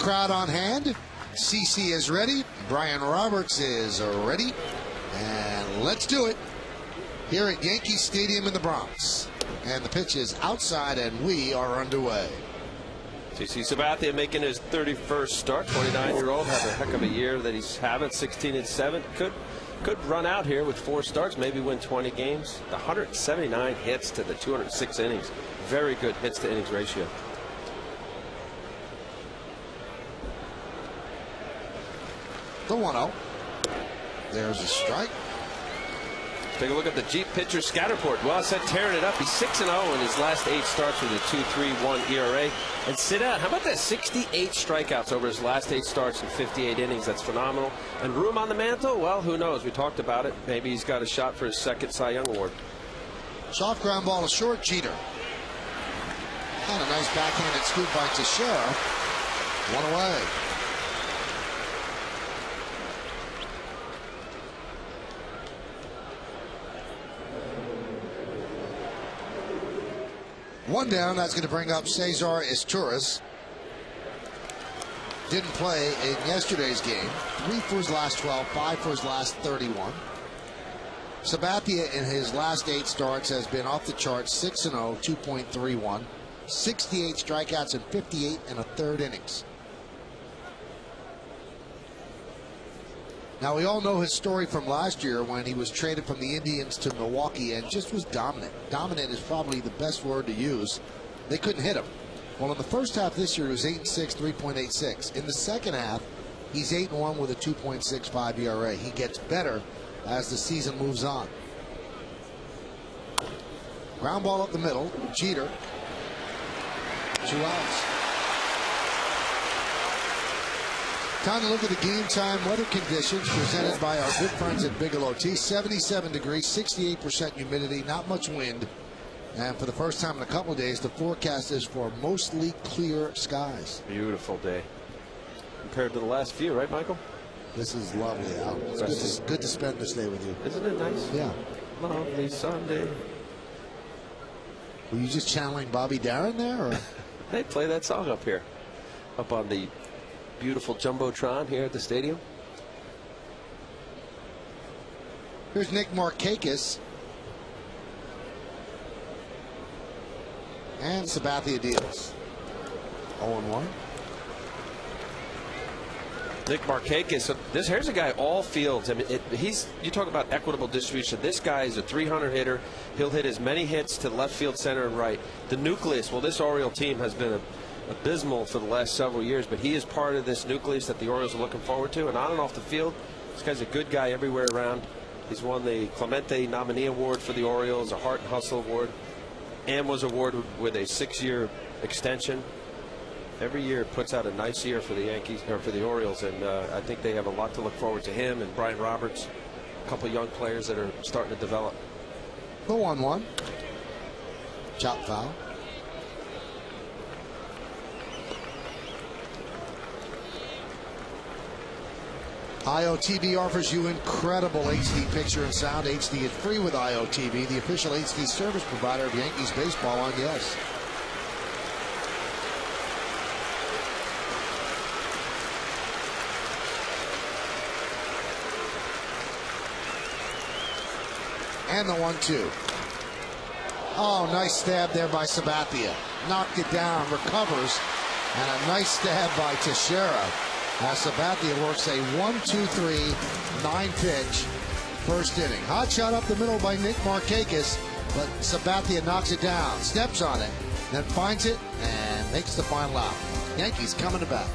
crowd on hand. CC is ready. Brian Roberts is ready. And let's do it here at Yankee Stadium in the Bronx. And the pitch is outside, and we are underway. CC Sabathia making his 31st start. 29-year-old, have a heck of a year that he's having. 16-7. Could run out here with 4 starts, maybe win 20 games. The 179 hits to the 206 innings. Very good hits to innings ratio. The 1-0. There's a strike. Take a look at the Jeep pitcher Scatterport. Well, I said tearing it up. He's 6-0 in his last 8 starts with a 2.31 ERA. And sit out. How about that? 68 strikeouts over his last 8 starts in 58 innings. That's phenomenal. And room on the mantle? Well, who knows? We talked about it. Maybe he's got a shot for his 2nd Cy Young Award. Soft ground ball to short. Jeter. And a nice backhanded scoop by Teixeira. 1 away. One down. That's going to bring up Cesar Izturis. Didn't play in yesterday's game. 3 for his last 12, 5 for his last 31. Sabathia in his last 8 starts has been off the charts. 6-0, 2.31, 68 strikeouts in 58 1/3 innings. Now, we all know his story from last year when he was traded from the Indians to Milwaukee and just was dominant. Dominant is probably the best word to use. They couldn't hit him. Well, in the first half this year, he was 8-6, 3.86. In the second half, he's 8-1 with a 2.65 ERA. He gets better as the season moves on. Ground ball up the middle. Jeter. 2 outs. Time to look at the game time weather conditions presented by our good friends at Bigelow Tea. 77 degrees, 68% humidity, not much wind. And for the first time in a couple of days, the forecast is for mostly clear skies. Beautiful day compared to the last few, right, Michael? This is lovely out. It's good to spend this day with you. Isn't it nice? Yeah. Lovely Sunday. Were you just channeling Bobby Darin there? Or? They play that song up here, up on the beautiful Jumbotron here at the stadium. Here's Nick Markakis. And Sabathia deals. 0-1. Nick Markakis. Here's a guy all fields. I mean, you talk about equitable distribution. This guy is a 300 hitter. He'll hit as many hits to left field, center, and right. The nucleus. Well, this Oriole team has been abysmal for the last several years, but he is part of this nucleus that the Orioles are looking forward to. And on and off the field, this guy's a good guy everywhere around. He's won the Clemente Nominee Award for the Orioles, a Heart and Hustle Award, and was awarded with a 6-year extension. Every year puts out a nice year for the Yankees or for the Orioles, and I think they have a lot to look forward to him and Brian Roberts, a couple young players that are starting to develop. The 1-1. Chop foul. IOTV offers you incredible HD picture and sound. HD is free with IOTV, the official HD service provider of Yankees baseball on Yes. And the 1-2. Oh, nice stab there by Sabathia. Knocked it down, recovers, and a nice stab by Teixeira. As Sabathia works a 1-2-3, 9-pitch first inning. Hot shot up the middle by Nick Markakis, but Sabathia knocks it down, steps on it, then finds it and makes the final out. Yankees coming to bat.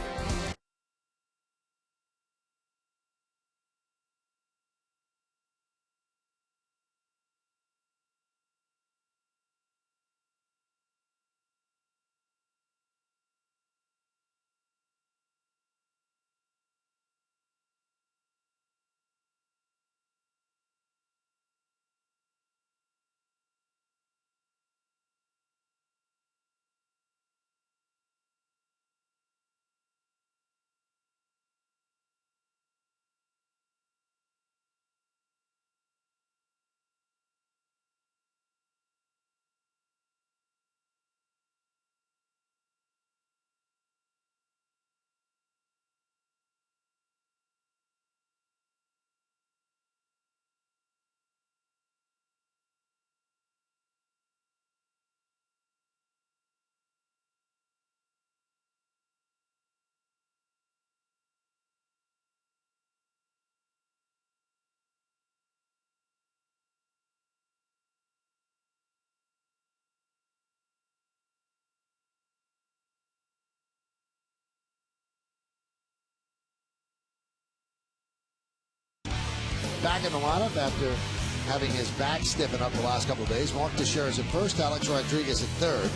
back in the lineup after having his back stiffen up the last couple of days. Mark Teixeira is at first, Alex Rodriguez at third.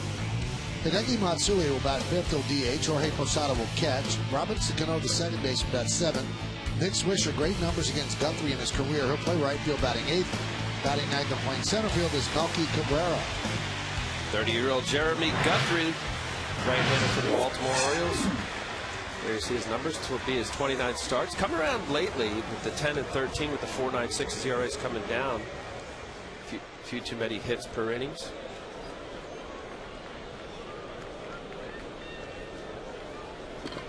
Hideki Matsui will bat fifth, he'll DH. Jorge Posada will catch. Robinson Cano, the second baseman, bat seventh. Nick Swisher, great numbers against Guthrie in his career. He'll play right field, batting eighth. Batting ninth and playing center field is Melky Cabrera. 30-year-old Jeremy Guthrie, right-hander for the Baltimore Orioles. There you see his numbers. This will be his 29 starts. Come around lately with the 10 and 13 with the 4.96 ERAs coming down. Few too many hits per innings.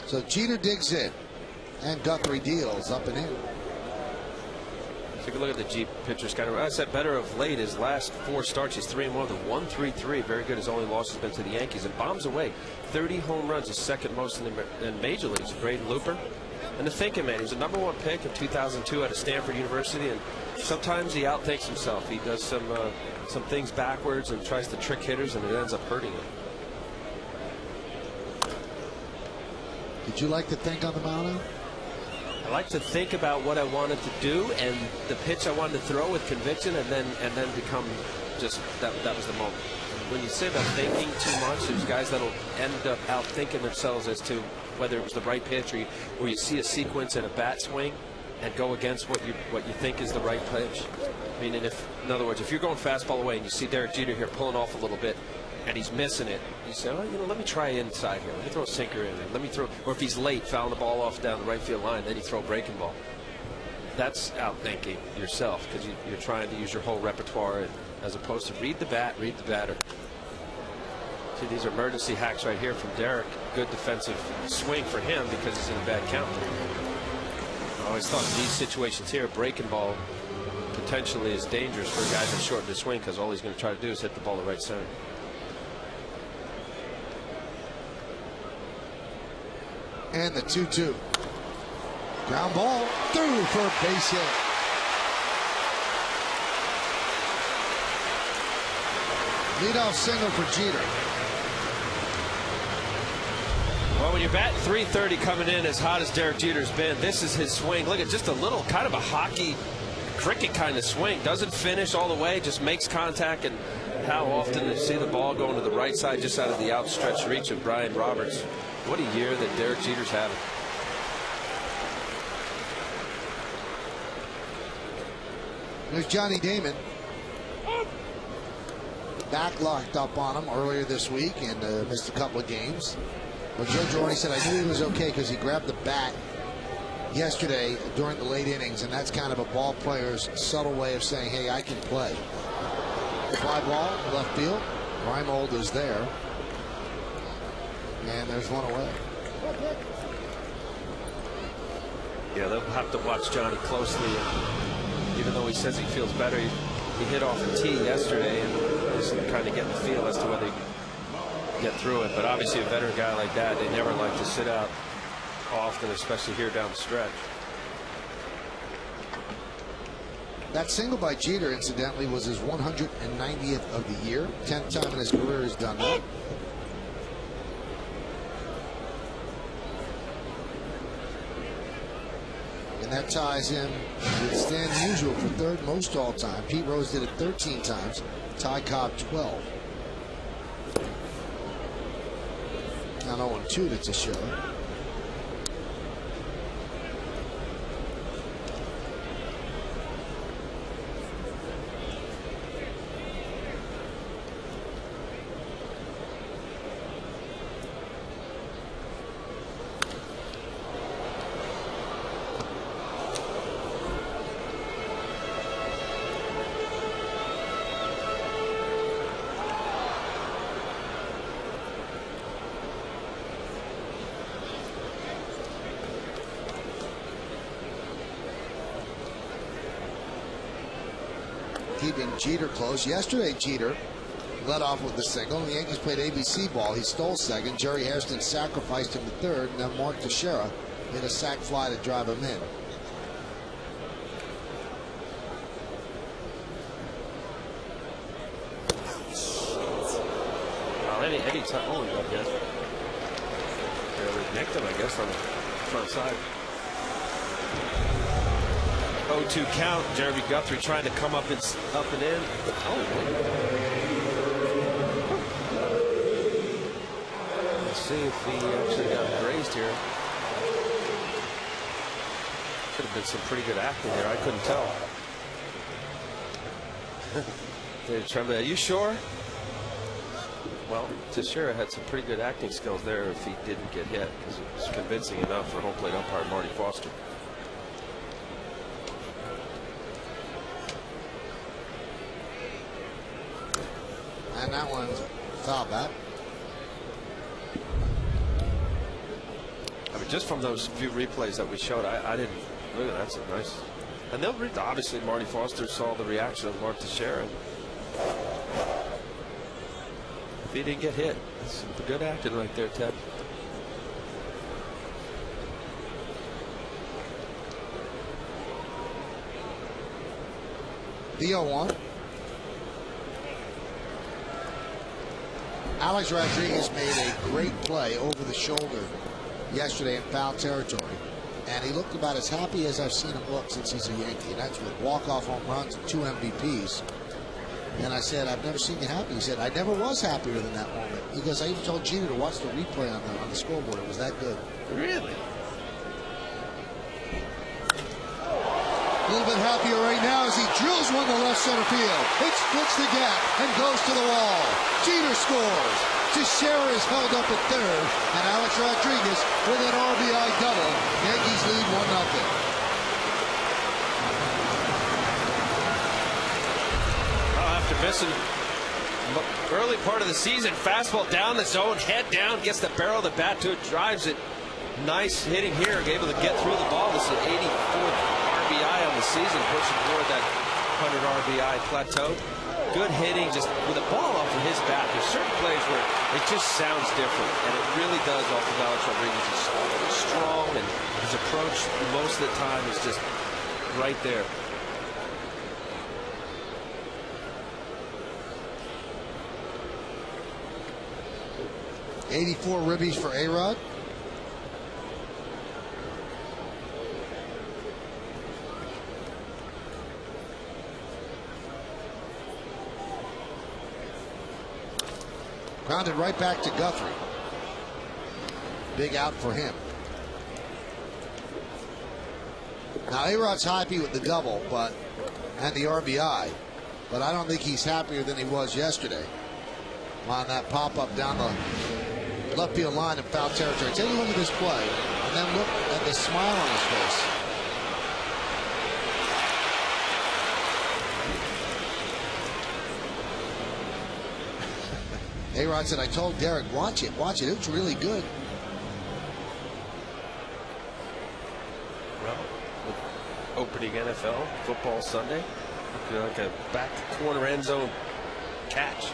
So Jeter digs in, and Guthrie deals up and in. Take a look at the Jeep pitchers. Kind of, I said better of late. His last 4 starts, he's 3-1 with a 1.33. Very good. His only loss has been to the Yankees. And bombs away. 30 home runs, his second most in major leagues. Braden Looper. And the thinking man. He was a #1 pick in 2002 out of Stanford University. And sometimes he outthinks himself. He does some things backwards and tries to trick hitters, and it ends up hurting him. Did you like to think on the mound? I like to think about what I wanted to do and the pitch I wanted to throw with conviction, and then become just that was the moment. When you say about thinking too much, there's guys that'll end up out thinking themselves as to whether it was the right pitch, or you see a sequence in a bat swing and go against what you think is the right pitch. Meaning, in other words, if you're going fastball away and you see Derek Jeter here pulling off a little bit, and he's missing it, you say, oh, let me try inside here. Let me throw a sinker in there. Let me throw, or if he's late, fouling the ball off down the right field line, then you throw a breaking ball. That's outthinking yourself, because you're trying to use your whole repertoire, as opposed to read the bat, read the batter. See, these are emergency hacks right here from Derek. Good defensive swing for him because he's in a bad count. I always thought in these situations here, breaking ball potentially is dangerous for a guy that shortened his swing, because all he's going to try to do is hit the ball to right center. And the 2-2. Ground ball through for a base hit. Leadoff single for Jeter. Well, when you're batting .330 coming in as hot as Derek Jeter's been, this is his swing. Look at just a little kind of a hockey, cricket kind of swing. Doesn't finish all the way, just makes contact. And how often do you see the ball going to the right side just out of the outstretched reach of Brian Roberts? What a year that Derek Jeter's having. There's Johnny Damon. Back locked up on him earlier this week and missed a couple of games. But Joe Girardi said, I knew he was okay because he grabbed the bat yesterday during the late innings, and that's kind of a ball player's subtle way of saying, hey, I can play. Fly ball, left field. Reimold is there. And there's one away. Yeah, they'll have to watch Johnny closely. And even though he says he feels better, he hit off the tee yesterday, and just kind of getting the feel as to whether he can get through it. But obviously a veteran guy like that, they never like to sit out often, especially here down the stretch. That single by Jeter, incidentally, was his 190th of the year. 10th time in his career he's done that. And that ties him with Stan Musial for third most all time. Pete Rose did it 13 times. Ty Cobb 12. Now 0-2 to Teixeira. Keeping Jeter close. Yesterday, Jeter led off with the single. The Yankees played ABC ball. He stole second. Jerry Hairston sacrificed him to third. And then Mark Teixeira hit a sac fly to drive him in. Well, any time. Oh, I guess. Barely nicked him, I guess, on the front side. 0-2 count. Jeremy Guthrie trying to come up and in. Let's see if he actually got grazed here. Could have been some pretty good acting there. I couldn't tell. David Tremblay, are you sure? Well, Teixeira had some pretty good acting skills there if he didn't get hit, because it was convincing enough for home plate umpire Marty Foster. And that one's foul back. I mean, just from those few replays that we showed, I didn't. Look at that's a nice. And they'll read. Obviously, Marty Foster saw the reaction of Mark Teixeira. If he didn't get hit, that's some good acting right there, Ted. The 0-1. Alex Rodriguez made a great play over the shoulder yesterday in foul territory, and he looked about as happy as I've seen him look since he's a Yankee, and that's with walk-off home runs and 2 MVPs. And I said, I've never seen you happy. He said, I never was happier than that moment. He goes, I even told Jeter to watch the replay on the scoreboard. It was that good. Really? A little bit happier right now as he drills one to left center field. It splits the gap and goes to the wall. Jeter scores. Teixeira is held up at third, and Alex Rodriguez with an RBI double. Yankees lead 1-0. After missing early part of the season, fastball down the zone, head down, gets the barrel of the bat to it, drives it. Nice hitting here, able to get through the ball. This is 84th RBI on the season, pushing toward that 100 RBI plateau. Good hitting, just with a ball off of his bat. There's certain plays where it just sounds different, and it really does off of Alex Rodriguez. He's strong, and his approach most of the time is just right there. '84 ribbies for A-Rod. Grounded right back to Guthrie. Big out for him. Now A-Rod's happy with the double, and the RBI, but I don't think he's happier than he was yesterday on that pop-up down the left field line in foul territory. Take a look at this play, and then look at the smile on his face. A-Rod said, I told Derek, watch it, it's really good. Well, opening NFL football Sunday, looking like a back corner end zone catch.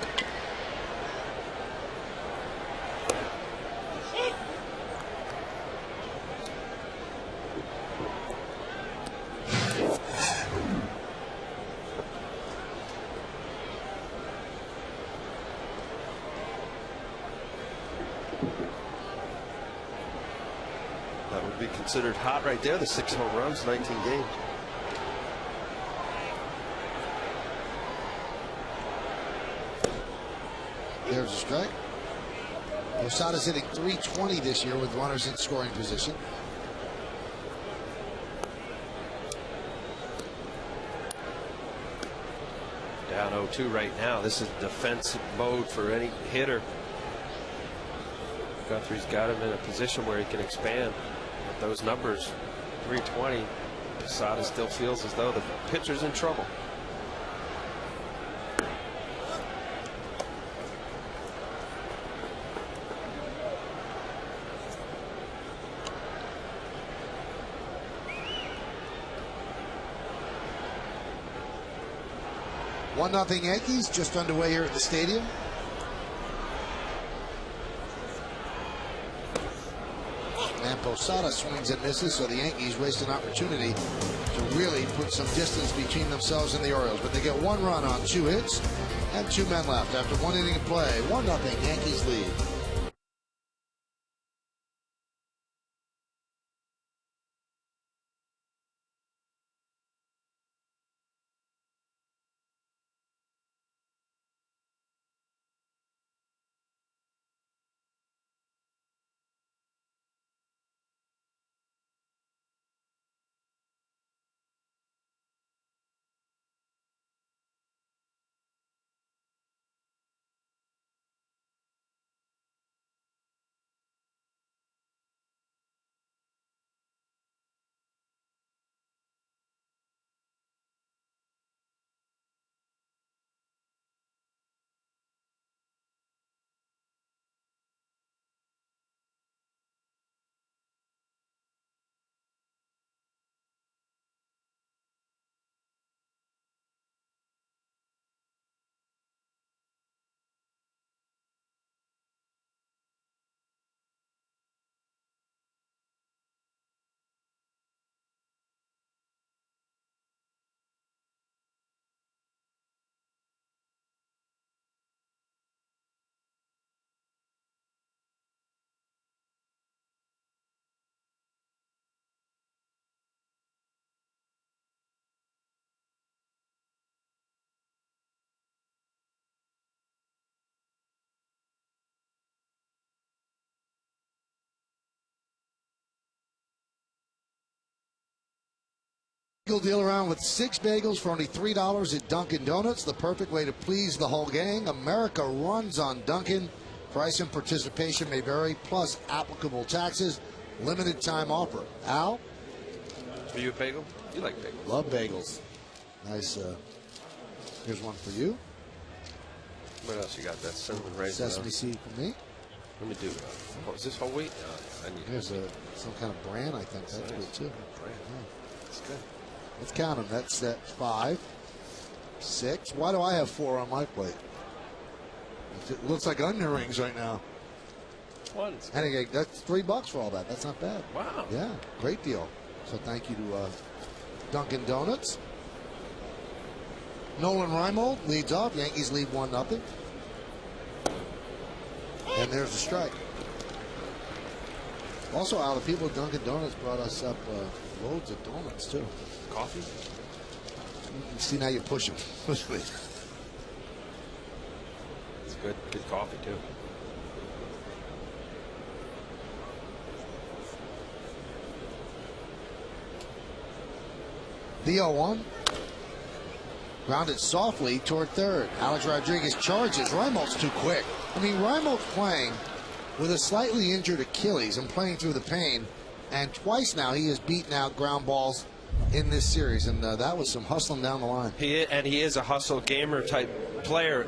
That would be considered hot right there. The 6 home runs, 19 games. There's a strike. Posada's hitting .320 this year with runners in scoring position. Down 0-2 right now. This is defensive mode for any hitter. Guthrie's got him in a position where he can expand. With those numbers, 320, Posada still feels as though the pitcher's in trouble. One nothing Yankees, just underway here at the stadium. And Posada swings and misses, so the Yankees waste an opportunity to really put some distance between themselves and the Orioles. But they get 1 run on 2 hits and 2 men left after 1 inning of play. 1-0 Yankees lead. You'll deal around with 6 bagels for only $3 at Dunkin' Donuts. The perfect way to please the whole gang. America runs on Dunkin'. Price and participation may vary, plus applicable taxes. Limited time offer. Al? Are you a bagel? You like bagels? Love bagels. Nice. Here's one for you. What else you got? That cinnamon raisin. Sesame seed for me. Let me do. Is this whole wheat? I need. Here's some kind of bran. I think that's good too. Bran. That's good. Let's count them. That's 5, 6. Why do I have 4 on my plate? It looks like onion rings right now. One. And again, that's $3 for all that. That's not bad. Wow. Yeah, great deal. So thank you to Dunkin' Donuts. Nolan Reimold leads off. Yankees lead 1-0. And there's the strike. Also, Al, the people at Dunkin' Donuts brought us up loads of donuts too. Coffee? See, now you push them. It's good coffee too. The 0-1. Grounded softly toward third. Alex Rodriguez charges. Reimold's too quick. I mean, Reimold's playing with a slightly injured Achilles and playing through the pain. And twice now he has beaten out ground balls in this series. And that was some hustling down the line. He is a hustle gamer type player.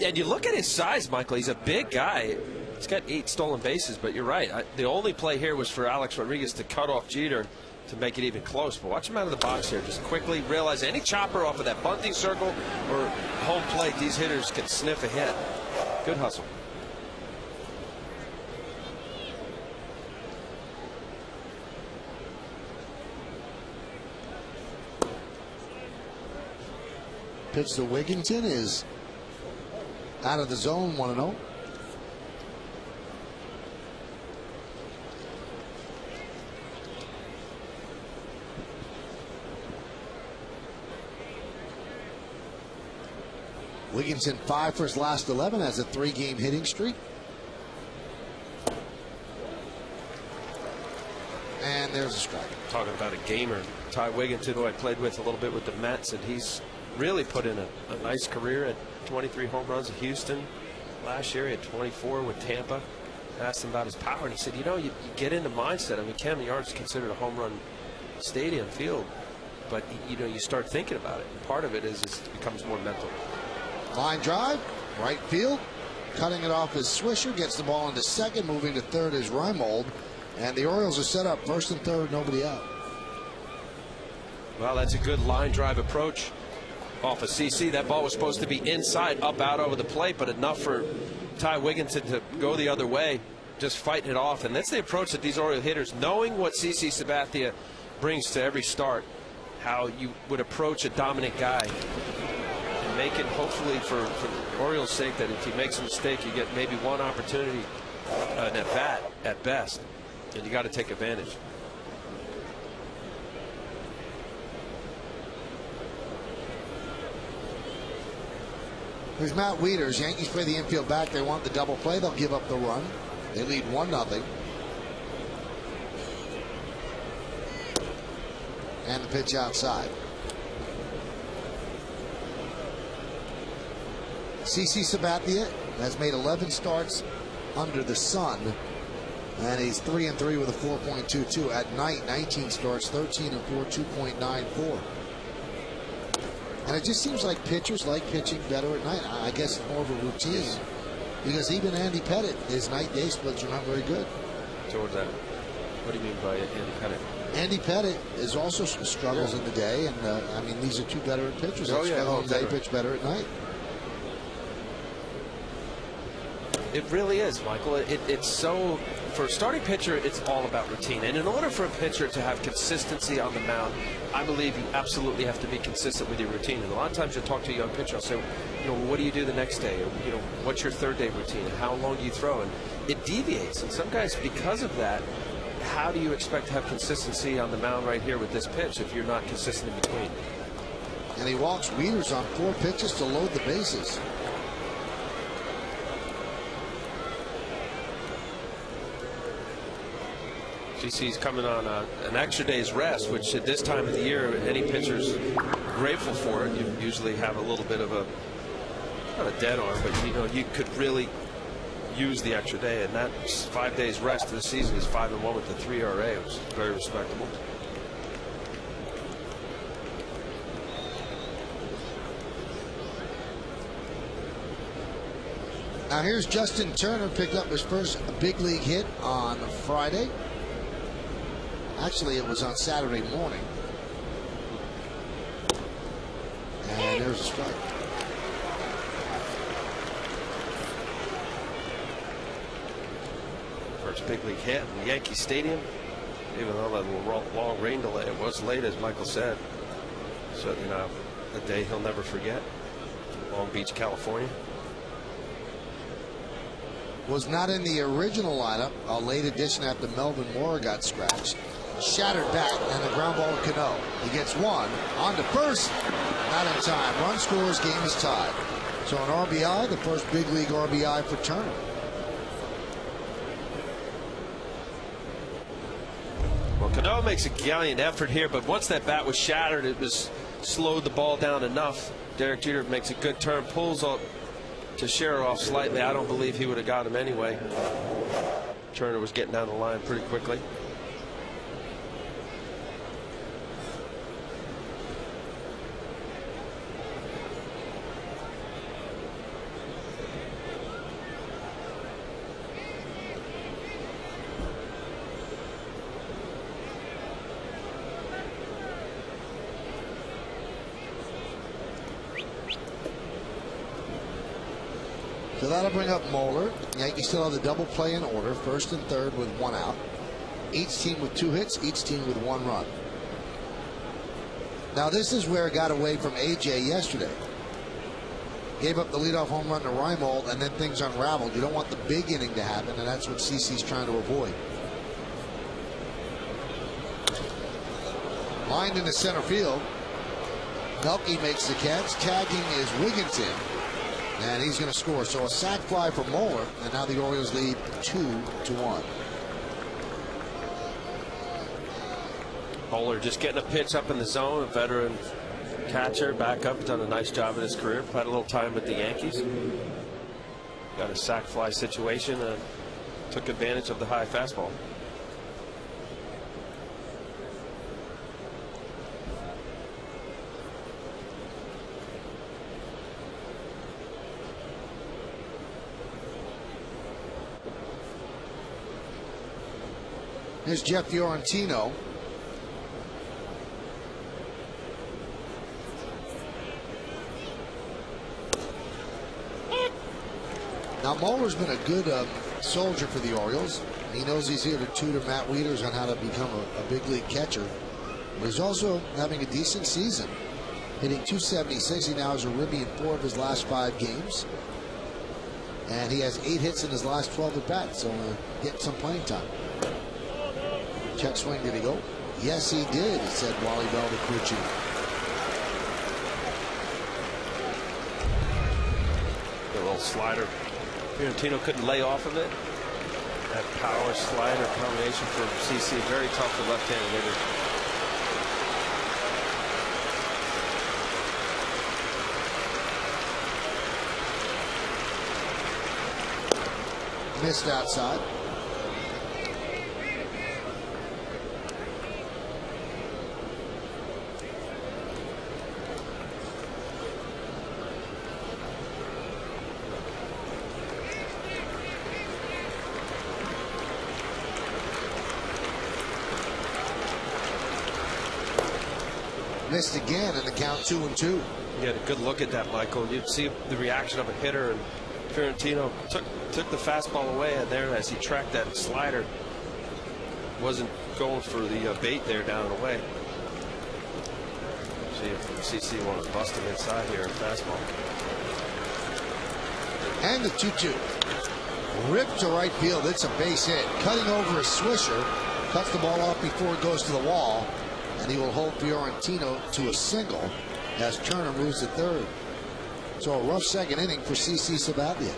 And you look at his size, Michael. He's a big guy. He's got 8 stolen bases. But you're right. The only play here was for Alex Rodriguez to cut off Jeter to make it even close. But watch him out of the box here. Just quickly realize any chopper off of that bunting circle or home plate, these hitters can sniff a hit. Good hustle. Pitch to Wigginton is out of the zone, 1-0. Wigginton 5 for his last 11, has a 3-game hitting streak. And there's a strike. Talking about a gamer, Ty Wigginton, who I played with a little bit with the Mets, and he's really put in a nice career at 23 home runs at Houston. Last year he had 24 with Tampa. I asked him about his power, and he said, you get into mindset. I mean, Camden Yards is considered a home run stadium field, but you start thinking about it. And part of it is it becomes more mental. Line drive, right field. Cutting it off is Swisher. Gets the ball into second. Moving to third is Reimold. And the Orioles are set up first and third, nobody out. Well, that's a good line drive approach off of CC. That ball was supposed to be inside, up, out over the plate, but enough for Ty Wigginton to go the other way, just fighting it off. And that's the approach that these Oriole hitters, knowing what CC Sabathia brings to every start, how you would approach a dominant guy. Make it, hopefully, for the Orioles' sake, that if he makes a mistake, you get maybe one opportunity at bat at best, and you got to take advantage. Here's Matt Wieters. Yankees play the infield back. They want the double play. They'll give up the run. They lead 1-0. And the pitch outside. CC Sabathia has made 11 starts under the sun, and he's 3-3 with a 4.22. At night, 19 starts, 13-4, 2.94. And it just seems like pitchers like pitching better at night. I guess it's more of a routine, because even Andy Pettitte, his night-day splits are not very good. Toward that, what do you mean by Andy Pettitte? Andy Pettitte is also struggles in the day, and I mean, these are two veteran pitchers. They pitch better at night. It really is, Michael. It's so, for a starting pitcher, it's all about routine. And in order for a pitcher to have consistency on the mound, I believe you absolutely have to be consistent with your routine. And a lot of times you'll talk to a young pitcher, I'll say, what do you do the next day? Or, what's your third day routine? How long do you throw? And it deviates. And some guys, because of that, how do you expect to have consistency on the mound right here with this pitch if you're not consistent in between? And he walks Wieters on 4 pitches to load the bases. CC's coming on an extra day's rest, which at this time of the year, any pitcher's grateful for it. You usually have a little bit of a, not a dead arm, but you could really use the extra day, and that 5 days rest this season is 5-1 with the 3 ERA, which is very respectable. Now here's Justin Turner, picked up his first big league hit on Friday. Actually, it was on Saturday morning. And there's a strike. First big league hit in Yankee Stadium, even though that long rain delay, it was late, as Michael said. Certainly not a day he'll never forget. Long Beach, California. Was not in the original lineup. A late addition after Melvin Moore got scratched. Shattered back, and the ground ball to Cano. He gets one on to first. Not in time. Run scores, game is tied. So an RBI, the first big league RBI for Turner. Well, Cano makes a gallant effort here, but once that bat was shattered, it was slowed the ball down enough. Derek Jeter makes a good turn, pulls up Teixeira off slightly. I don't believe he would have got him anyway. Turner was getting down the line pretty quickly. So that'll bring up Moeller. Yankees still have the double play in order, first and third with 1 out. Each team with 2 hits, each team with 1 run. Now this is where it got away from AJ yesterday. Gave up the leadoff home run to Reimold, and then things unraveled. You don't want the big inning to happen, and that's what CC's trying to avoid. Lined into center field. Melky makes the catch. Tagging is Wigginton. And he's going to score. So a sac fly for Moeller, and now the Orioles lead 2-1. Moeller just getting a pitch up in the zone. A veteran catcher, back up, done a nice job in his career. Played a little time with the Yankees. Got a sac fly situation and took advantage of the high fastball. Here's Jeff Fiorentino. Now Moeller's been a good soldier for the Orioles. He knows he's here to tutor Matt Wieters on how to become a big league catcher. But he's also having a decent season. Hitting .276. He now has a ribby in 4 of his last 5 games. And he has 8 hits in his last 12 at bats. So getting some playing time. Check swing, did he go? Yes, he did, said Wally Bell to Crucci. The little slider. Fiorentino couldn't lay off of it. That power slider combination for CC, very tough for left-handed hitter. Missed outside. Missed again, and the count 2-2. You had a good look at that, Michael. You'd see the reaction of a hitter, and Fiorentino took the fastball away, and there, as he tracked that slider, wasn't going for the bait there down and away. See if CC wanted to bust him inside here in fastball. And the 2-2. Ripped to right field. It's a base hit. Cutting over a swisher. Cuts the ball off before it goes to the wall. And he will hold Fiorentino to a single as Turner moves to third. So a rough second inning for CC Sabathia.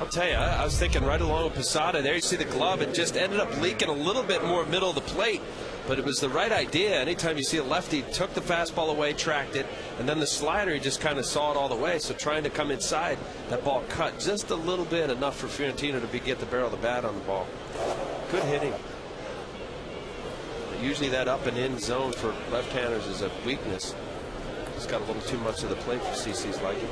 I'll tell you, I was thinking right along with Posada there. You see the glove, it just ended up leaking a little bit more middle of the plate, but it was the right idea. Anytime you see a lefty, took the fastball away, tracked it, and then the slider, he just kind of saw it all the way. So trying to come inside, that ball cut just a little bit, enough for Fiorentino to get the barrel of the bat on the ball. Good hitting. Usually that up and in zone for left-handers is a weakness. It's got a little too much of the plate for CC's liking.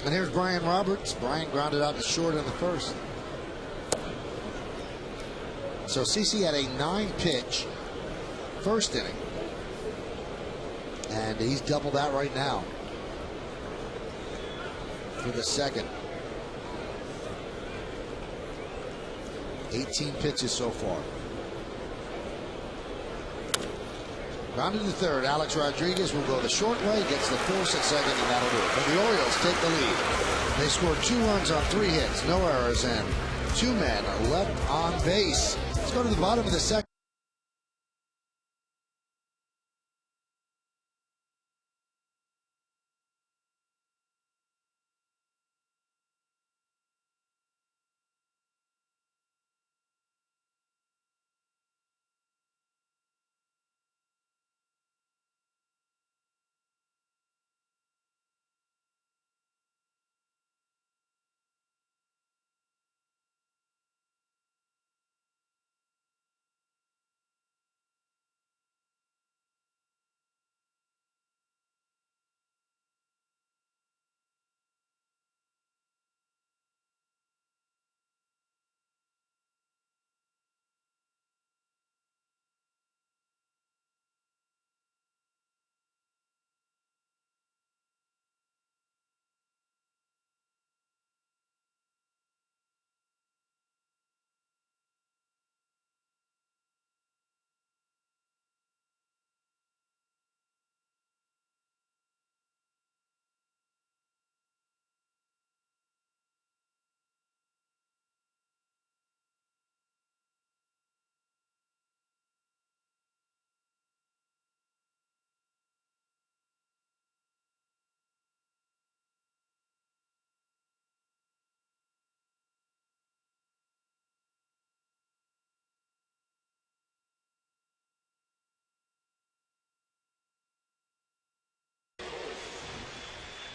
And here's Brian Roberts. Brian grounded out to short in the first. So CC had a 9-pitch first inning. And he's doubled that right now for the second. 18 pitches so far. Grounded to third. Alex Rodriguez will go the short way, gets the force at second, and that'll do it. But the Orioles take the lead. They scored 2 runs on 3 hits, no errors, and 2 men left on base. Let's go to the bottom of the second.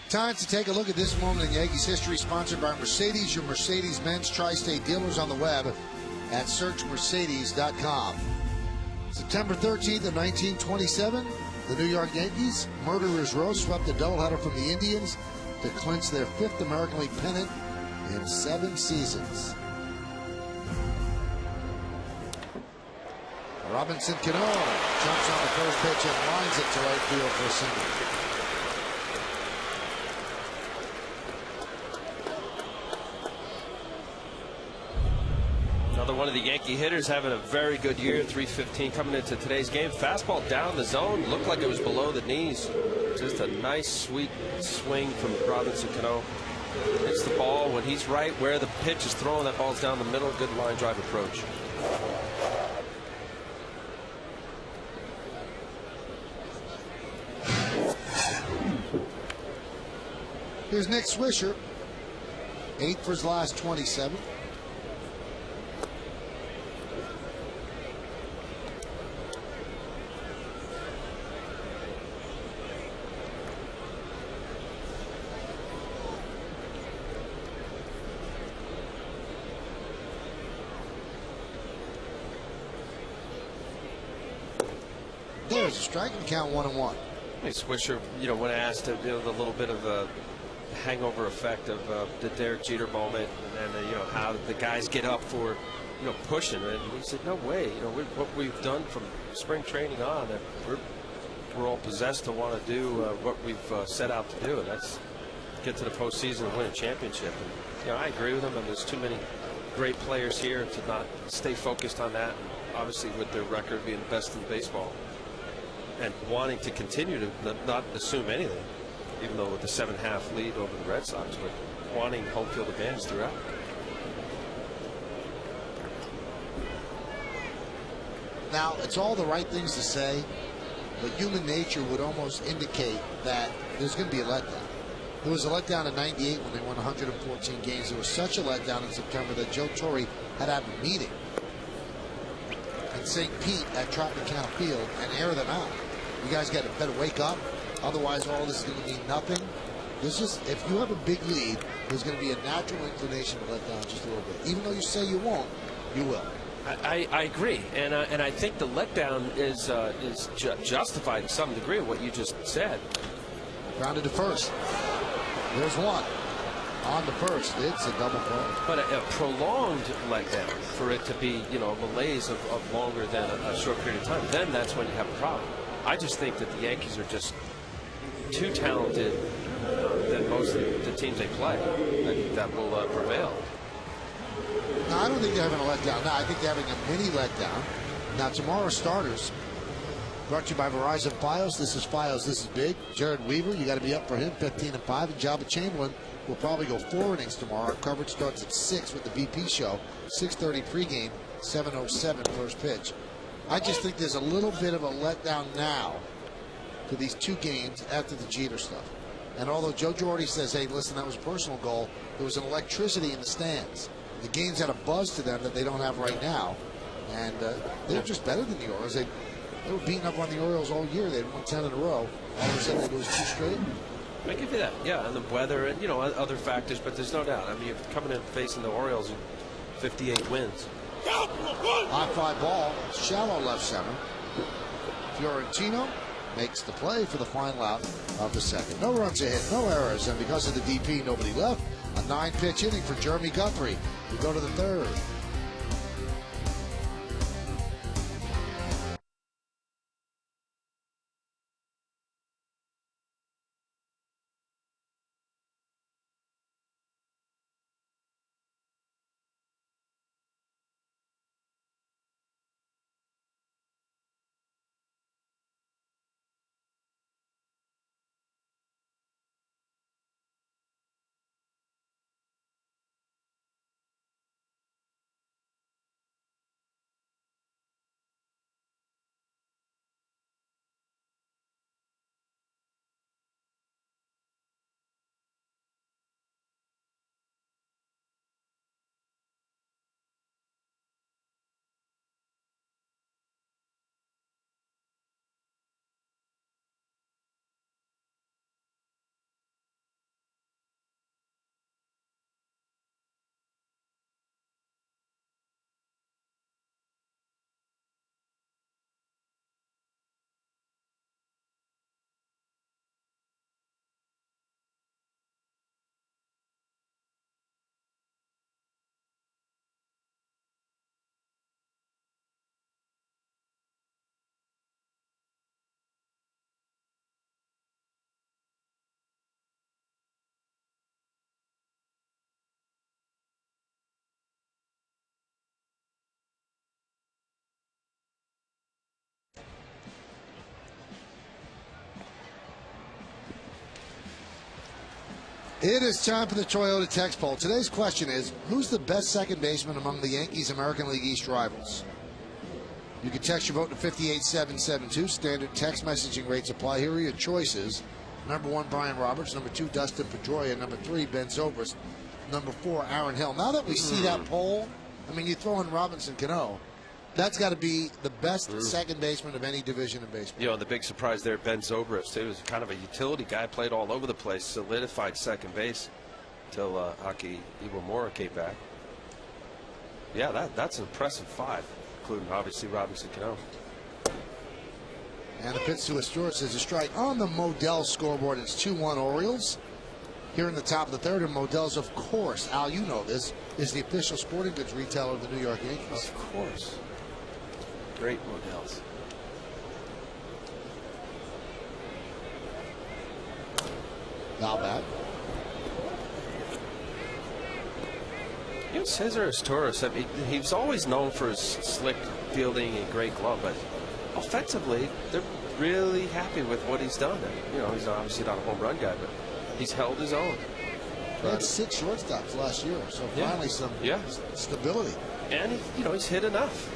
Time to take a look at this moment in Yankees history, sponsored by Mercedes, your Mercedes-Benz tri-state dealers on the web at searchmercedes.com. September 13th of 1927, the New York Yankees, Murderers Row, swept a doubleheader from the Indians to clinch their 5th American League pennant in 7 seasons. Robinson Cano jumps on the first pitch and lines it to right field for a single. Another one of the Yankee hitters having a very good year. 315 coming into today's game. Fastball down the zone. Looked like it was below the knees. Just a nice, sweet swing from Robinson Cano. Hits the ball when he's right where the pitch is thrown. That ball's down the middle. Good line drive approach. Here's Nick Swisher. 8 for his last 27. There's a strike and count 1-1. Hey, Swisher, when asked the little bit of a hangover effect of the Derek Jeter moment, and then how the guys get up for pushing, and he said, no way, what we've done from spring training on, that we're all possessed to want to do what we've set out to do, and that's get to the postseason and win a championship. And I agree with him, and there's too many great players here to not stay focused on that. And obviously, with their record being best in baseball, and wanting to continue to not assume anything, even though with the 7.5 lead over the Red Sox, but wanting home field advantage throughout. Now, it's all the right things to say, but human nature would almost indicate that there's going to be a letdown. There was a letdown in '98 when they won 114 games. There was such a letdown in September that Joe Torre had to have a meeting in St. Pete at Tropicana Field and air them out. You guys got to better wake up. Otherwise, all this is going to mean nothing. If you have a big lead, there's going to be a natural inclination to let down just a little bit. Even though you say you won't, you will. I agree, and I think the letdown is justified to some degree of what you just said. Grounded to first. There's one. On the first, it's a double play. But a prolonged letdown, for it to be, a malaise of longer than a short period of time, then that's when you have a problem. I just think that the Yankees are just too talented than most of the teams they play. I think that will prevail. No, I don't think they're having a letdown. No, I think they're having a mini letdown. Now, tomorrow's starters, brought to you by Verizon Fios. This is Fios. This is big. Jared Weaver, you got to be up for him, 15-5. And Jabba Chamberlain will probably go 4 innings tomorrow. Our coverage starts at 6 with the VP show. 6:30 pregame, 7:07 first pitch. I just think there's a little bit of a letdown now to these 2 games after the Jeter stuff. And although Joe Girardi says, hey, listen, that was a personal goal, there was an electricity in the stands. The games had a buzz to them that they don't have right now. And they're just better than the Orioles. They were beating up on the Orioles all year. They'd won 10 in a row. All of a sudden, they lose 2 straight. I give you that, yeah, and the weather and, other factors, but there's no doubt. I mean, you're coming in facing the Orioles in 58 wins. High fly ball, shallow left center. Fiorentino makes the play for the final out of the second. No runs a hit, no errors, and because of the DP, nobody left. A 9-pitch inning for Jeremy Guthrie. We go to the 3rd. It is time for the Toyota text poll. Today's question is, who's the best second baseman among the Yankees' American League East rivals? You can text your vote to 58772. Standard text messaging rates apply. Here are your choices. Number 1, Brian Roberts. Number 2, Dustin Pedroia. Number 3, Ben Zobrist. Number 4, Aaron Hill. Now that we see that poll, I mean, you throw in Robinson Cano. That's got to be the best second baseman of any division in baseball. The big surprise there, Ben Zobrist. He was kind of a utility guy, played all over the place, solidified second base until Aki Iwamura came back. Yeah, that's an impressive 5, including obviously Robinson Cano. And the pitch to Astor says a strike on the Modell scoreboard. It's 2-1 Orioles. Here in the top of the 3rd, and Modell's, of course, Al, you know this, is the official sporting goods retailer of the New York Yankees. Of course. Great Modells. Now back. Cesar Torres, I mean, he's always known for his slick fielding and great glove, but offensively, they're really happy with what he's done. He's obviously not a home run guy, but he's held his own. He had 6 shortstops last year, so finally some stability. And he's hit enough.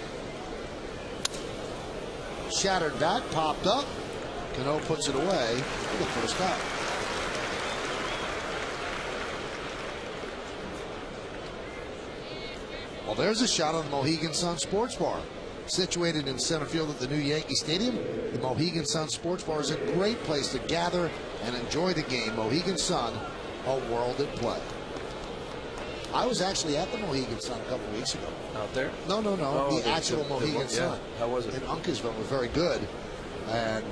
shattered bat popped up. Cano puts it away for the first out. Well, there's a shot on the Mohegan Sun Sports Bar. Situated in center field at the new Yankee Stadium, the Mohegan Sun Sports Bar is a great place to gather and enjoy the game. Mohegan Sun, a world at play. I was actually at the Mohegan Sun a couple weeks ago. Out there? No. Oh, the actual Mohegan Sun. How was it? In Uncasville. It was very good. And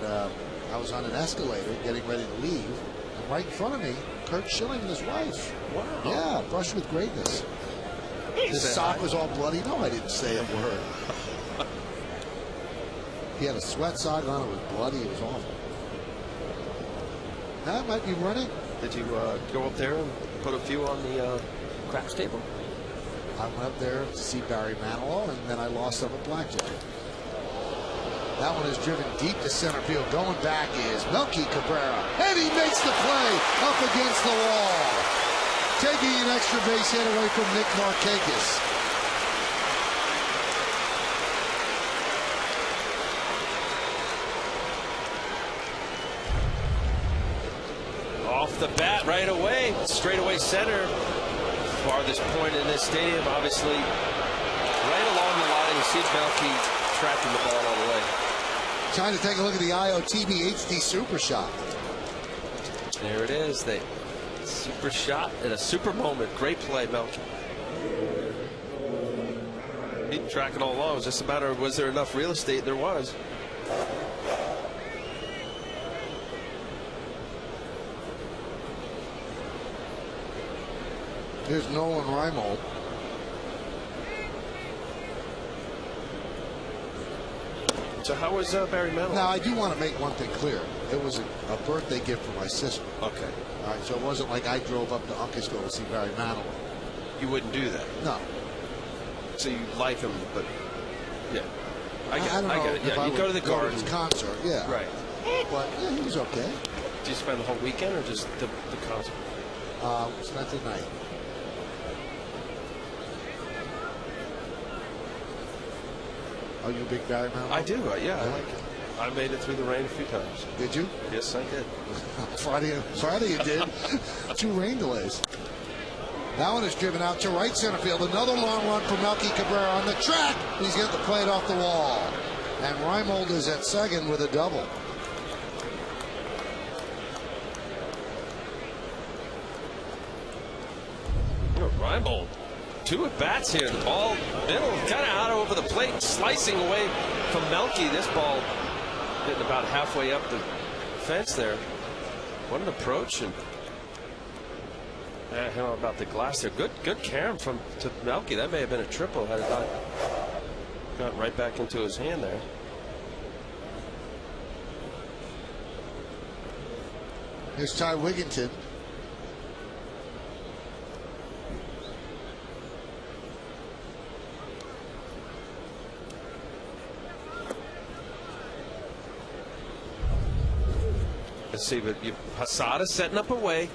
I was on an escalator getting ready to leave. And right in front of me, Kurt Schilling and his wife. Wow. Yeah, brush with greatness. His sock was all bloody. No, I didn't say a word. He had a sweat sock on. It was bloody. It was awful. That might be running. Did you go up there and put a few on the craps table? I went up there to see Barry Manilow, and then I lost some at blackjack. That one is driven deep to center field. Going back is Melky Cabrera, and he makes the play up against the wall, taking an extra base hit away from Nick Markakis. Off the bat right away, straightaway center. Farthest point in this stadium, obviously, right along the line. You see Melky tracking the ball all the way. Trying to take a look at the IOTV HD Super Shot. There it is. The super shot and a super moment. Great play, Melky. He'd track it all along. It was just a matter of was there enough real estate? There was. Here's Nolan Reimold. So how was Barry Manilow? Now, I do want to make one thing clear. It was a birthday gift for my sister. Okay. All right, so it wasn't like I drove up to Uncasville to see Barry Manilow. You wouldn't do that. No. So you like him, but yeah. I get it. If Yeah, I you go to the would go Gardens. his concert, yeah. Right. But yeah, he was okay. Do you spend the whole weekend or just the concert? Spent the night. Are you a big Barry Manilow? I do. Yeah, I like it. I made it through the rain a few times. Did you? Yes, I did. Friday you did. 2 rain delays. That one is driven out to right center field. Another long run for Melky Cabrera on the track. He's getting the plate off the wall. And Reimold is at second with a double. Reimold, 2 at bats here. The ball middle, kind of out over the plate, slicing away from Melky. This ball getting about halfway up the fence there. What an approach! And how about the glass there? Good carom to Melky. That may have been a triple had it not got right back into his hand there. Here's Ty Wigginton. Let's see, but Posada setting up away.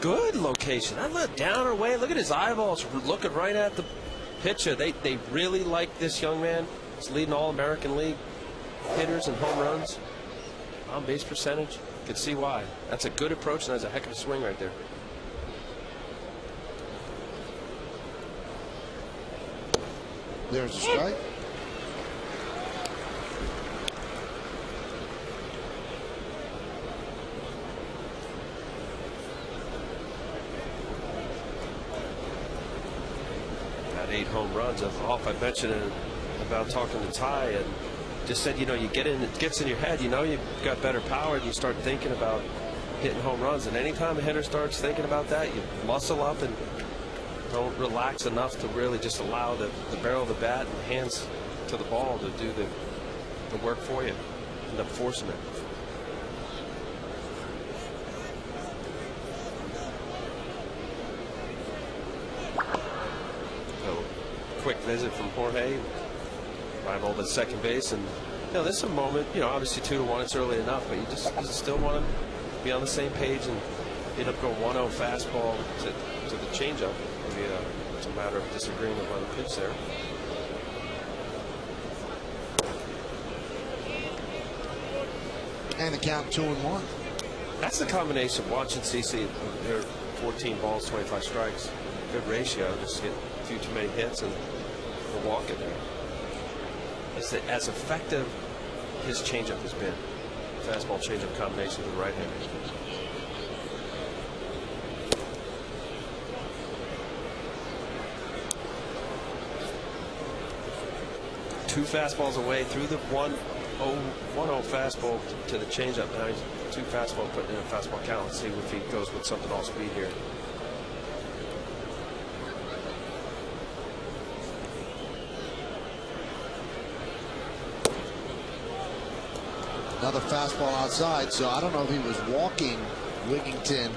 Good location. I look down or away. Look at his eyeballs looking right at the pitcher. They really like this young man. He's leading All-American League hitters and home runs. On base percentage. You can see why. That's a good approach, and that's a heck of a swing right there. There's a strike. Got 8 home runs off. I mentioned it about talking to Ty and just said, you know, you get in, it gets in your head, you know, you've got better power, and you start thinking about hitting home runs. And anytime a hitter starts thinking about that, you muscle up and don't relax enough to really just allow the barrel of the bat and hands to the ball to do the work for you. End up forcing it. So, quick visit from Jorge. Reimold at second base, and you know, there's a moment, you know, obviously 2-1, it's early enough, but you just still want to be on the same page and end up going 1-0 fastball to the changeup. Maybe it's a matter of disagreeing on the pitch there. And the count 2-1. That's the combination of watching CC. They're 14 balls, 25 strikes. Good ratio. Just get a few too many hits and a walk in there. As effective his changeup has been. Fastball changeup combination with the right hand. Two fastballs away through the 1-0 fastball to the changeup. Now he's two fastball putting in a fastball count. Let's see if he goes with something off speed here. Another fastball outside, so I don't know if he was walking Wigington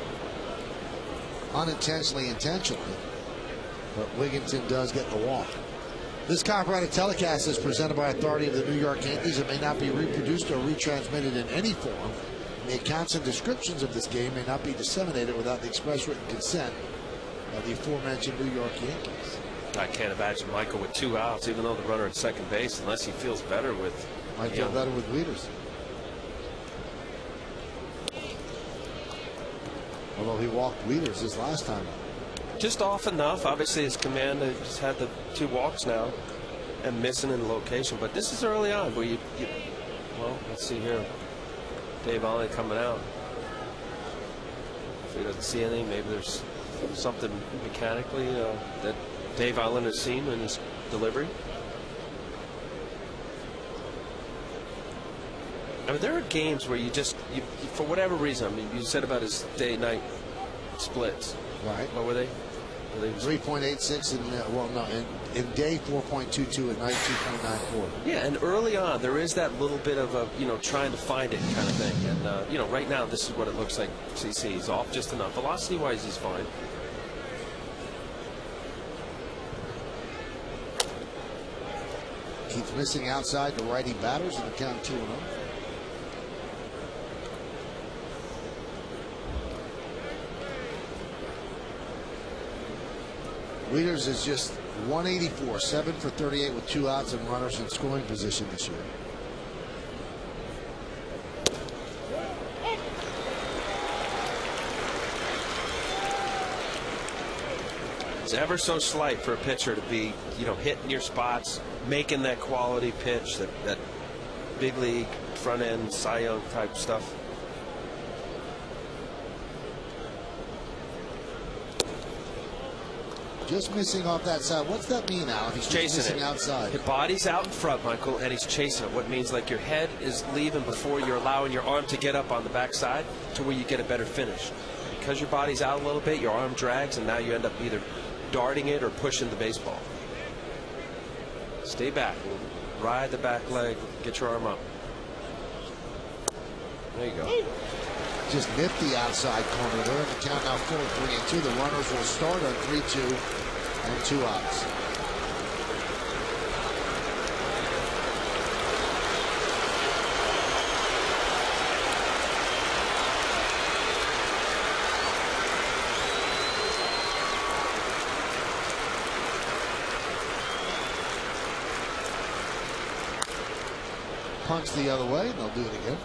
unintentionally, intentionally, but Wigington does get the walk. This copyrighted telecast is presented by authority of the New York Yankees and may not be reproduced or retransmitted in any form. The accounts and descriptions of this game may not be disseminated without the express written consent of the aforementioned New York Yankees. I can't imagine Michael with 2 outs, even though the runner at second base, unless he feels better with. Might feel better with leaders. Although he walked leaders his last time out. Just off enough. Obviously, his command has had the 2 walks now and missing in the location. But this is early on where well, let's see here. Dave Allen coming out. If he doesn't see anything, maybe there's something mechanically that Dave Allen has seen in his delivery. I mean, there are games where you for whatever reason, I mean, you said about his day-night splits. Right. What were they? 3.86 in day 4.22 at night 2.94. Yeah, and early on there is that little bit of a trying to find it kind of thing, and right now this is what it looks like. CC is off just enough. Velocity-wise, he's fine. Keeps missing outside the righty batters in the count 2-0. Wieters is just 184, 7 for 38 with 2 outs and runners in scoring position this year. It's ever so slight for a pitcher to be, hitting your spots, making that quality pitch, that big league front end Cy Young type stuff. Just missing off that side. What's that mean, Al? If he's chasing missing it outside. Your body's out in front, Michael, and he's chasing it. What means like your head is leaving before you're allowing your arm to get up on the backside to where you get a better finish. Because your body's out a little bit, your arm drags, and now you end up either darting it or pushing the baseball. Stay back. Ride the back leg. Get your arm up. There you go. Just nifty outside corner there. The count now full 3-2. The runners will start on 3-2 and 2 outs. Punch the other way, and they'll do it again.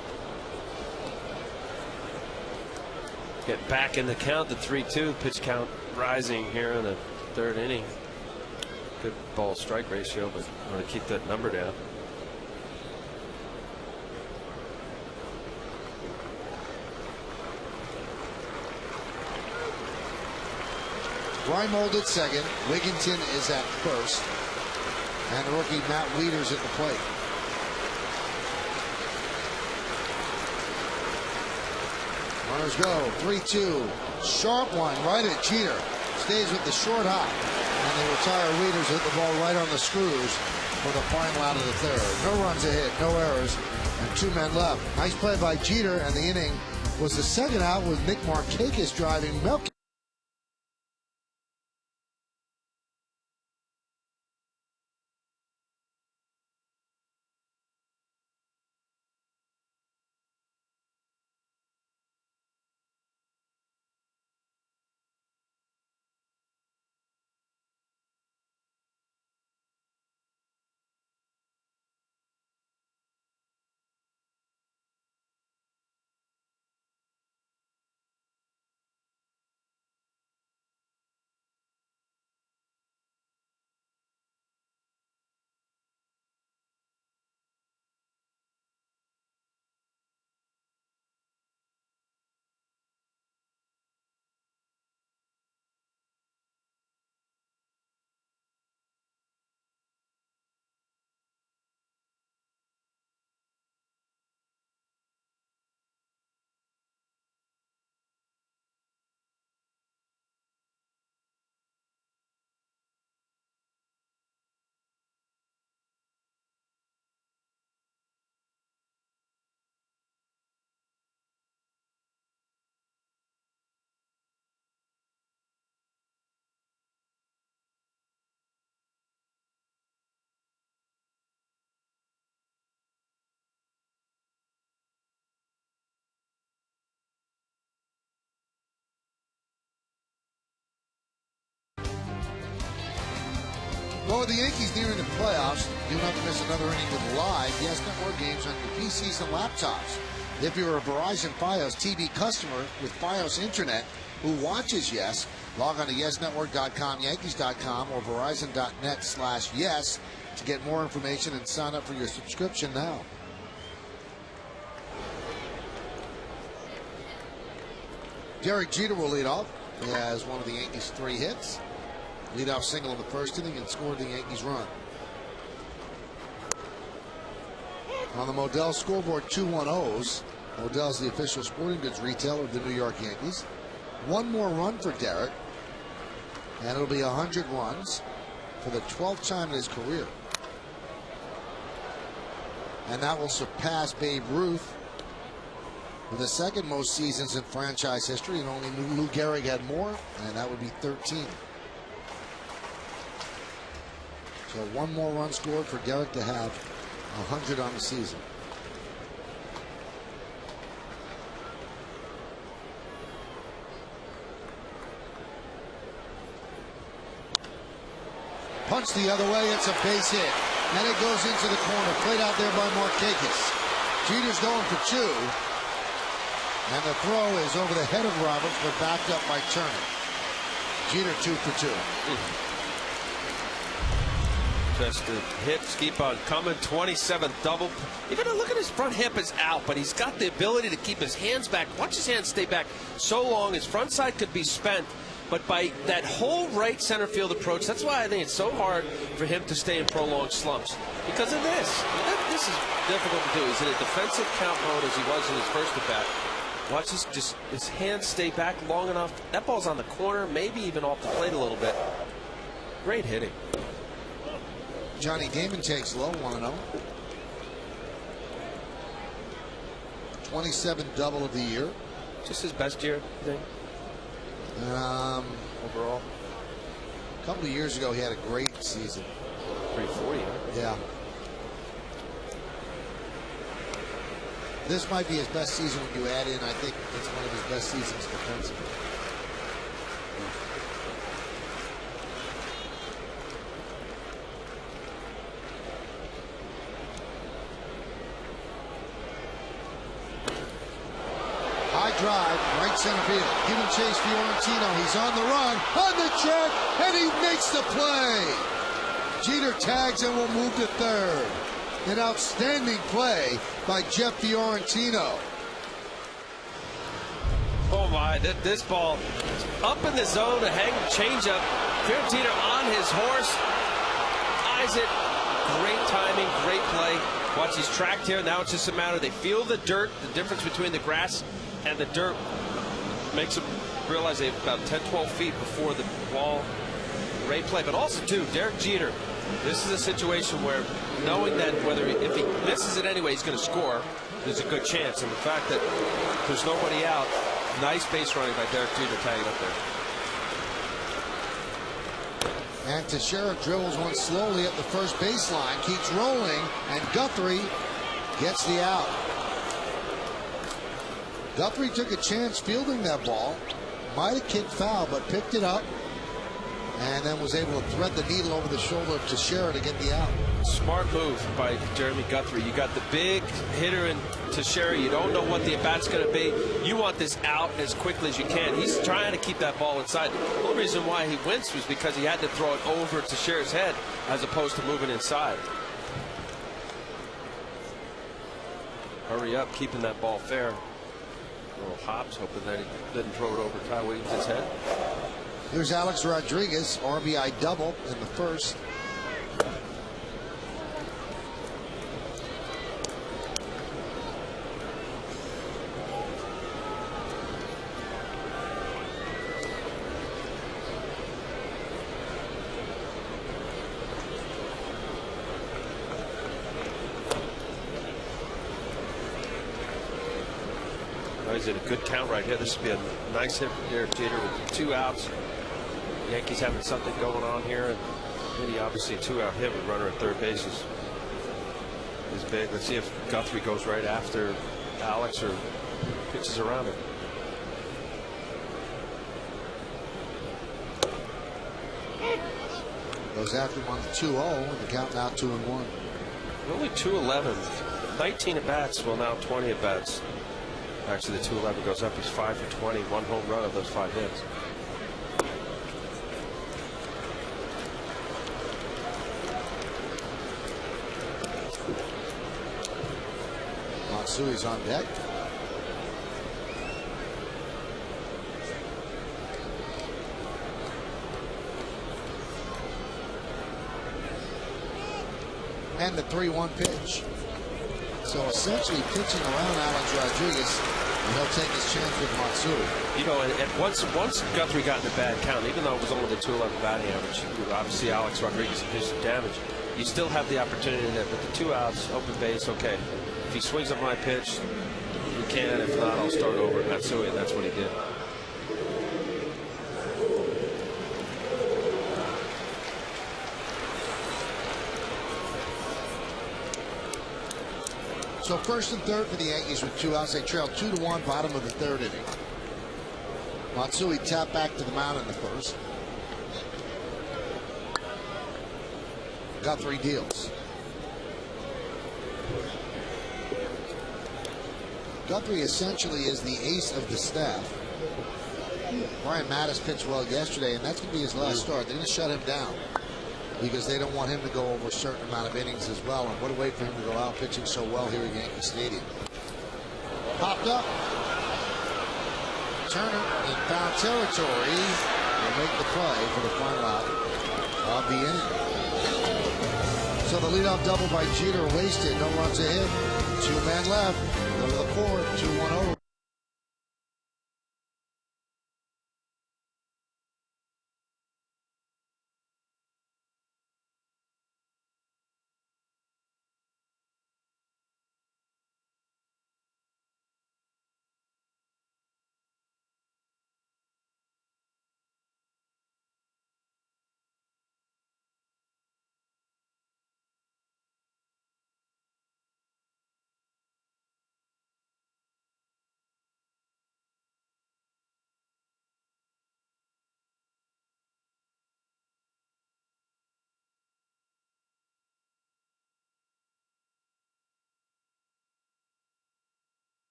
Get back in the count, the 3-2. Pitch count rising here in the 3rd inning. Good ball strike ratio, but want to keep that number down. Reimold at second. Wigington is at first. And the rookie Matt Wieters at the plate. Runners go. 3-2. Sharp one right at Jeter. Stays with the short hop. And they retire Wieters, hit the ball right on the screws for the final out of the 3rd. No runs ahead, no errors, and 2 men left. Nice play by Jeter, and the inning was the 2nd out with Nick Markakis driving Melky. Well, with the Yankees nearing the playoffs, you'll not miss another inning with live Yes Network games on your PCs and laptops. If you're a Verizon Fios TV customer with Fios Internet who watches Yes, log on to YesNetwork.com, Yankees.com, or Verizon.net/yes to get more information and sign up for your subscription now. Derek Jeter will lead off. He has one of the Yankees' 3 hits. Leadoff single in the first inning and scored the Yankees' run. On the Modell scoreboard, 2-1-0s. Modell's the official sporting goods retailer of the New York Yankees. One more run for Derek, and it'll be 100 runs for the 12th time in his career. And that will surpass Babe Ruth with the second most seasons in franchise history, and only Lou Gehrig had more, and that would be 13. So one more run scored for Derek to have 100 on the season. Punch the other way, it's a base hit. And it goes into the corner, played out there by Markakis. Jeter's going for 2. And the throw is over the head of Roberts, but backed up by Turner. Jeter 2 for 2. Just the hits keep on coming. 27th double. Even look at his front hip is out, but he's got the ability to keep his hands back. Watch his hands stay back so long. His front side could be spent, but by that whole right center field approach, that's why I think it's so hard for him to stay in prolonged slumps. Because of this. This is difficult to do. He's in a defensive count mode as he was in his first at bat. Watch his hands stay back long enough. That ball's on the corner, maybe even off the plate a little bit. Great hitting. Johnny Damon takes low, 1-0. 27th double of the year. Just his best year, I think. Overall. A couple of years ago, he had a great season. 340, huh? Yeah. This might be his best season when you add in, I think it's one of his best seasons defensively. High drive, right center field. Giving chase Fiorentino. He's on the run, on the check, and he makes the play. Jeter tags and will move to third. An outstanding play by Jeff Fiorentino. Oh my, this ball up in the zone, a hang changeup. Fiorentino on his horse, eyes it. Great timing, great play. Watch, he's tracked here. Now it's just a matter, they feel the dirt, the difference between the grass and the dirt makes them realize they're about 10-12 feet before the wall. Great play, but also too, Derek Jeter. This is a situation where knowing that if he misses it anyway, he's going to score. There's a good chance, and the fact that there's nobody out, nice base running by Derek Jeter tagging up there. And Teixeira dribbles one slowly at the first baseline, keeps rolling, and Guthrie gets the out. Guthrie took a chance fielding that ball. Might have kicked foul, but picked it up and then was able to thread the needle over the shoulder of Teixeira to get the out. Smart move by Jeremy Guthrie. You got the big hitter in Teixeira. You don't know what the at-bat's going to be. You want this out as quickly as you can. He's trying to keep that ball inside. The only reason why he winced was because he had to throw it over Teixeira's head as opposed to moving inside. Hurry up, keeping that ball fair. Little hops, hoping that he didn't throw it over Ty Williams' head. Here's Alex Rodriguez, RBI double in the first. He's in a good count right here. This would be a nice hit from Derek Jeter with 2 outs. Yankees having something going on here, and Vinny obviously a 2-out hit with runner at third base is big. Let's see if Guthrie goes right after Alex or pitches around him. Goes after him on the 2-0, and the count now 2-1. Only 211. 19 at bats. Well, now 20 at bats. Actually, the 211 goes up. He's 5 for 20. 1 home run of those 5 hits. Matsui's on deck. And the 3-1 pitch. So essentially pitching around Alex Rodriguez, and he'll take his chance with Matsui. You know, and once Guthrie got in a bad count, even though it was only the 211 batting average, obviously Alex Rodriguez did some damage. You still have the opportunity that with the 2 outs, open base, okay. If he swings up my pitch, we can. If not, I'll start over at Matsui, and that's what he did. So first and third for the Yankees with 2 outs. They trail 2-1, bottom of the 3rd inning. Matsui tapped back to the mound in the first. Guthrie deals. Guthrie essentially is the ace of the staff. Brian Mattis pitched well yesterday, and that's going to be his last start. They're going to shut him down because they don't want him to go over a certain amount of innings as well. And what a way for him to go out pitching so well here at Yankee Stadium. Popped up. Turner in foul territory will make the play for the final out of the inning. So the leadoff double by Jeter wasted. No runs ahead. 2 men left. Go to the 4th. 2-1 over.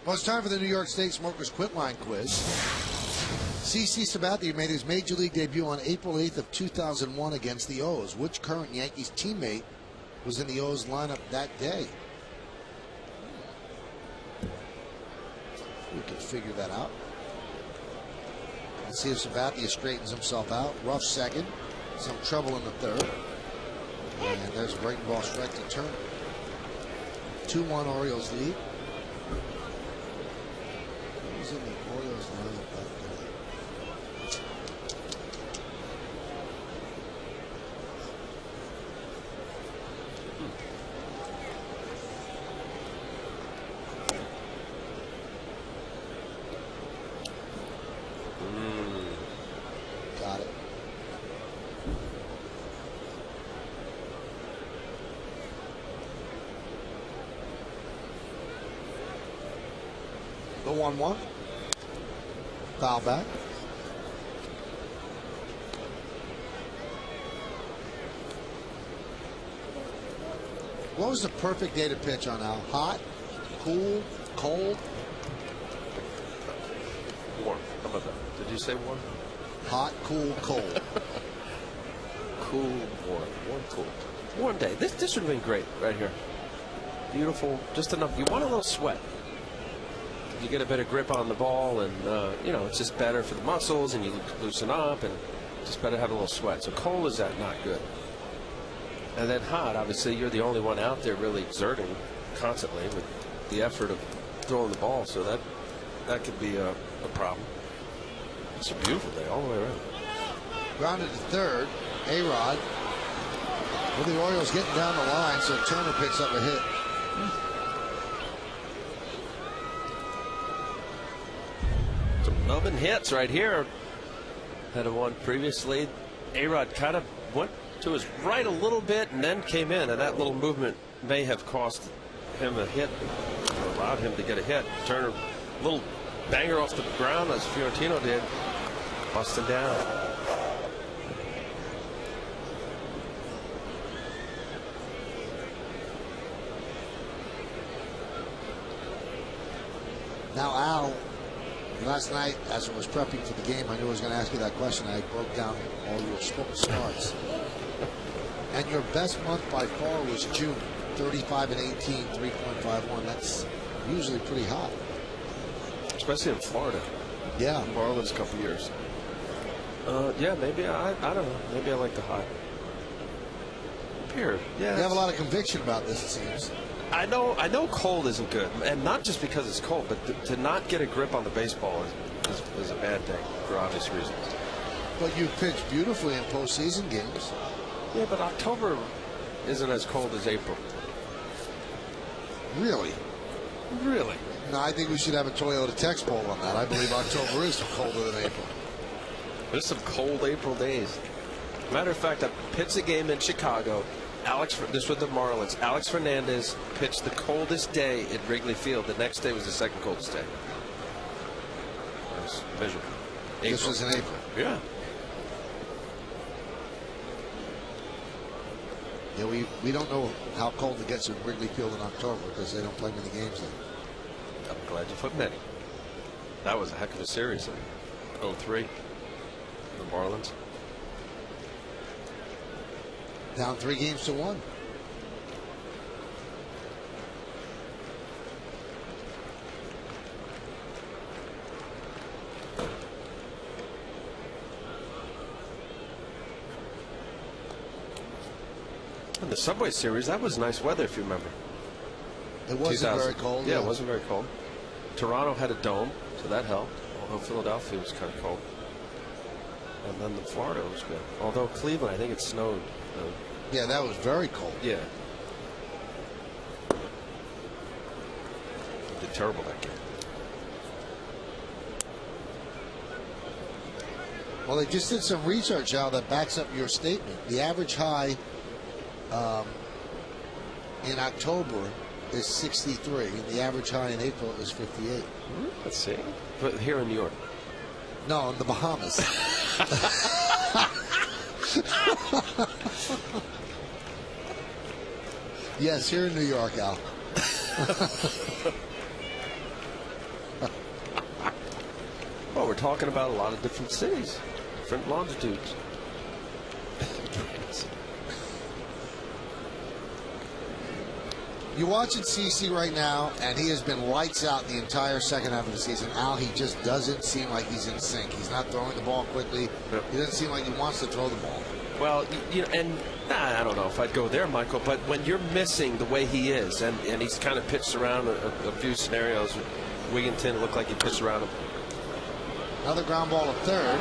Well, it's time for the New York State Smokers Quit Line quiz. CC Sabathia made his major league debut on April 8th of 2001 against the O's. Which current Yankees teammate was in the O's lineup that day? We can figure that out. Let's see if Sabathia straightens himself out. Rough second, some trouble in the 3rd. And there's a breaking ball strike to Turner. 2-1 Orioles lead. Who's in the Orioles lineup that day? Got it. The 1-1. Foul back. What was the perfect day to pitch on, Al? Hot, cool, cold, Warm. How about that? Did you say warm? hot, cool, cold. Cool, warm, cool. Warm day. This would have been great right here. Beautiful, just enough. You want a little sweat. You get a better grip on the ball, and you know, it's just better for the muscles, and you loosen up, and just better have a little sweat. So cold is that not good. And then hot, obviously, you're the only one out there really exerting constantly with the effort of throwing the ball. So that could be a problem. It's a beautiful day all the way around. Grounded to third. A-Rod. Well, the Orioles getting down the line, so Turner picks up a hit. Some nubbin hits right here. Had a one previously. A-Rod kind of went to his right a little bit and then came in, and that little movement may have cost him a hit, or allowed him to get a hit. Turner, a little banger off the ground as Fiorentino did, busting down. Now, Al, last night, as I was prepping for the game, I knew I was going to ask you that question. I broke down all your starts. And your best month by far was June. 35 and 18, 3.51. That's usually pretty hot. Especially in Florida. Yeah. Marlins a couple years. Yeah, maybe. I don't know. Maybe I like the hot. Here, yeah. You have a lot of conviction about this, it seems. I know cold isn't good, and not just because it's cold, but to not get a grip on the baseball is a bad thing for obvious reasons. But you pitched beautifully in postseason games. Yeah, but October isn't as cold as April. Really? Really? No, I think we should have a Toyota text poll on that. I believe October is colder than April. There's some cold April days. Matter of fact, I pitched a game in Chicago. This was the Marlins. Alex Fernandez pitched the coldest day at Wrigley Field. The next day was the second coldest day. It was miserable. This was in April. Yeah. Yeah, we don't know how cold it gets at Wrigley Field in October because they don't play many games then. I'm glad you put many. That was a heck of a series in 03. The Marlins. Down 3-1. In the Subway Series, that was nice weather, if you remember. It wasn't very cold. Yeah, it wasn't very cold. Toronto had a dome, so that helped. Although Philadelphia was kind of cold. And then the Florida was good. Although Cleveland, I think it snowed. Yeah, that was very cold. Yeah. They did terrible that game. Well, they just did some research, Al, that backs up your statement. The average high in October is 63, and the average high in April is 58. Let's see. But here in New York. No, in the Bahamas. Yes, here in New York, Al. Well, we're talking about a lot of different cities, different longitudes. You're watching CC right now, and he has been lights out the entire second half of the season. Al, he just doesn't seem like he's in sync. He's not throwing the ball quickly. Yep. He doesn't seem like he wants to throw the ball. Well, you know, and I don't know if I'd go there, Michael, but when you're missing the way he is, and he's kind of pitched around a few scenarios. Wigginton, it looked like he pitched around him. Another ground ball at third.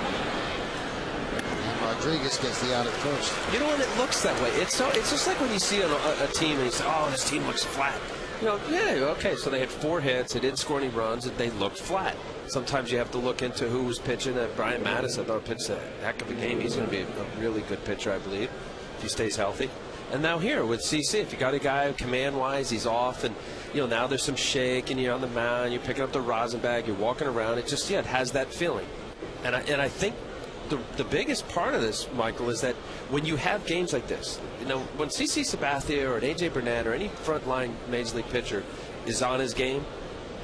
And Rodriguez gets the out at first. You know what? It looks that way. It's just like when you see a team and you say, oh, this team looks flat. You know, yeah, okay, so they had 4 hits. They didn't score any runs, and they looked flat. Sometimes you have to look into who was pitching. Brian Madison, I thought, pitched a heck of a game. He's going to be a really good pitcher, I believe, if he stays healthy. And now here with CC, if you got a guy command-wise, he's off, and you know now there's some shake, and you're on the mound, you're picking up the rosin bag, you're walking around. It just it has that feeling. And I think the biggest part of this, Michael, is that when you have games like this, you know, when CC Sabathia or an AJ Burnett or any frontline major league pitcher is on his game,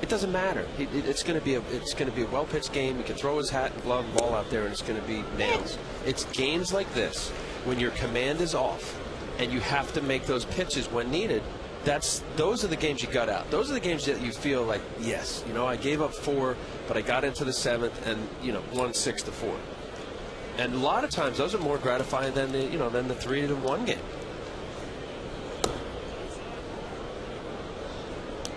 it doesn't matter. It's going to be a well pitched game. He can throw his hat and glove and ball out there, and it's going to be nails. It's games like this when your command is off and you have to make those pitches when needed. Those are the games you got out. Those are the games that you feel like, yes, I gave up 4, but I got into the 7th and won 6-4. And a lot of times those are more gratifying than the 3-1 game.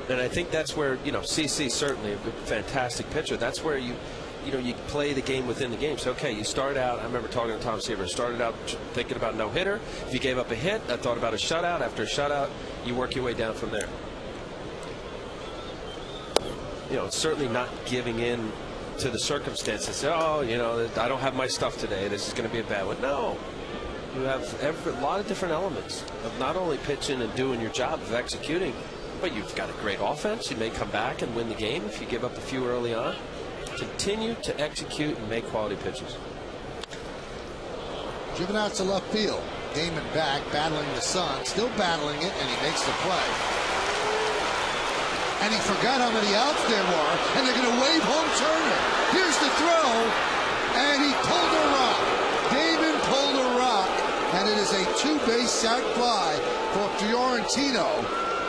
And I think that's where CC certainly a fantastic pitcher. That's where you play the game within the game. So okay, you start out. I remember talking to Tom Seaver. Started out thinking about no hitter. If you gave up a hit, I thought about a shutout. After a shutout, you work your way down from there. It's certainly not giving in to the circumstances. Oh, I don't have my stuff today. This is going to be a bad one. No, you have a lot of different elements of not only pitching and doing your job of executing, but you've got a great offense. You may come back and win the game if you give up a few early on. Continue to execute and make quality pitches. Driven out to left field. Damon back, battling the sun, still battling it, and he makes the play. And he forgot how many outs there were, and they're going to wave home Turner. Here's the throw, and he pulled a rock. Damon pulled a rock, and it is a 2-base sac fly for Fiorentino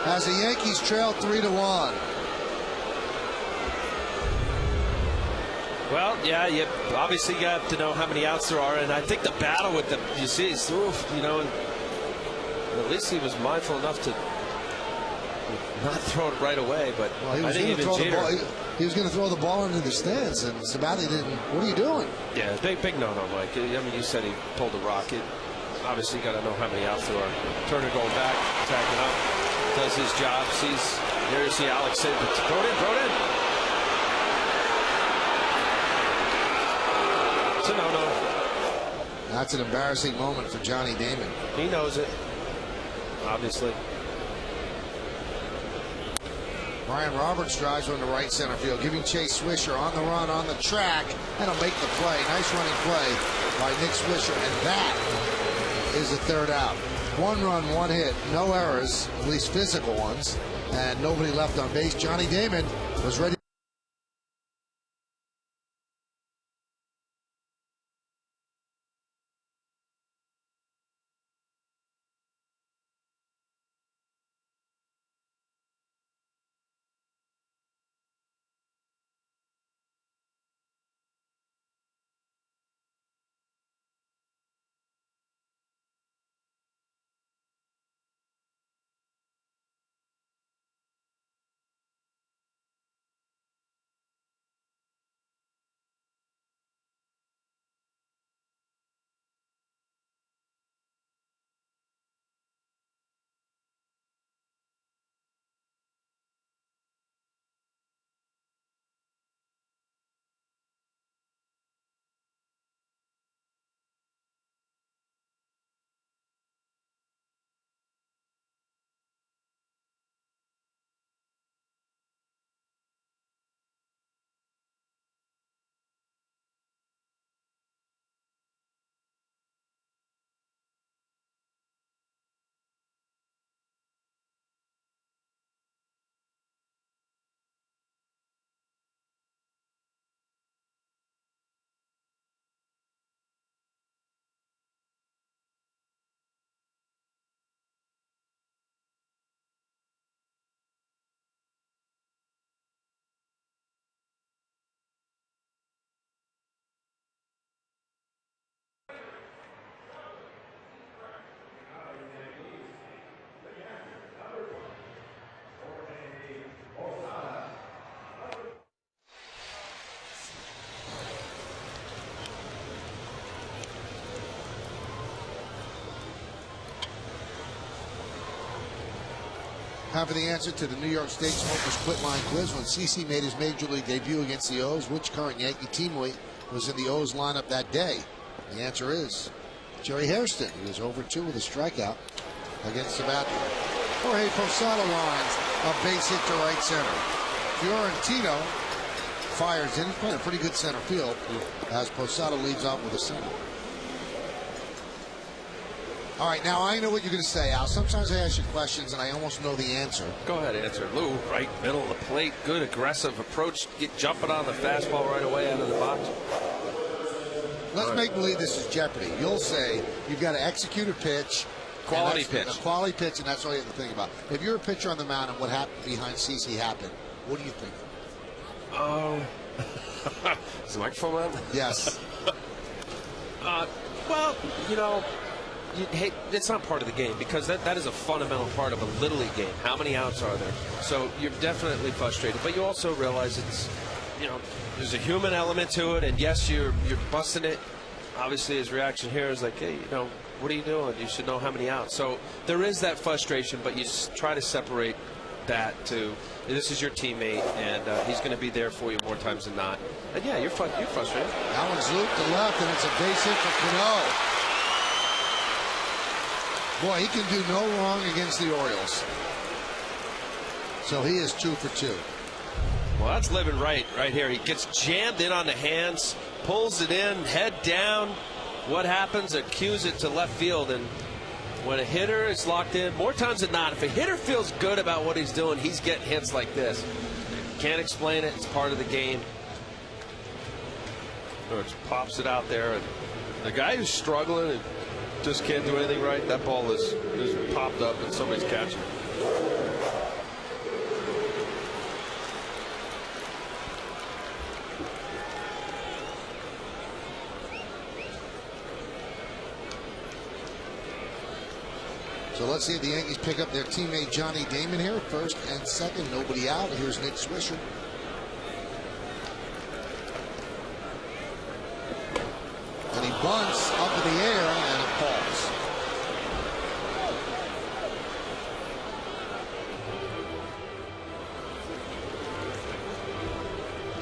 as the Yankees trail 3-1. Well, yeah, you obviously got to know how many outs there are, and I think the battle with them, you see, and at least he was mindful enough to not throw it right away. But I think even Jeter, he was going to throw the ball into the stands, and Sabathia didn't. What are you doing? Yeah, big no-no, Mike. I mean, you said he pulled the rock. Obviously, you got to know how many outs there are. Turner going back, tagging up, does his job. There you see Alex say, throw it in. No. That's an embarrassing moment for Johnny Damon. He knows it, obviously. Brian Roberts drives one to right center field, giving Chase Swisher on the run on the track, and he'll make the play. Nice running play by Nick Swisher, and that is the third out. 1 run, 1 hit, no errors, at least physical ones, and nobody left on base. Johnny Damon was ready. Time for the answer to the New York State Smokers Quit Line quiz. When CC made his major league debut against the O's, which current Yankee teammate was in the O's lineup that day? The answer is Jerry Hairston. He was over 2 with a strikeout against Sabathia. Jorge Posada lines a base hit to right center. Fiorentino fires in. He's playing a pretty good center field as Posada leads off with a single. All right, now I know what you're going to say, Al. Sometimes I ask you questions and I almost know the answer. Go ahead, answer. Lou, right middle of the plate. Good aggressive approach. Get jumping on the fastball right away out of the box. Let's make believe this is Jeopardy. You'll say you've got to execute a pitch. Quality pitch. A quality pitch, and that's all you have to think about. If you're a pitcher on the mound and what happened behind CC happened, what do you think? Is the microphone on? Yes. Well, you know, it's not part of the game because that is a fundamental part of a Little League game. How many outs are there? So you're definitely frustrated, but you also realize it's, you know, there's a human element to it, and yes, you're busting it. Obviously, his reaction here is like, hey, you know, what are you doing? You should know how many outs. So there is that frustration, but you try to separate that to this is your teammate, and he's going to be there for you more times than not. And yeah, you're frustrated. That one's looped to left, and it's a base hit for Cano. Boy, he can do no wrong against the Orioles. So he is 2 for 2. Well, that's living right here. He gets jammed in on the hands, pulls it in, head down. What happens? It cues it to left field, and when a hitter is locked in, more times than not, if a hitter feels good about what he's doing, he's getting hits like this. Can't explain it. It's part of the game. Or just pops it out there, and the guy who's struggling and just can't do anything right, that ball is popped up and somebody's catching it. So let's see if the Yankees pick up their teammate Johnny Damon here. First and second, nobody out. Here's Nick Swisher. And he bunts up in the air, and it falls.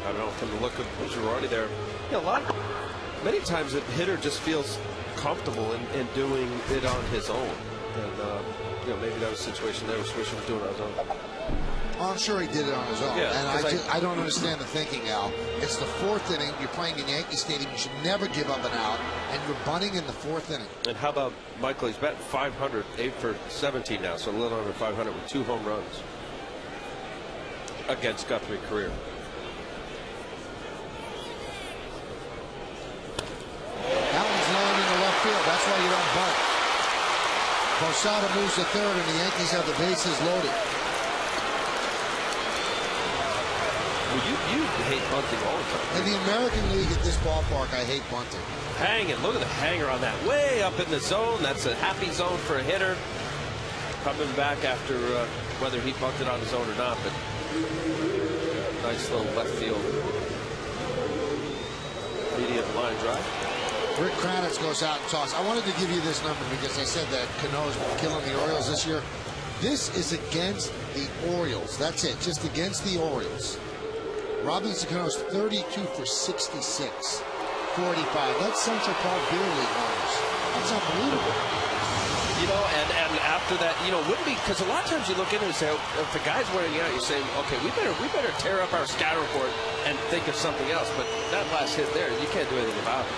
I don't know, from the look of Girardi there, you know, many times the hitter just feels comfortable in doing it on his own. And, you know, maybe that was a situation there where Swisher was doing it on his own. Oh, I'm sure he did it on his own. Yeah, and I don't understand the thinking, Al. It's the 4th inning. You're playing in Yankee Stadium. You should never give up an out. And you're bunting in the 4th inning. And how about Michael? He's batting 500, 8 for 17 now, so a little under 500 with 2 home runs against Guthrie career. That one's low in the left field. That's why you don't bunt. Posada moves to third, and the Yankees have the bases loaded. Well, you hate bunting all the time. In the American League at this ballpark, I hate bunting. Hanging. Look at the hanger on that. Way up in the zone. That's a happy zone for a hitter. Coming back after whether he bunted on his own or not, but nice little left field. Medium line drive. Rick Kranitz goes out and tosses. I wanted to give you this number because I said that Cano's been killing the Orioles this year. This is against the Orioles. That's it. Just against the Orioles. Robinson Cano's 32 for 66. 45. That's Central Park Beer League numbers. That's unbelievable. You know, and after that, you know, wouldn't be, because a lot of times you look into it and say, if the guy's wearing out, you're saying, okay, we better tear up our scout report and think of something else. But that last hit there, you can't do anything about it.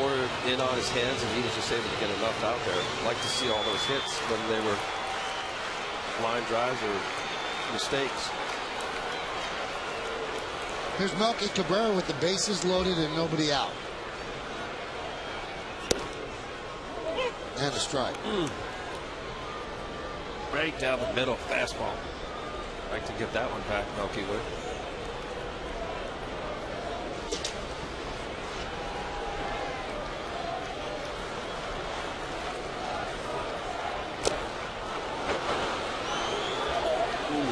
Or in on his hands, and he was just able to get enough out there. I'd like to see all those hits when they were line drives or mistakes. Here's Melky Cabrera with the bases loaded and nobody out. And a strike. Right down the middle, fastball. I'd like to get that one back, Melky would.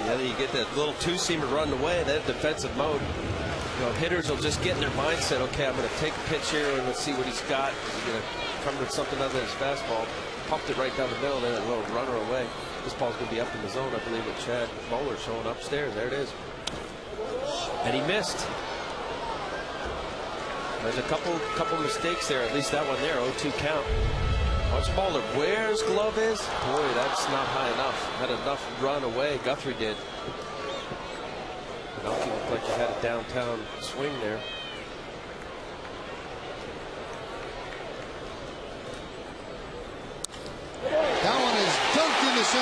And then you get that little two-seamer running away, that defensive mode. You know, hitters will just get in their mindset, okay, I'm going to take a pitch here and let's see what he's got. He's going to come with something other than his fastball. Pumped it right down the middle there, a little runner away. This ball's going to be up in the zone, I believe, with Chad Bowler showing upstairs. There it is. And he missed. There's a couple mistakes there, at least that one there, 0-2 count. Watch Bowler where his glove is. Boy, that's not high enough. Had enough run away. Guthrie did. Melky looked like he had a downtown swing there.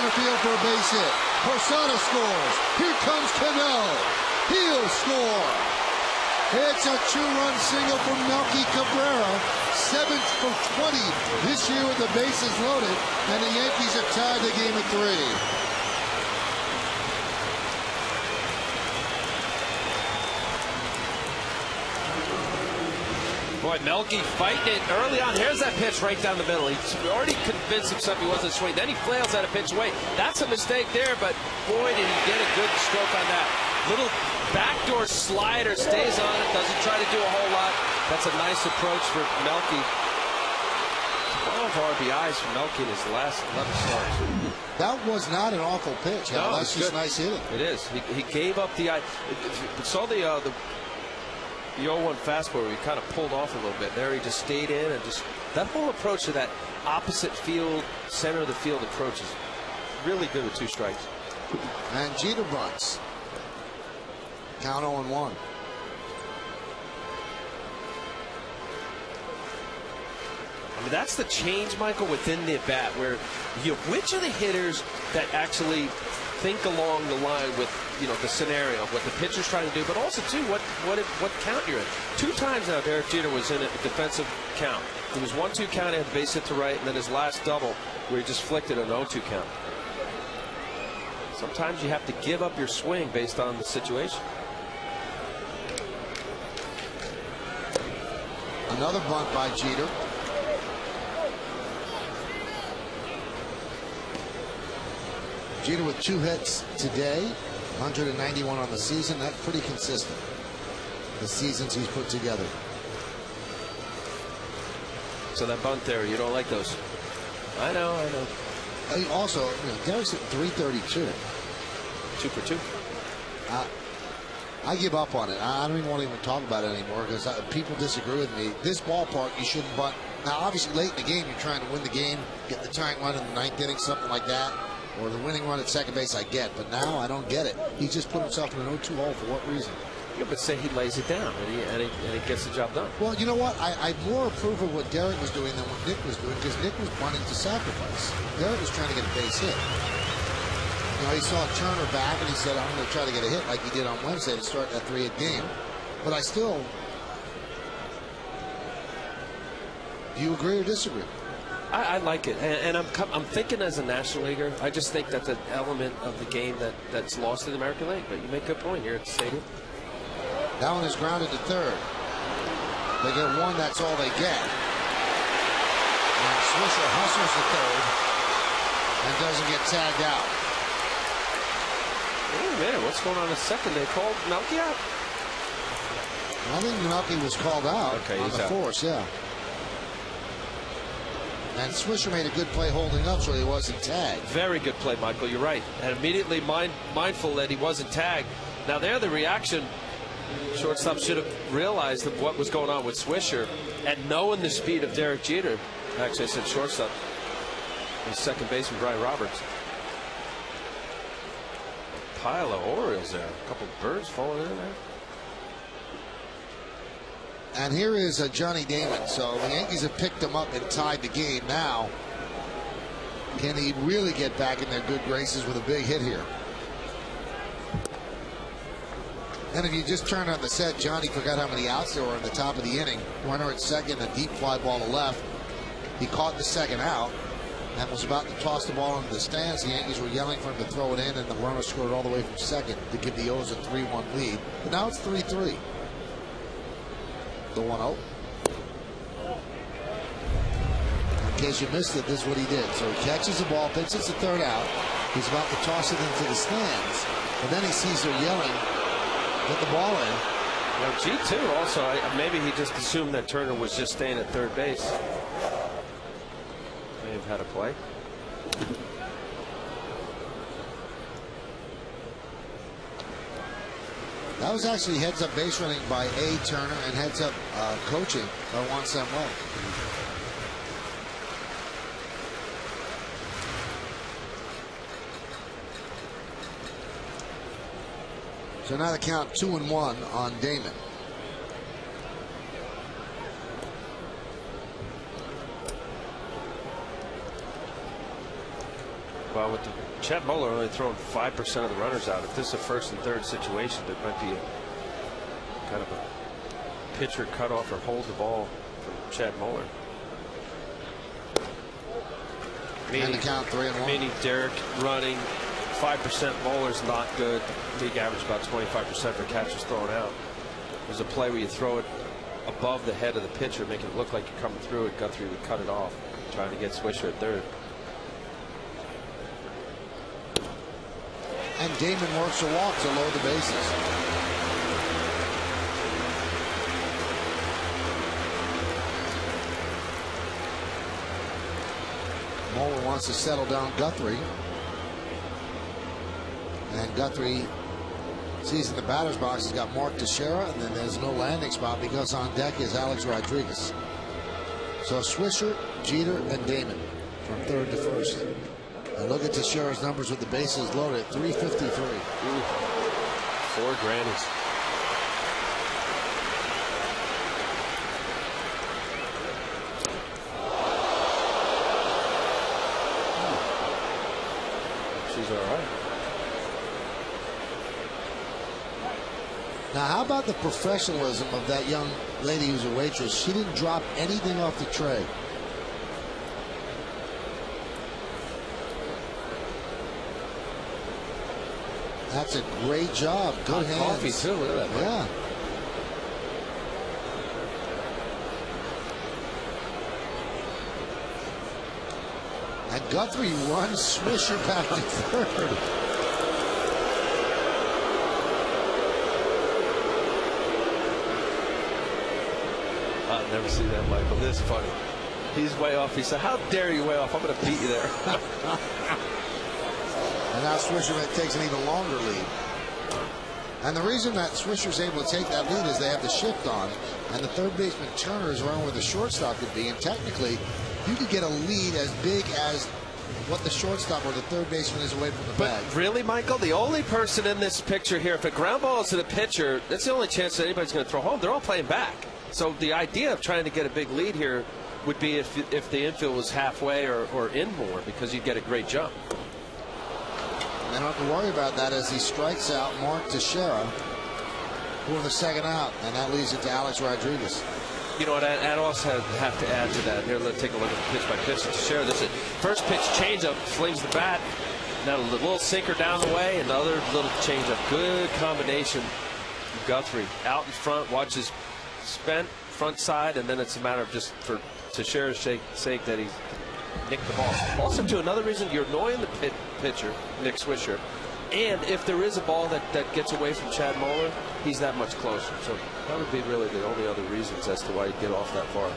center field for a base hit. Posada scores. Here comes Cano. He'll score. It's a 2-run single from Melky Cabrera. 7th for 20 this year with the bases loaded, and the Yankees have tied the game at 3. Boy, Melky fighting it early on. Here's that pitch right down the middle. He already convinced himself he wasn't swinging. Then he flails at a pitch away. That's a mistake there, but boy, did he get a good stroke on that. Little backdoor slider, stays on it, doesn't try to do a whole lot. That's a nice approach for Melky. 12 RBIs for Melky in his last 11 starts. That was not an awful pitch. No, that's just nice hitting. It is. He gave up the. Saw the 0-1 fastball where he kind of pulled off a little bit. There he just stayed in and just that whole approach to that opposite field, center of the field approach is really good with 2 strikes. And Jeter bunts. Count 0-1. I mean, that's the change, Michael, within the bat, where which of the hitters that actually think along the line with the scenario, what the pitcher's trying to do, but also too what count you're in. 2 times now Derek Jeter was in a defensive count. He was 1-2 count, he had the base hit to right, and then his last double where he just flicked it an 0-2 count. Sometimes you have to give up your swing based on the situation. Another bunt by Jeter. Jeter with 2 hits today, 191 on the season. That's pretty consistent. The seasons he's put together. So that bunt there, you don't like those? I know. Also, Derek's at 332. 2 for 2. I give up on it. I don't even want to even talk about it anymore because people disagree with me. This ballpark, you shouldn't bunt. Now, obviously, late in the game, you're trying to win the game, get the tying run in the 9th inning, something like that, or the winning run at second base. I get, but now I don't get it. He just put himself in an 0-2 hole for what reason? Yeah, but say he lays it down and he gets the job done. Well, you know what? I more approve of what Derek was doing than what Nick was doing because Nick was bunting to sacrifice. Derek was trying to get a base hit. He saw Turner back and he said, I'm going to try to get a hit like he did on Wednesday to start that 3-hit game. But I still. Do you agree or disagree? I like it, and I'm thinking as a National Leaguer, I just think that's an element of the game that's lost in the American League. But you make a good point here at the stadium. That one is grounded to third. They get 1, that's all they get. And Swisher hustles to third and doesn't get tagged out. Oh man, what's going on in second? They called Melky out? I think Melky was called out on the force, yeah. And Swisher made a good play holding up so he wasn't tagged. Very good play, Michael. You're right. And immediately mindful that he wasn't tagged. Now there, the reaction, shortstop should have realized what was going on with Swisher. And knowing the speed of Derek Jeter, actually I said shortstop, his second baseman, Brian Roberts. Pile of Orioles there. A couple of birds falling in there. And here is Johnny Damon. So the Yankees have picked him up and tied the game. Now, can he really get back in their good graces with a big hit here? And if you just turn on the set, Johnny forgot how many outs there were in the top of the inning. Runner at second, a deep fly ball to left. He caught the second out and was about to toss the ball into the stands. The Yankees were yelling for him to throw it in, and the runner scored all the way from second to give the O's a 3-1 lead. But now it's 3-3. The 1-0. In case you missed it, this is what he did. So he catches the ball, pitches the third out. He's about to toss it into the stands. And then he sees they're yelling, get the ball in. Now, G2 also, maybe he just assumed that Turner was just staying at third base. May have had a play. That was actually heads-up base running by A. Turner and heads-up coaching by Juan Samuel. So now the count 2-1 on Damon. Well, with the Chad Muller only throwing 5% of the runners out. If this is a first and third situation, there might be a kind of a pitcher cut off or hold the ball from Chad Muller. And the count 3-1. Meaning Derek running 5%. Muller's not good. League average about 25% for catches thrown out. There's a play where you throw it above the head of the pitcher, make it look like you're coming through it. Guthrie would cut it off, trying to get Swisher at third. And Damon works a walk to load the bases. Muller wants to settle down Guthrie. And Guthrie sees in the batter's box he's got Mark Teixeira, and then there's no landing spot because on deck is Alex Rodriguez. So Swisher, Jeter, and Damon from third to first. And look at Teixeira's numbers with the bases loaded, 353. Ooh, 4 grannies. She's all right. Now, how about the professionalism of that young lady who's a waitress? She didn't drop anything off the tray. That's a great job. Good hands. Coffee too. Look at that. Yeah. And Guthrie runs Swisher back to third. I've never seen that, Michael. This is funny. He's way off. He said, "How dare you way off? I'm going to beat you there." And now Swisher takes an even longer lead. And the reason that Swisher's able to take that lead is they have the shift on, and the third baseman Turner is around where the shortstop could be. And technically, you could get a lead as big as what the shortstop or the third baseman is away from the bag. But really, Michael, the only person in this picture here, if a ground ball is to the pitcher, that's the only chance that anybody's going to throw home. They're all playing back. So the idea of trying to get a big lead here would be if the infield was halfway or in more, because you'd get a great jump. They don't have to worry about that as he strikes out Mark Teixeira for the second out, and that leads it to Alex Rodriguez. You know what? I'd also have to add to that. Here, let's take a look at the pitch by pitch. Teixeira, this is first pitch changeup, flings the bat. Now a little sinker down the way, and the other little changeup. Good combination. Guthrie out in front, watches spent front side, and then it's a matter of just for Teixeira's sake that he's nicked the ball. Also, to another reason, you're annoying the pitcher, Nick Swisher, and if there is a ball that gets away from Chad Muller, he's that much closer. So that would be really the only other reasons as to why he'd get off that far.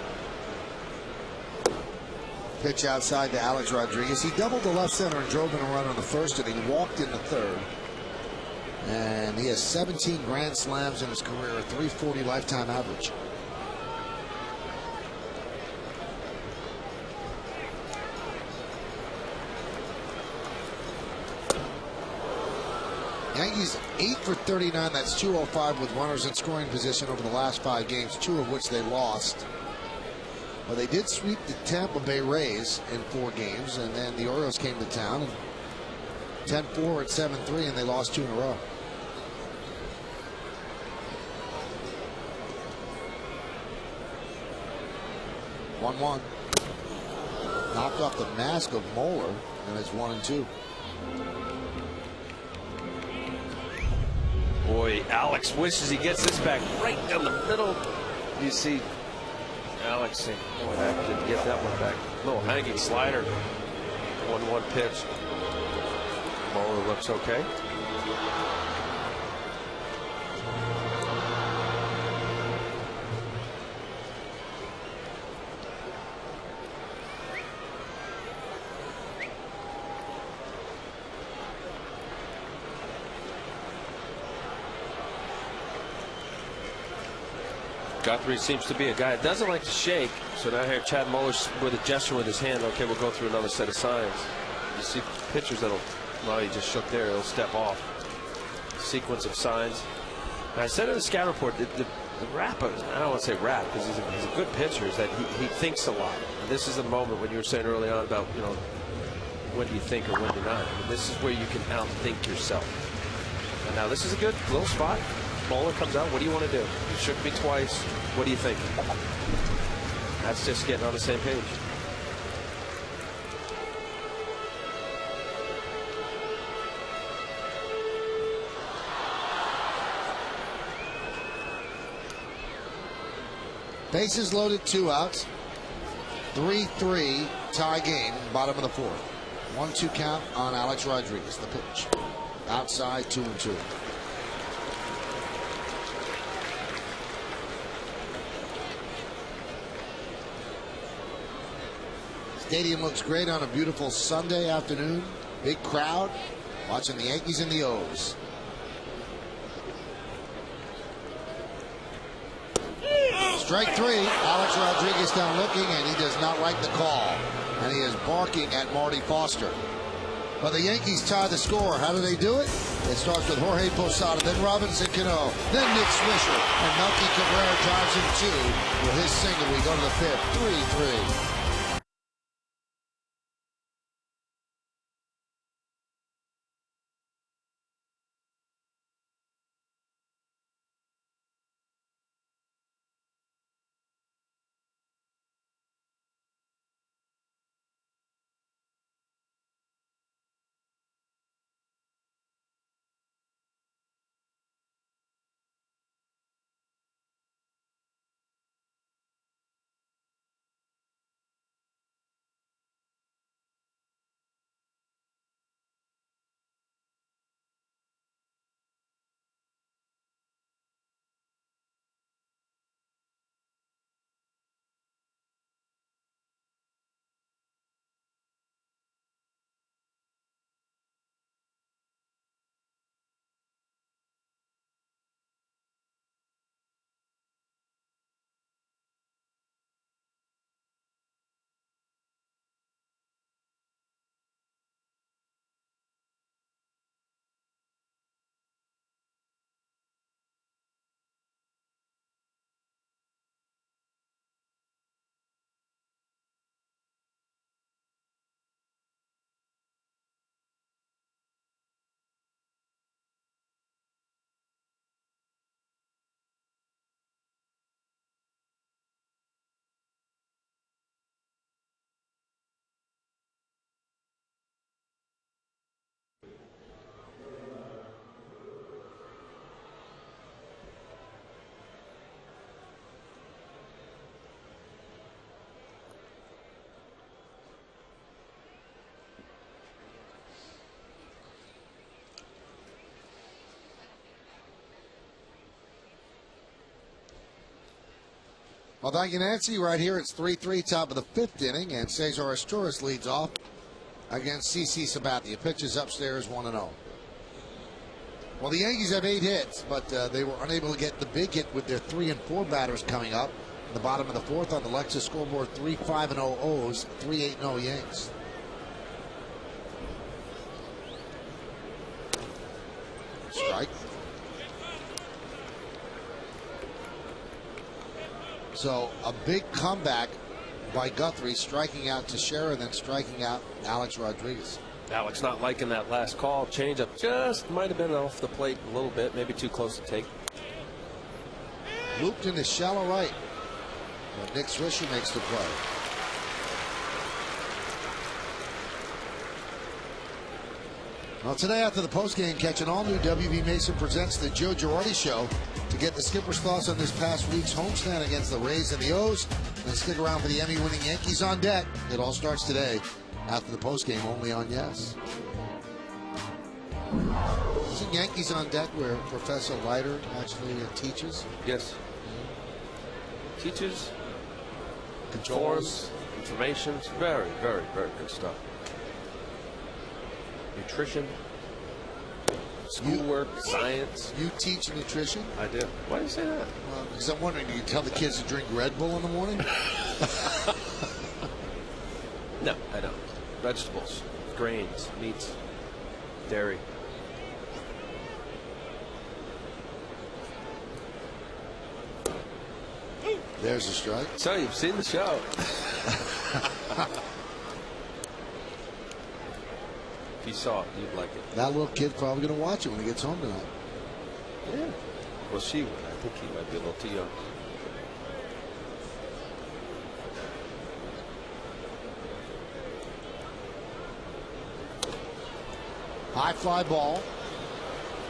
Pitch outside to Alex Rodriguez. He doubled the left center and drove in a run on the first inning, walked in the third. And he has 17 grand slams in his career, a 340 lifetime average. Yankees 8 for 39. That's 205 with runners in scoring position over the last 5 games, 2 of which they lost. But they did sweep the Tampa Bay Rays in 4 games, and then the Orioles came to town and 10-4 at 7-3, and they lost 2 in a row. One. Knocked off the mask of Moeller, and it's 1-2. Boy, Alex wishes he gets this back right down the middle. You see Alex saying, "Oh, I didn't get that one back." Little hanging slider. 1-1 pitch. Moeller looks okay. Guthrie seems to be a guy that doesn't like to shake. So now here Chad Muller with a gesture with his hand. Okay, we'll go through another set of signs. You see pitchers that'll, well, he just shook there. He'll step off. Sequence of signs. And I said in the scout report that the rap, I don't want to say rap because he's a good pitcher, is that he thinks a lot. And this is the moment when you were saying early on about, you know, when do you think or when do you not. I mean, this is where you can outthink yourself. And now this is a good little spot. Bowler comes out. What do you want to do? You shook me twice. What do you think? That's just getting on the same page. Bases loaded, 2 outs. 3-3 tie game, bottom of the 4th. 1-2 count on Alex Rodriguez. The pitch. Outside, 2-2. Stadium looks great on a beautiful Sunday afternoon. Big crowd watching the Yankees and the O's. Strike 3. Alex Rodriguez down looking, and he does not like the call. And he is barking at Marty Foster. But the Yankees tie the score. How do they do it? It starts with Jorge Posada, then Robinson Cano, then Nick Swisher, and Melky Cabrera drives in 2 with his single. We go to the 5th, 3-3. Well, thank you, Nancy. Right here, it's 3-3, top of the 5th inning, and Cesar Asturias leads off against CC Sabathia. Pitches upstairs, 1-0. Well, the Yankees have 8 hits, but they were unable to get the big hit with their 3 and 4 batters coming up. In the bottom of the 4th on the Lexus scoreboard, 3-5-0 O's, 3-8-0 Yanks. Strike. So a big comeback by Guthrie, striking out Teixeira, then striking out Alex Rodriguez. Alex not liking that last call. Changeup just might have been off the plate a little bit, maybe too close to take. Looped into shallow right. But Nick Swisher makes the play. Well, today after the postgame catch, an all-new WB Mason presents the Joe Girardi Show to get the skipper's thoughts on this past week's homestand against the Rays and the O's. And stick around for the Emmy-winning Yankees on deck. It all starts today after the postgame only on Yes. Isn't Yankees on deck where Professor Leiter actually teaches? Yes. Teaches, Controls, information. It's very, very, very good stuff. Nutrition, schoolwork, science. You teach nutrition? I do. Why do you say that? Well, because I'm wondering, do you tell the kids to drink Red Bull in the morning? No, I don't. Vegetables, grains, meats, dairy. There's a strike. So you've seen the show. If you saw it, you'd like it. That little kid's probably going to watch it when he gets home tonight. Yeah. Well, she would. I think he might be a little too young. High fly ball,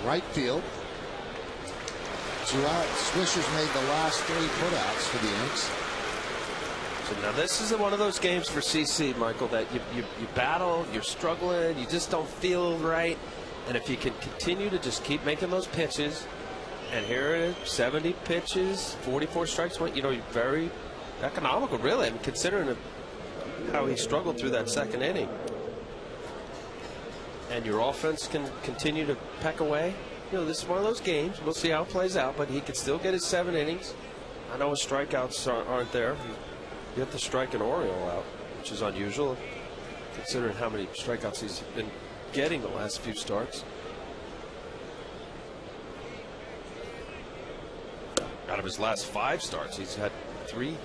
right field. 2 out. Swisher's made the last 3 putouts for the Yanks. So now this is one of those games for CC, Michael, that you battle, you're struggling, you just don't feel right. And if you can continue to just keep making those pitches, and here it is, 70 pitches, 44 strikes, you know, you're very economical, really. I mean, considering how he struggled through that second inning. And your offense can continue to peck away. You know, this is one of those games. We'll see how it plays out, but he can still get his 7 innings. I know his strikeouts aren't there. You have to strike an Oriole out, which is unusual, considering how many strikeouts he's been getting the last few starts. Out of his last 5 starts, he's had 3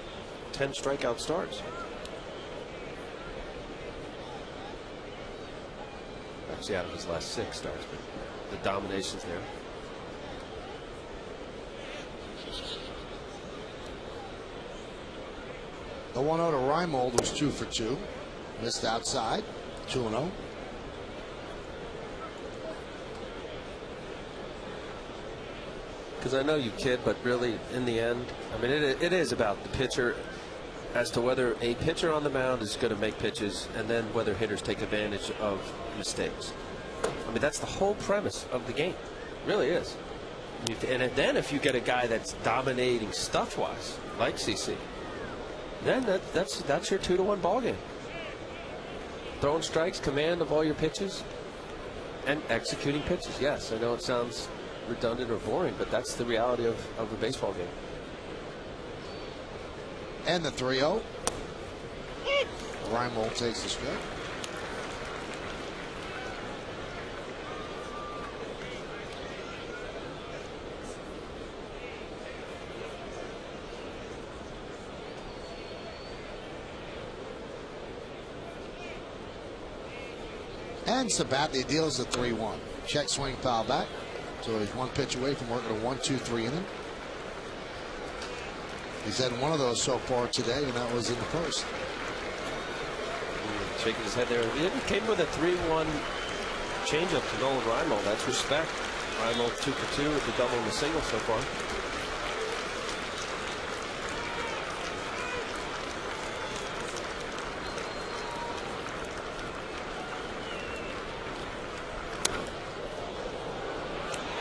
10 strikeout starts. Actually, out of his last 6 starts, but the domination's there. The 1-0 to Reimold was 2 for 2. Missed outside. 2-0. Because I know you kid, but really, in the end, I mean, it is about the pitcher as to whether a pitcher on the mound is going to make pitches, and then whether hitters take advantage of mistakes. I mean, that's the whole premise of the game. It really is. And then if you get a guy that's dominating stuff-wise, like CC, then that's your 2-1 ball game. Throwing strikes, command of all your pitches, and executing pitches. Yes, I know it sounds redundant or boring, but that's the reality of a baseball game. And the 3-0. Reimold takes the strike. And Sabathia deals the 3-1. Check swing, foul back. So he's 1 pitch away from working a 1-2-3 inning. He's had one of those so far today, and that was in the first. Shaking his head there. He came with a 3-1 changeup to Nolan Reimold. That's respect. Reimold 2 for 2 with the double and the single so far.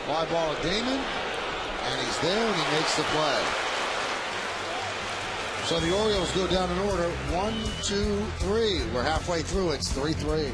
Fly ball to Damon, and he's there, and he makes the play. So the Orioles go down in order. 1, 2, 3. We're halfway through. It's 3-3.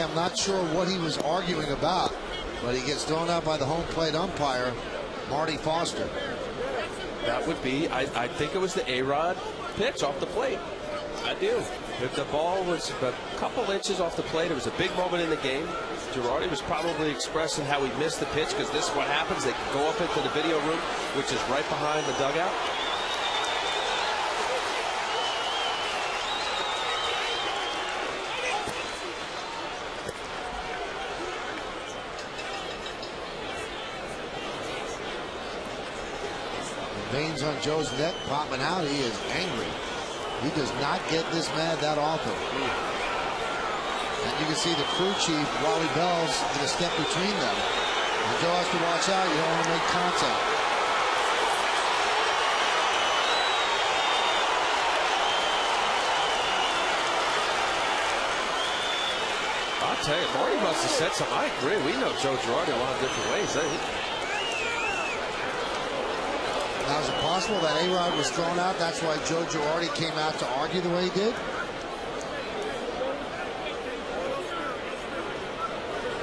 I'm not sure what he was arguing about, but he gets thrown out by the home plate umpire, Marty Foster. That would be, I think it was the A-Rod pitch off the plate. I do. If the ball was a couple inches off the plate, it was a big moment in the game. Girardi was probably expressing how he missed the pitch, because this is what happens. They go up into the video room, which is right behind the dugout. Veins on Joe's neck popping out. He is angry. He does not get this mad that often. And you can see the crew chief, Wally Bell's, in a step between them. And Joe has to watch out. You don't want to make contact. I'll tell you, Marty must have said something. I agree. We know Joe Girardi a lot of different ways. Now, is it possible that A-Rod was thrown out? That's why Joe Girardi came out to argue the way he did?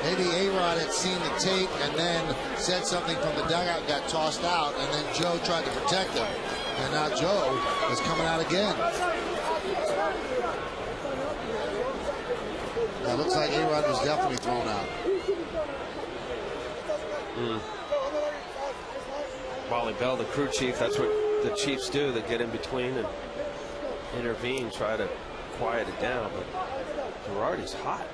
Maybe A-Rod had seen the tape and then said something from the dugout, got tossed out, and then Joe tried to protect him. And now Joe is coming out again. Now, it looks like A-Rod was definitely thrown out. Wally Bell, the crew chief, that's what the Chiefs do. They get in between and intervene, try to quiet it down. But Girardi's hot.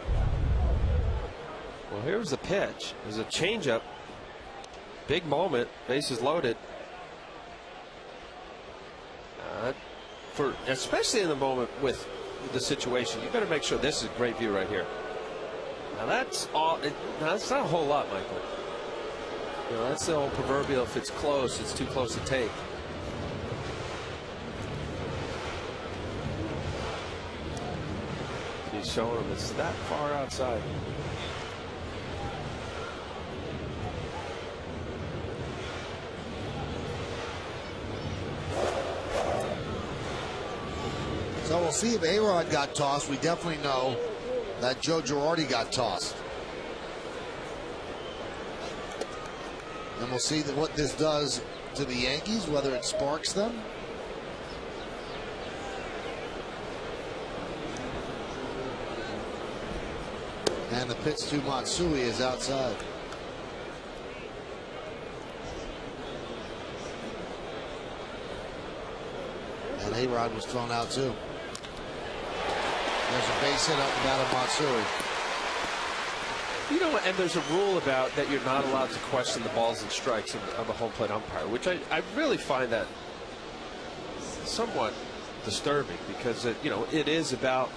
Well, here's the pitch. There's a changeup. Big moment. Bases loaded. Especially in the moment with the situation, you better make sure this is a great view right here. Now that's all. That's not a whole lot, Michael. You know, that's the old proverbial, if it's close, it's too close to take. He's showing him it's that far outside. So we'll see if A-Rod got tossed. We definitely know that Joe Girardi got tossed. And we'll see what this does to the Yankees, whether it sparks them. And the pitch to Matsui is outside. And A-Rod was thrown out too. There's a base hit up and down of Matsui. You know, and there's a rule about that you're not allowed to question the balls and strikes of a home plate umpire, which I really find that somewhat disturbing, because it is about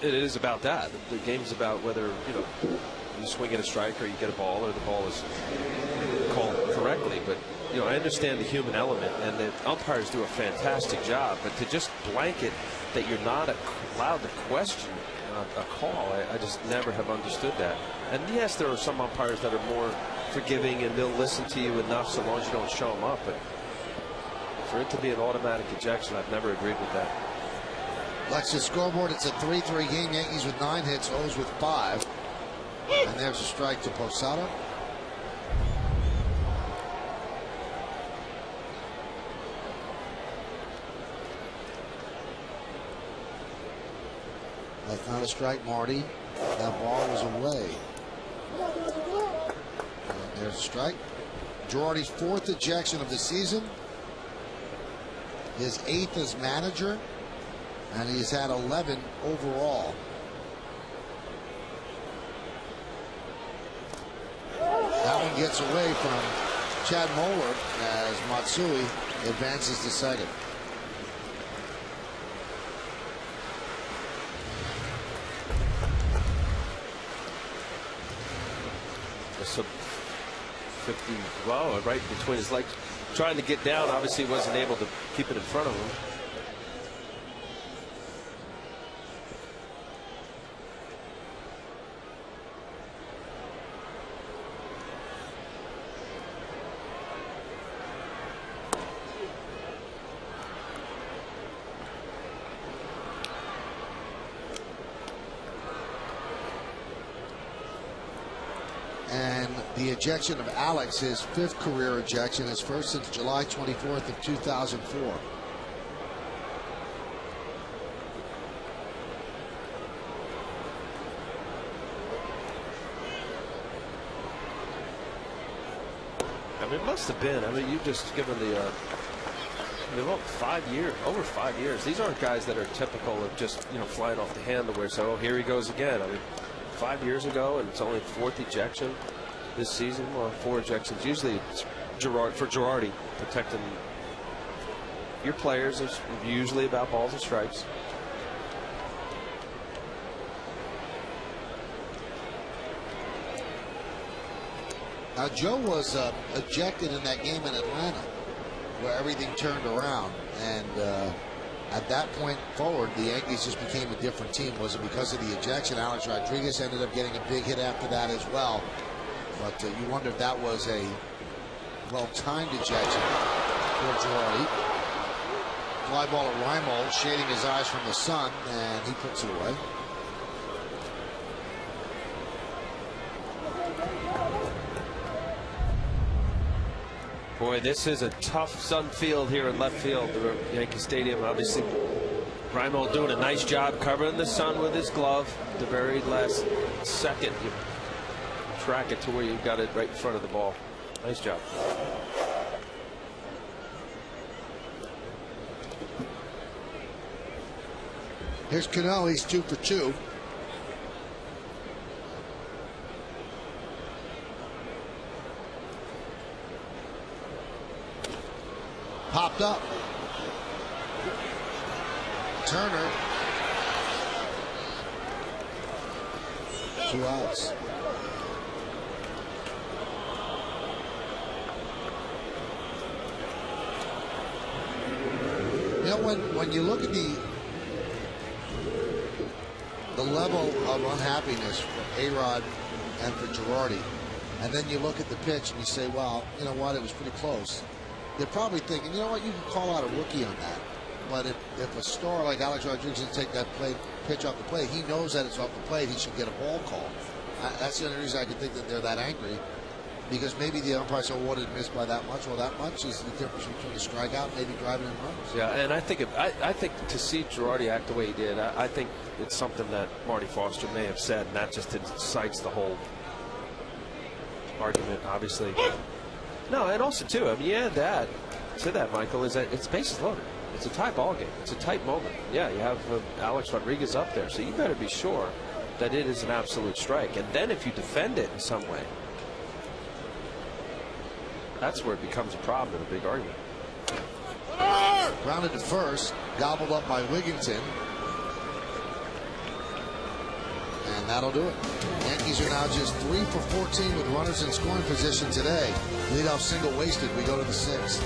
that. The game's about whether you swing at a strike or you get a ball or the ball is called correctly. But I understand the human element, and the umpires do a fantastic job. But to just blanket that you're not allowed to question a call, I just never have understood that. And yes, there are some umpires that are more forgiving and they'll listen to you enough so long as you don't show them up. But for it to be an automatic ejection, I've never agreed with that. Lexus scoreboard, it's a 3-3 game. Yankees with 9 hits, O's with 5. And there's a strike to Posada. That's not a strike, Marty. That ball was away. And there's a strike. Girardi's 4th ejection of the season. His 8th as manager. And he's had 11 overall. That one gets away from Chad Moeller as Matsui advances to second. So 50, wow, right between his legs, trying to get down. Obviously, wasn't able to keep it in front of him. the ejection of Alex, his 5th career ejection, his first since July 24th of 2004. I mean, it must have been. I mean, you've just given the. Well, 5 years, over 5 years. These aren't guys that are typical of just flying off the handle where so here he goes again. I mean, 5 years ago, and it's only 4th ejection this season. Well, 4 ejections. Usually, it's Girardi protecting your players is usually about balls and strikes. Now, Joe was ejected in that game in Atlanta where everything turned around, and at that point forward, the Yankees just became a different team. Was it because of the ejection? Alex Rodriguez ended up getting a big hit after that as well, but you wonder if that was a well-timed ejection for Girardi. Fly ball at Reimold, shading his eyes from the sun, and he puts it away. Boy, this is a tough sun field here in left field, the Yankee Stadium. Obviously, Reimold doing a nice job covering the sun with his glove. The very last second, you track it to where you got it right in front of the ball. Nice job. Here's Cano. He's 2 for 2. Popped up. Turner. 2 outs. You know, when you look at the level of unhappiness for A-Rod and for Girardi, and then you look at the pitch and you say, well, you know what, it was pretty close. They're probably thinking, you know what, you can call out a rookie on that. But if a star like Alex Rodriguez can take that pitch off the plate, he knows that it's off the plate, he should get a ball call. That's the only reason I can think that they're that angry. Because maybe the umpire said, well, what did it miss by that much? Well, that much is the difference between a strikeout and maybe driving in runs. Yeah, and I think to see Girardi act the way he did, I think it's something that Marty Foster may have said, and that just incites the whole argument, obviously. No, and also, too, I mean, you add that to that, Michael, is that it's bases loaded. It's a tie ball game. It's a tight moment. Yeah, you have Alex Rodriguez up there, so you better be sure that it is an absolute strike. And then if you defend it in some way, that's where it becomes a problem and a big argument. Grounded to first, gobbled up by Wigginton. And that'll do it. Yankees are now just 3 for 14 with runners in scoring position today. Leadoff single wasted. We go to the 6th.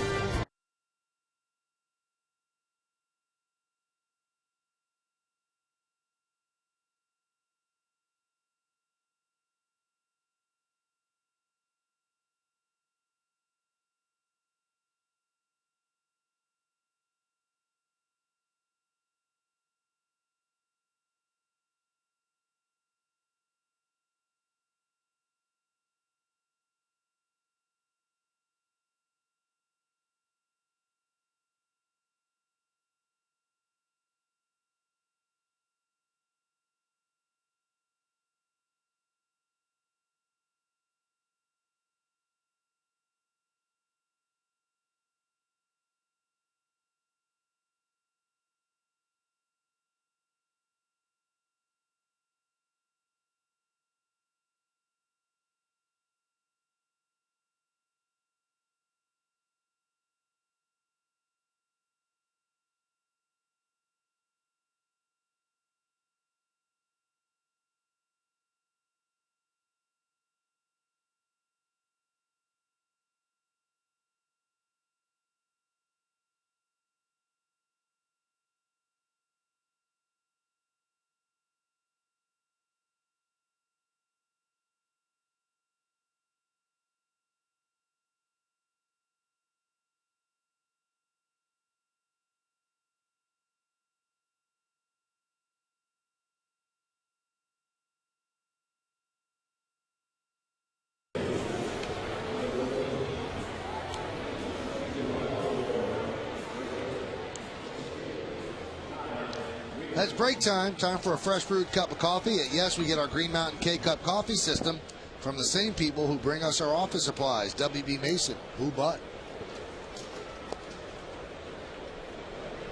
That's break time. Time for a fresh brewed cup of coffee. At Yes, we get our Green Mountain K-Cup coffee system from the same people who bring us our office supplies. WB Mason, who but?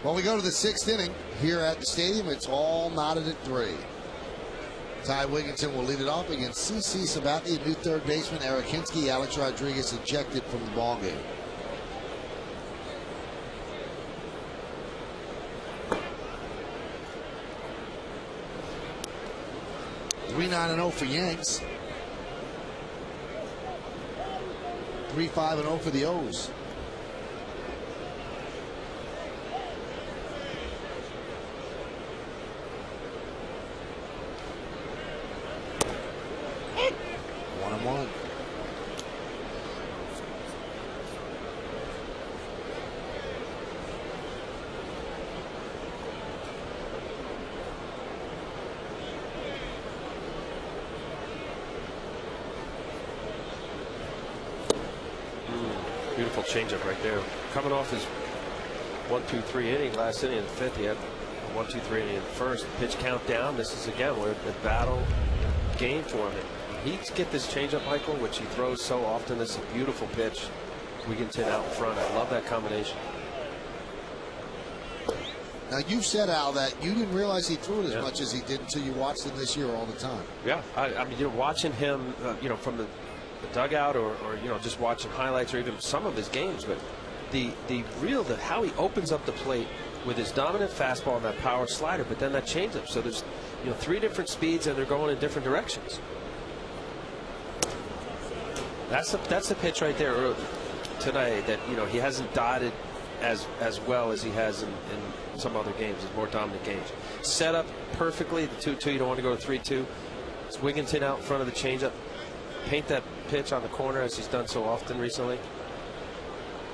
Well, we go to the 6th inning here at the stadium. It's all knotted at 3. Ty Wigginton will lead it off against C.C. Sabathia, new third baseman Eric Hinsky. Alex Rodriguez ejected from the ballgame. Three 9-0 for Yanks. 3-5-0 for the O's. One. Beautiful changeup right there. Coming off his 1-2-3 inning, last inning in the 5th, he had a 1-2-3 inning in the 1st. Pitch count down. This is again where the battle game for him. He get this changeup, Michael, which he throws so often. This is a beautiful pitch. Wigginton out in front. I love that combination. Now, you've said, Al, that you didn't realize he threw it as much as he did until you watched him this year all the time. Yeah, I mean, watching him, from the dugout or just watching highlights or even some of his games, but how he opens up the plate with his dominant fastball and that power slider, but then that changeup. So there's 3 different speeds and they're going in different directions. That's the pitch right there today that he hasn't dotted as well as he has in some other games, in more dominant games. Set up perfectly, the 2-2. You don't want to go to 3-2. It's Wigginton out in front of the changeup. Paint that pitch on the corner as he's done so often recently.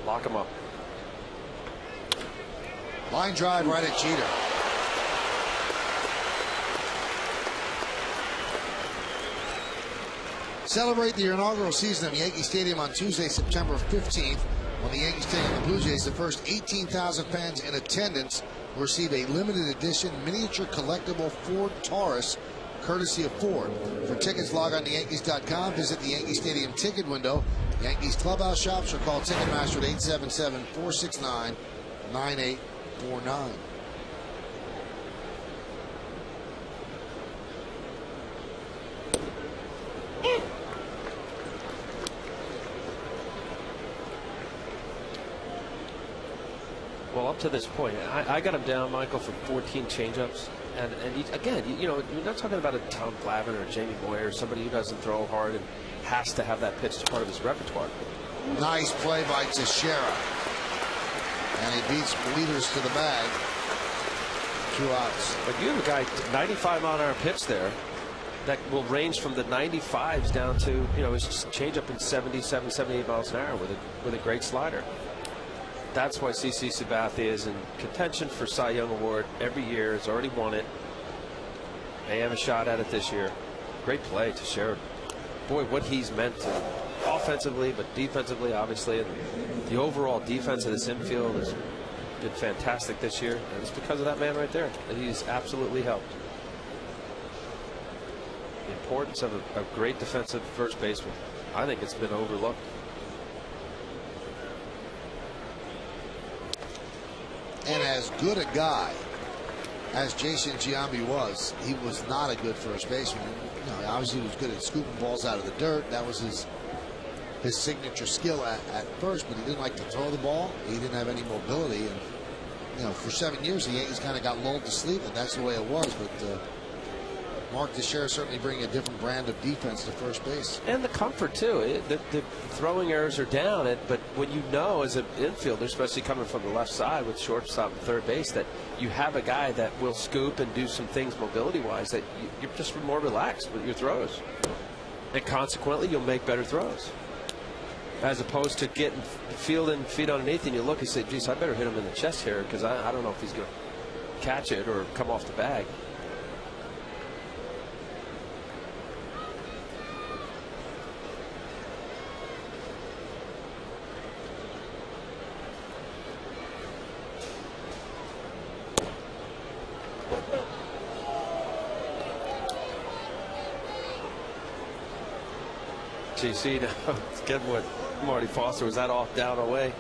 Lock him up. Line drive right at Jeter. Celebrate the inaugural season of Yankee Stadium on Tuesday, September 15th, when the Yankees take on the Blue Jays. The first 18,000 fans in attendance will receive a limited edition miniature collectible Ford Taurus, courtesy of Ford. For tickets, log on to Yankees.com, visit the Yankee Stadium ticket window, Yankees clubhouse shops, or call Ticketmaster at 877-469-9849. Well, up to this point, I got him down, Michael, for 14 changeups. And again, you're not talking about a Tom Glavine or a Jamie Moyer or somebody who doesn't throw hard and has to have that pitch as part of his repertoire. Nice play by Teixeira. And he beats leaders to the bag. 2 outs. But you have a guy, 95-mile-an-hour pitch there that will range from the 95s down to, his changeup in 77, 78 miles an hour with a great slider. That's why C.C. Sabathia is in contention for Cy Young Award every year. Has already won it. May have a shot at it this year. Great play to share. Boy, what he's meant to offensively, but defensively, obviously. And the overall defense of this infield has been fantastic this year. And it's because of that man right there that he's absolutely helped. The importance of a great defensive first baseman. I think it's been overlooked. And as good a guy as Jason Giambi was, he was not a good first baseman. Obviously he was good at scooping balls out of the dirt. That was his signature skill at first, but he didn't like to throw the ball. He didn't have any mobility. And, for 7 years, the Yankees kind of got lulled to sleep, and that's the way it was. But Mark Teixeira certainly bringing a different brand of defense to first base. And the comfort, too. The throwing errors are down, but when as an infielder, especially coming from the left side with shortstop and third base, that you have a guy that will scoop and do some things mobility-wise, that you're just more relaxed with your throws. And consequently, you'll make better throws. As opposed to fielding feet underneath, and you look and say, geez, I better hit him in the chest here because I don't know if he's going to catch it or come off the bag. GC now. Getting what Marty Foster was that off down away.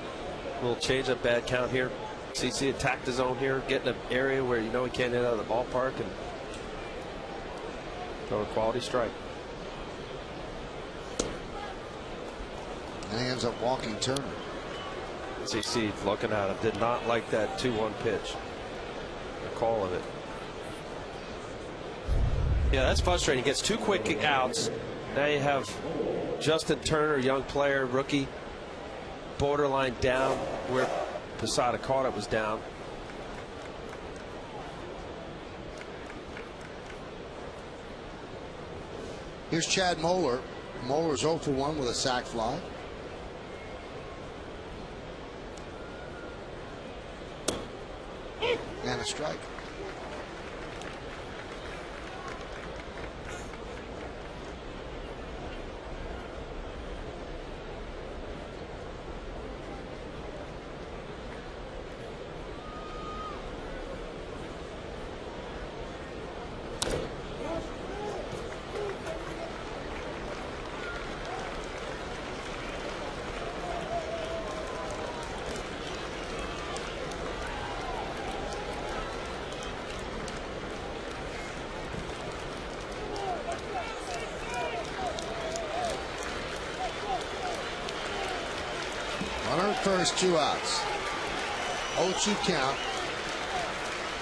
A little change up, bad count here. CC attacked the zone here, getting an area where you know he can't hit out of the ballpark and throw a quality strike. And he ends up walking Turner. CC looking at him, did not like that 2-1 pitch. The call of it. Yeah, that's frustrating. He gets 2 quick outs. Now you have Justin Turner, young player, rookie, borderline down where Posada caught it was down. Here's Chad Moeller. Moeller's 0 for 1 with a sac fly. And a strike. First, 2 outs. 0-2 count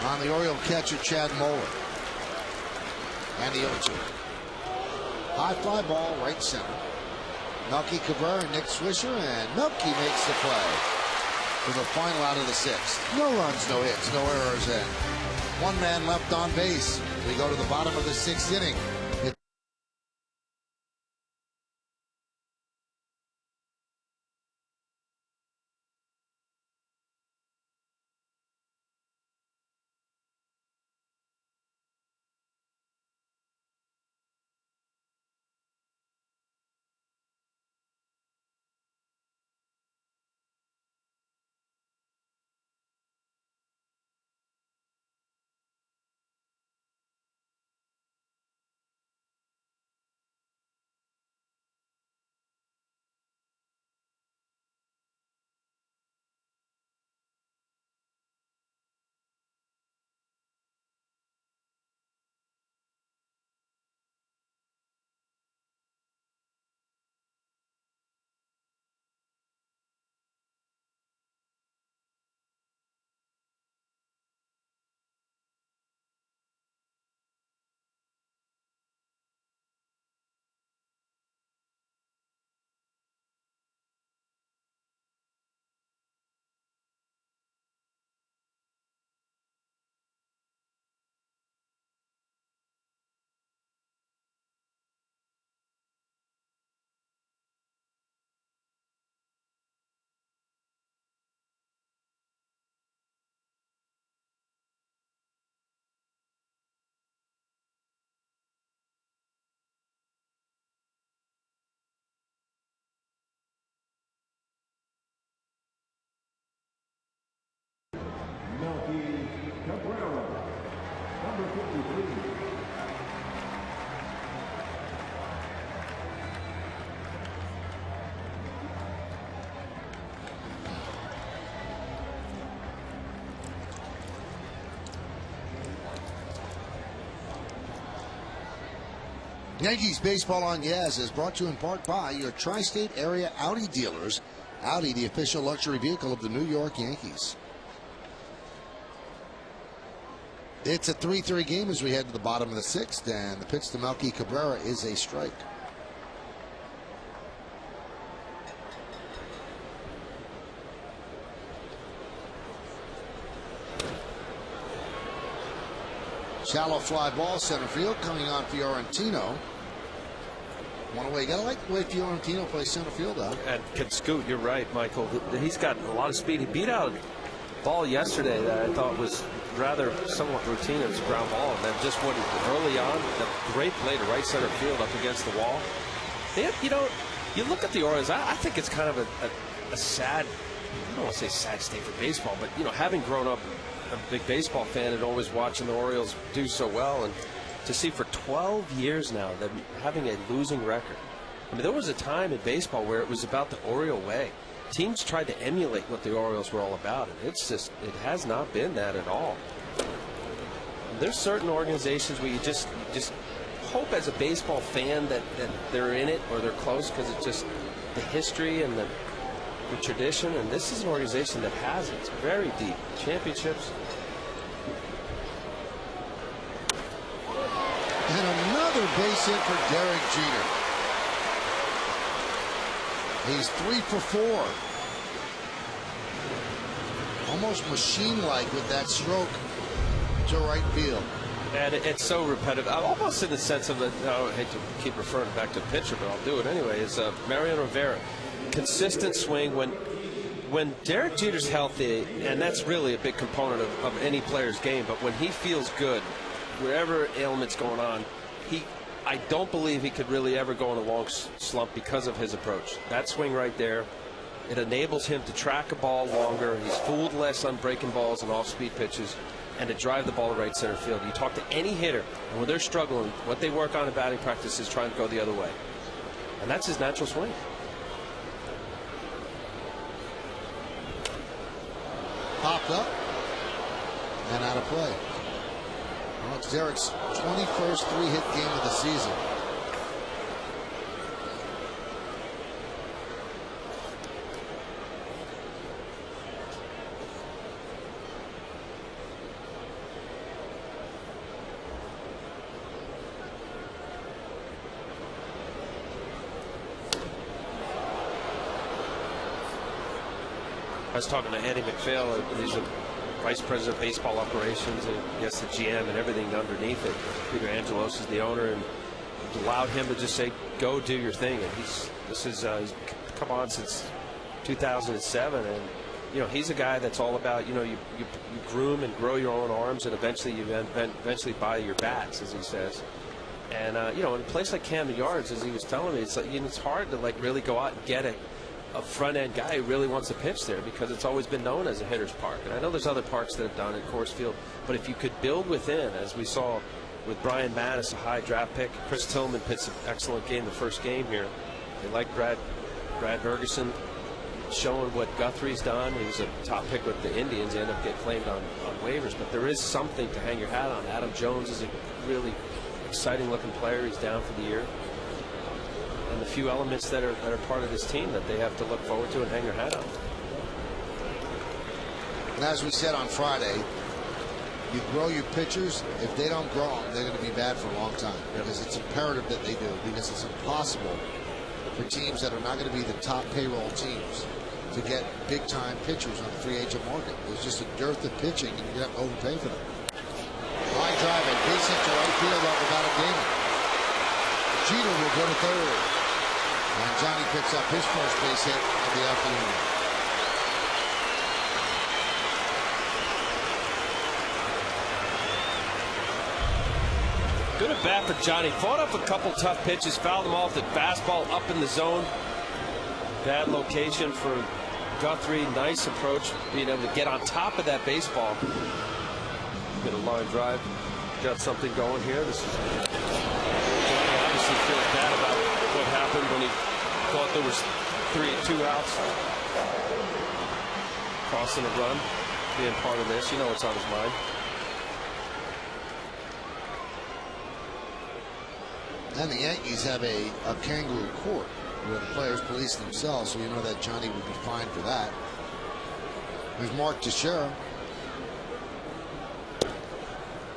on the Oriole catcher Chad Moeller. And the 0-2. High fly ball, right center. Melky Cabrera and Nick Swisher, and Melky makes the play for the final out of the 6th. No runs, no hits, no errors, and 1 man left on base. We go to the bottom of the 6th inning. Yankees Baseball on Yaz is brought to you in part by your tri-state area Audi dealers. Audi, the official luxury vehicle of the New York Yankees. It's a 3-3 game as we head to the bottom of the 6th, and the pitch to Melky Cabrera is a strike. Shallow fly ball, center field, coming on Fiorentino. One away. You gotta like the way Fiorentino plays center field out. And can scoot. You're right, Michael. He's got a lot of speed. He beat out a ball yesterday that I thought was rather somewhat routine. It was a ground ball, and then just when early on, the great play to right center field up against the wall. And, you know, you look at the Orioles. I think it's kind of a sad. I don't want to say sad state for baseball, but you know, having grown up a big baseball fan and always watching the Orioles do so well, and to see for 12 years now them having a losing record. I mean, there was a time in baseball where it was about the Oriole way. Teams tried to emulate what the Orioles were all about, and it has not been that at all. And there's certain organizations where you just hope as a baseball fan that they're in it or they're close because it's just the history and the tradition. And this is an organization that has it. It's very deep. Championships. And another base hit for Derek Jeter. He's 3 for 4. Almost machine-like with that stroke to right field. And it's so repetitive, almost in the sense of I hate to keep referring back to pitcher, but I'll do it anyway. Is Mariano Rivera, consistent swing when Derek Jeter's healthy, and that's really a big component of any player's game. But when he feels good, wherever ailment's going on, I don't believe he could really ever go in a long slump because of his approach. That swing right there, it enables him to track a ball longer. He's fooled less on breaking balls and off-speed pitches, and to drive the ball to right center field. You talk to any hitter, and when they're struggling, what they work on in batting practice is trying to go the other way. And that's his natural swing. Popped up and out of play. Well, it's Derek's 21st 3-hit game of the season. I was talking to Andy McPhail. He's a vice president of baseball operations, and yes, the GM and everything underneath it. Peter Angelos is the owner, and allowed him to just say, "Go do your thing." And he's come on since 2007, and he's a guy that's all about you groom and grow your own arms, and eventually you eventually buy your bats, as he says. And in a place like Camden Yards, as he was telling me, it's hard to really go out and get a front-end guy who really wants to pitch there, because it's always been known as a hitter's park. And I know there's other parks that have done it, Coors Field, but if you could build within, as we saw with Brian Mattis, a high draft pick, Chris Tillman pitched an excellent game the first game here. They like Brad Ferguson showing what Guthrie's done. He was a top pick with the Indians. He ended up getting claimed on waivers, but there is something to hang your hat on. Adam Jones is a really exciting-looking player. He's down for the year. And the few elements that are part of this team that they have to look forward to and hang their hat on. And as we said on Friday, you grow your pitchers. If they don't grow them, they're going to be bad for a long time, because it's imperative that they do, because it's impossible for teams that are not going to be the top payroll teams to get big-time pitchers on the free agent market. There's just a dearth of pitching, and you're going to have to overpay for them. Line drive and base hit to right field off without a game. Jeter will go to third. And Johnny picks up his first base hit of the afternoon. Good at bat for Johnny. Fought up a couple tough pitches, fouled them off. The fastball up in the zone. Bad location for Guthrie. Nice approach, being able to get on top of that baseball. Get a line drive. Got something going here. This is Johnny obviously feels bad about what happened when he thought there was 2 outs. Crossing a run, being part of this. What's on his mind. And the Yankees have a kangaroo court where the players police themselves, so you know that Johnny would be fined for that. There's Mark Teixeira.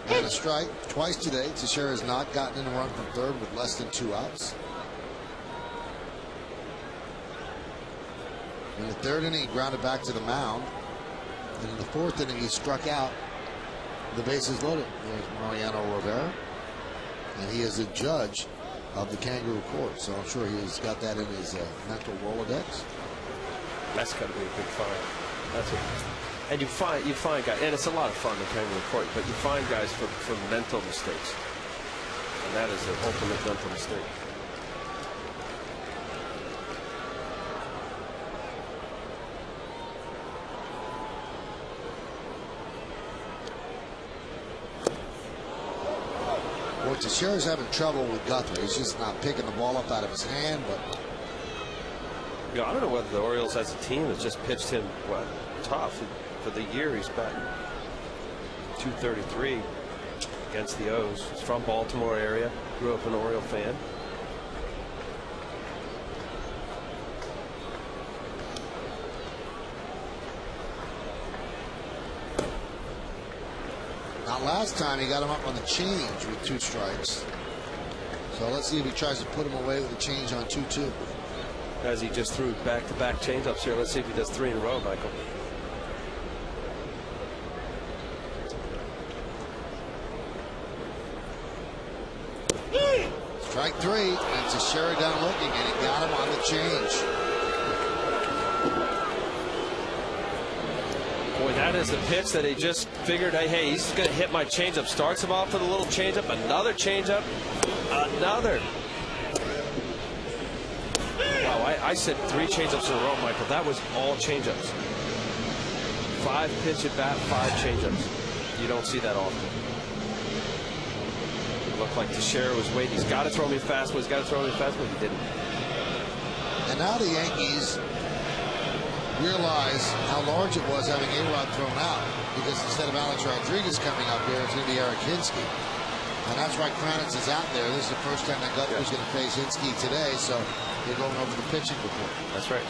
And a strike twice today. Teixeira has not gotten in a run from third with less than 2 outs. In the third inning, he grounded back to the mound. And in the fourth inning, he struck out. The bases loaded. There's Mariano Rivera. And he is a judge of the kangaroo court. So I'm sure he's got that in his mental Rolodex. That's got to be a big find. That's it. And you find guys, and it's a lot of fun, the kangaroo court, but you find guys for mental mistakes. And that is the ultimate mental mistake. Teixeira's having trouble with Guthrie. He's just not picking the ball up out of his hand. But I don't know whether the Orioles as a team has just pitched him tough. For the year, he's batting .233 against the O's. He's from Baltimore area. Grew up an Oriole fan. now last time he got him up on the change with 2 strikes. So let's see if he tries to put him away with a change on 2-2. As he just threw back-to-back changeups here. Let's see if he does 3 in a row, Michael. Strike 3, and Teixeira down looking, and he got him on the change. Boy, that is a pitch that he just figured, hey, he's going to hit my changeup. Starts him off with a little changeup, another changeup, another. Wow, I said 3 changeups in a row, Michael. That was all changeups. 5 pitch at bat, 5 changeups. You don't see that often. Looked like Teixeira was waiting. He's got to throw me fastball. He's got to throw me fastball. He didn't. And now the Yankees realize how large it was having A-Rod thrown out, because instead of Alex Rodriguez coming up here, it's going to be Eric Hinsky. And that's why Kranitz is out there. This is the first time that Guthrie's going to face Hinsky today, so they're going over the pitching report. That's right.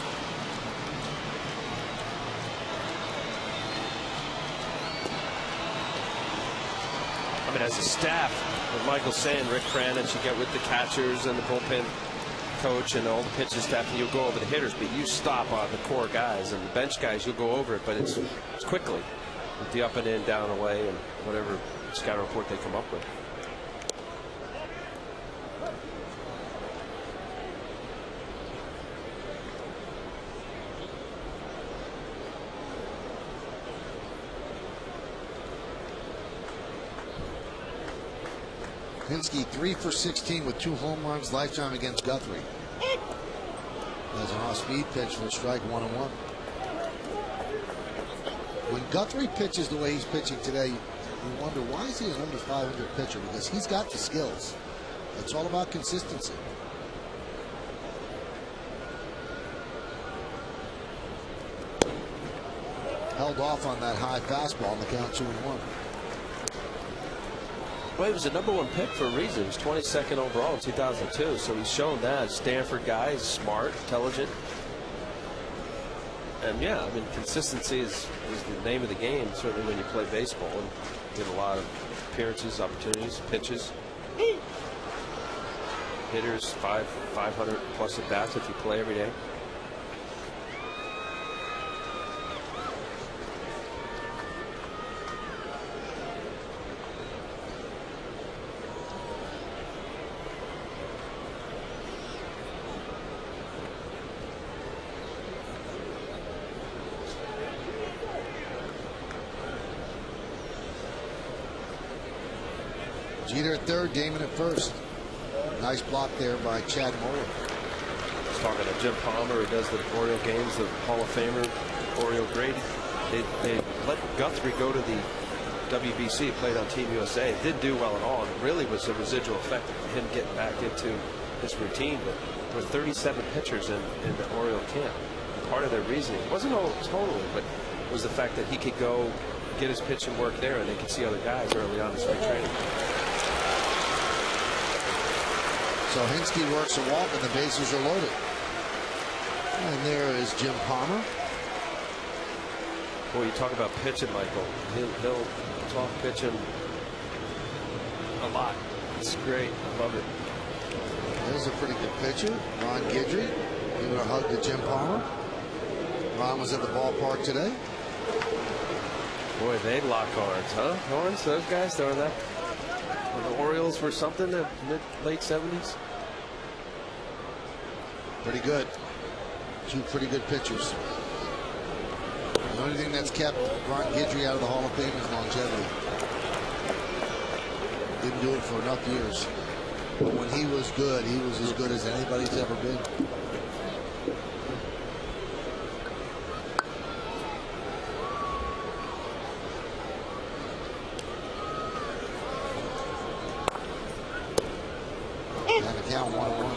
I mean, as a staff, what Michael's saying, Rick Kranitz, you get with the catchers and the bullpen coach and all the pitching staff, and you'll go over the hitters, but you stop on the core guys and the bench guys. You'll go over it, but it's quickly with the up and in, down, away, and whatever scout report they come up with. Hinsky 3 for 16 with 2 home runs lifetime against Guthrie. That's an off-speed pitch for a strike, 1-1. When Guthrie pitches the way he's pitching today, you wonder, why is he an under 500 pitcher? Because he's got the skills. It's all about consistency. Held off on that high fastball on the count, 2-1. Well, he was the #1 pick for a reason. He was 22nd overall in 2002, so he's shown that. Stanford guy, he's smart, intelligent. And yeah, I mean, consistency is the name of the game, certainly when you play baseball and get a lot of appearances, opportunities, pitches. Hitters, 500 plus at bats if you play every day. Jeter at third, Damon at first. Nice block there by Chad Moeller. I was talking to Jim Palmer, who does the Oriole games, the Hall of Famer, Oriole great. They let Guthrie go to the WBC, played on Team USA. It didn't do well at all. It really was a residual effect of him getting back into his routine. But there were 37 pitchers in the Oriole camp. And part of their reasoning wasn't all totally, but it was the fact that he could go get his pitch and work there, and they could see other guys early on in spring training. So Hinsky works a walk and the bases are loaded. And there is Jim Palmer. Boy, you talk about pitching, Michael. He'll talk pitching a lot. It's great. I love it. There's a pretty good pitcher, Ron Guidry, giving a hug to Jim Palmer. Ron was at the ballpark today. Boy, they lock arms, huh? Horns, those guys throwing that. When the Orioles were something in the late 70s. Pretty good. 2 pretty good pitchers. The only thing that's kept Ron Guidry out of the Hall of Fame is longevity. Didn't do it for enough years. But when he was good, he was as good as anybody's ever been. count 1-1.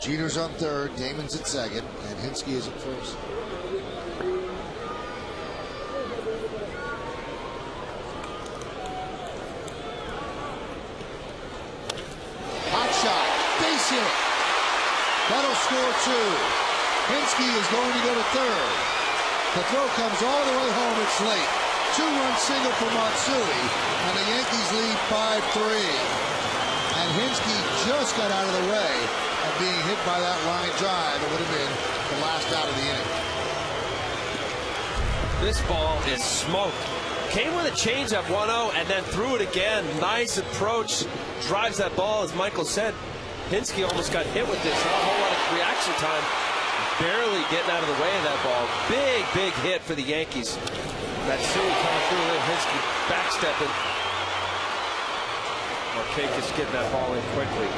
Jeter's on third, Damon's at second, and Hinske is at first. Hot shot, base hit. That'll score 2. Hinske is going to go to third. The throw comes all the way home. It's late. 2-run single for Matsui, and the Yankees lead 5-3. And Hinske just got out of the way of being hit by that line drive. It would have been the last out of the inning. This ball is smoked. Came with a changeup 1-0 and then threw it again. Nice approach. Drives that ball, as Michael said. Hinske almost got hit with this. Not a whole lot of reaction time. Barely getting out of the way of that ball. Big, big hit for the Yankees. Matsui coming through there. Hinske backstepping. Markakis getting that ball in quickly.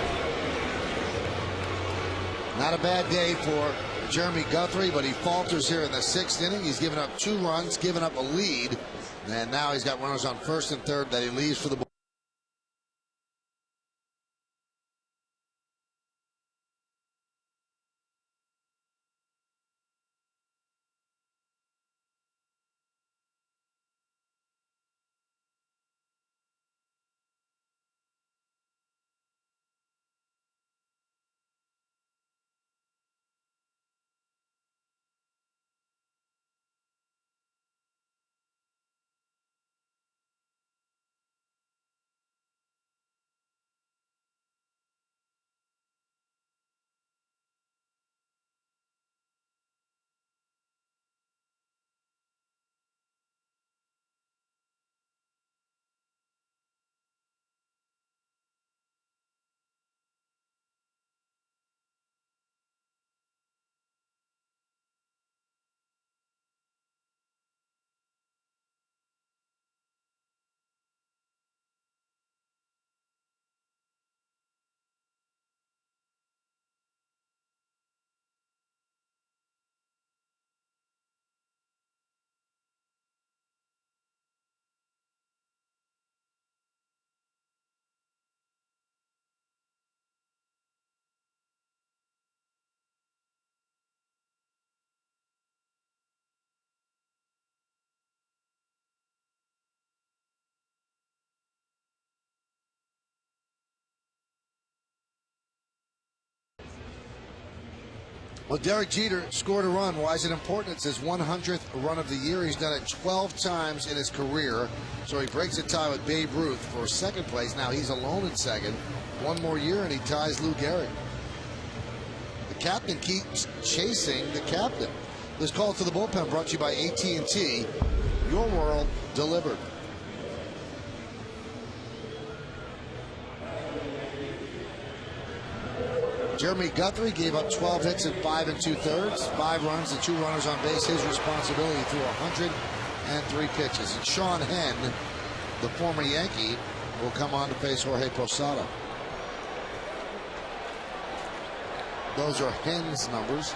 Not a bad day for Jeremy Guthrie, but he falters here in the 6th inning. He's given up 2 runs, given up a lead, and now he's got runners on first and third that he leaves for the Well, Derek Jeter scored a run. Why is it important? It's his 100th run of the year. He's done it 12 times in his career. So he breaks a tie with Babe Ruth for second place. Now he's alone in second. One more year and he ties Lou Gehrig. The captain keeps chasing the captain. This call to the bullpen brought to you by AT&T. Your world delivered. Jeremy Guthrie gave up 12 hits in 5 2/3, 5 runs and 2 runners on base. His responsibility through 103 pitches. And Sean Henn, the former Yankee, will come on to face Jorge Posada. Those are Henn's numbers.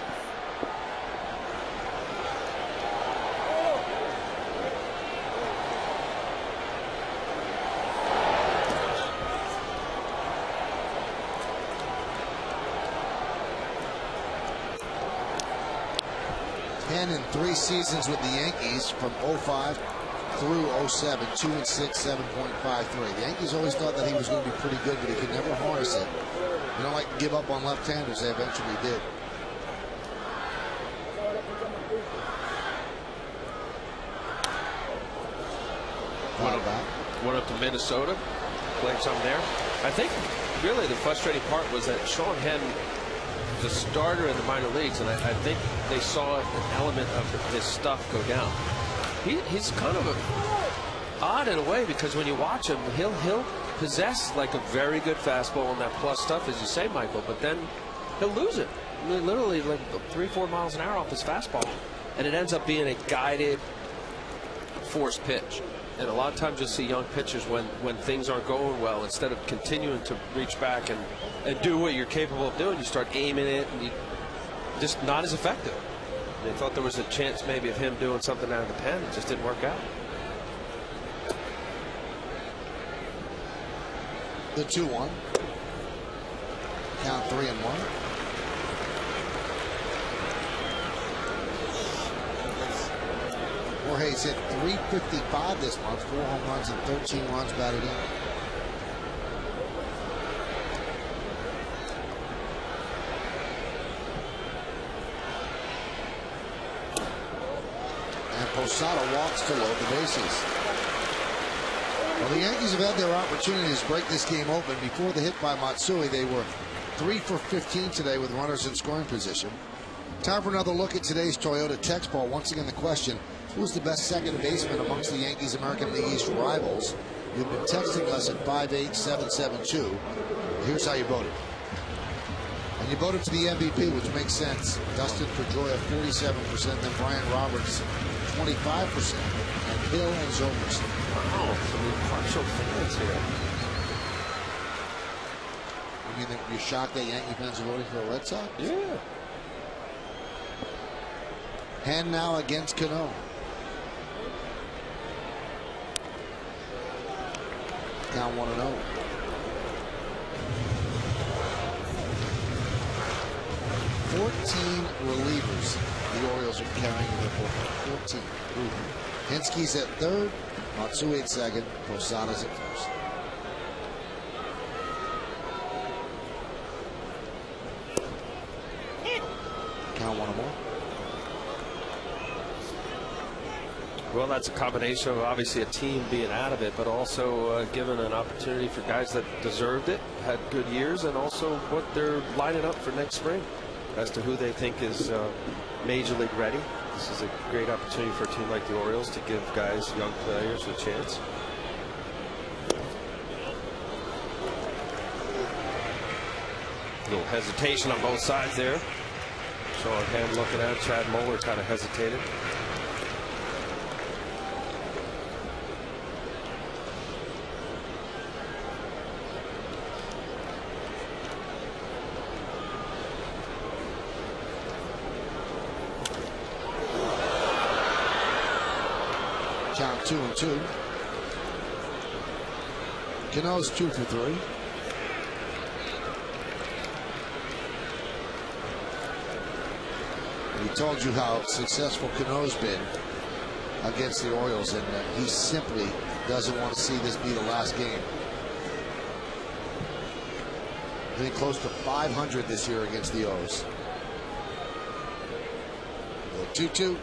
In 3 seasons with the Yankees from 05 through 07, 2-6, 7.53. The Yankees always thought that he was going to be pretty good, but he could never harness it. You don't like to give up on left-handers. They eventually did. Went up to Minnesota, played some there. I think really the frustrating part was that Sean Henn, the starter in the minor leagues, and I think they saw an element of his stuff go down. He's kind of odd in a way, because when you watch him, he'll possess like a very good fastball and that plus stuff, as you say, Michael, but then he'll lose it. I mean, literally like 3-4 miles an hour off his fastball, and it ends up being a guided, forced pitch. And a lot of times you'll see young pitchers when things aren't going well, instead of continuing to reach back and do what you're capable of doing, you start aiming it, and you just not as effective. They thought there was a chance maybe of him doing something out of the pen. It just didn't work out. The 2-1. Count 3-1. Jorge's hit .355 this month, 4 home runs and 13 runs batted in. And Posada walks to load the bases. Well, the Yankees have had their opportunities to break this game open. Before the hit by Matsui, they were 3 for 15 today with runners in scoring position. Time for another look at today's Toyota text ball. Once again, the question: who's the best second baseman amongst the Yankees American League East rivals? You've been texting us at 58772. Here's how you voted. And you voted for the MVP, which makes sense. Dustin Pedroia, 47%, then Brian Roberts, 25%, and Hill and Zomers. Wow, some impartial fans here. I mean, you're shocked that Yankee fans are voting for the Red Sox? Yeah. Hand now against Cano. Count 1-0. Relievers the Orioles are carrying in their bullpen. 14. Hinsky's at third, Matsui at second, Posada's at first. Count 1 more. Well, that's a combination of obviously a team being out of it, but also given an opportunity for guys that deserved it, had good years, and also what they're lining up for next spring as to who they think is major league ready. This is a great opportunity for a team like the Orioles to give guys, young players, a chance. A little hesitation on both sides there. Sean Hand looking at it. Chad Moeller kind of hesitated. Count 2-2. Cano's 2 for 3. We told you how successful Cano's been against the Orioles, and he simply doesn't want to see this be the last game. Getting close to 500 this year against the O's. The 2-2.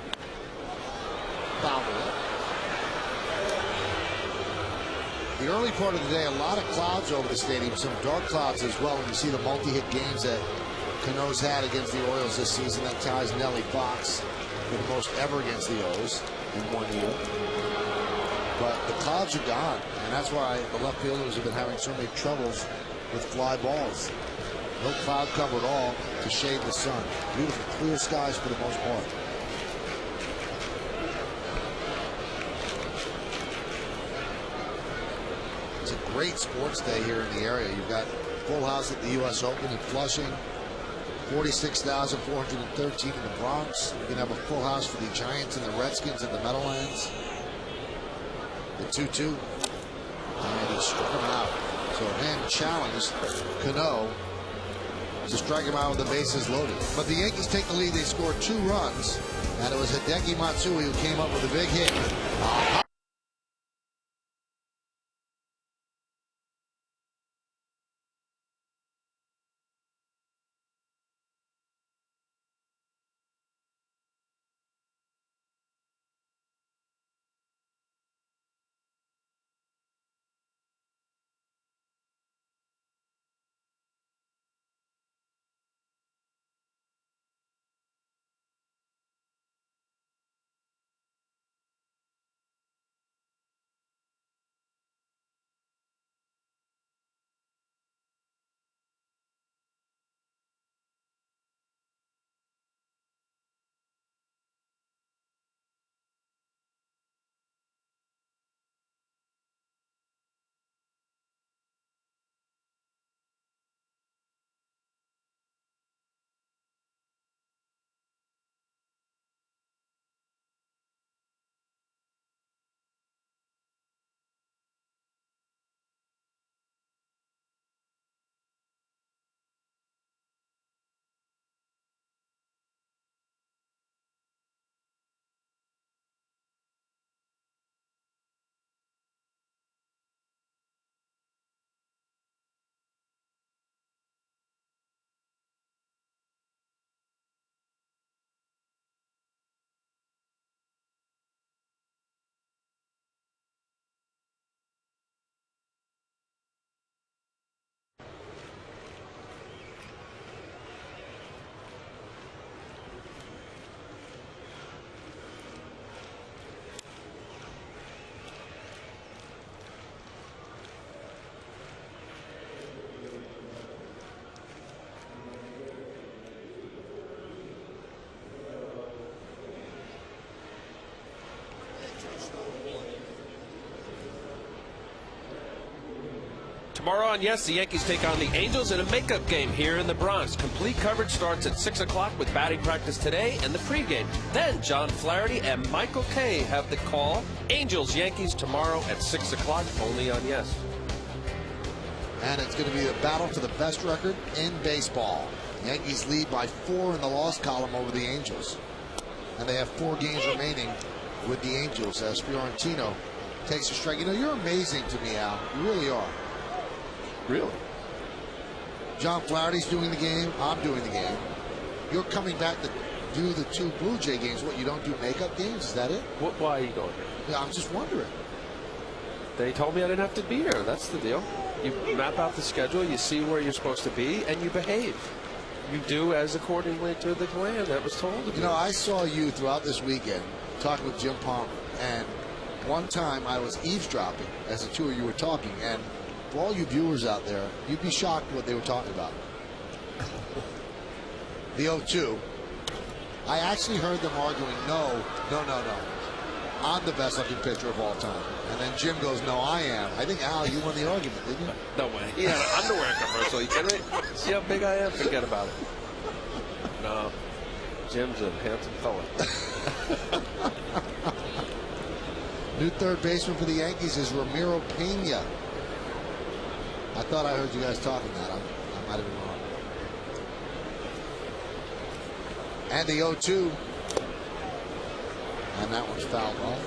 Foul ball. The early part of the day, a lot of clouds over the stadium, some dark clouds as well. When you see the multi-hit games that Cano's had against the Orioles this season, that ties Nellie Fox for the most ever against the O's in 1 year. But the clouds are gone, and that's why the left fielders have been having so many troubles with fly balls. No cloud cover at all to shade the sun. Beautiful clear skies for the most part. It's a great sports day here in the area. You've got full house at the U.S. Open in Flushing, 46,413 in the Bronx. You can have a full house for the Giants and the Redskins in the Meadowlands. The 2-2, and he struck him out. So Hand challenged Cano to strike him out with the bases loaded. But the Yankees take the lead. They scored 2 runs, and it was Hideki Matsui who came up with a big hit. Tomorrow on Yes, the Yankees take on the Angels in a makeup game here in the Bronx. Complete coverage starts at 6 o'clock with batting practice today and the pregame. Then John Flaherty and Michael Kay have the call. Angels, Yankees tomorrow at 6 o'clock, only on Yes. And it's going to be a battle for the best record in baseball. Yankees lead by 4 in the loss column over the Angels. And they have 4 games remaining with the Angels as Fiorentino takes a strike. You know, you're amazing to me, Al. You really are. Really? John Flaherty's doing the game. I'm doing the game. You're coming back to do the 2 Blue Jay games. What, you don't do makeup games? Is that it? Why are you going here? Yeah, I'm just wondering. They told me I didn't have to be here. That's the deal. You map out the schedule, you see where you're supposed to be, and you behave. You do as accordingly to the plan that was told to you. You know, I saw you throughout this weekend talking with Jim Palmer, and one time I was eavesdropping as the 2 of you were talking, and for all you viewers out there, you'd be shocked what they were talking about. The 0-2. I actually heard them arguing, no. I'm the best looking pitcher of all time. And then Jim goes, no, I am. I think, Al, you won the argument, didn't you? No way. He had an underwear commercial. You kidding me? See how big I am? Forget about it. No. Jim's a handsome fella. New third baseman for the Yankees is Ramiro Pena. I thought I heard you guys talking that. I might have been wrong. And the 0-2. And that one's fouled off.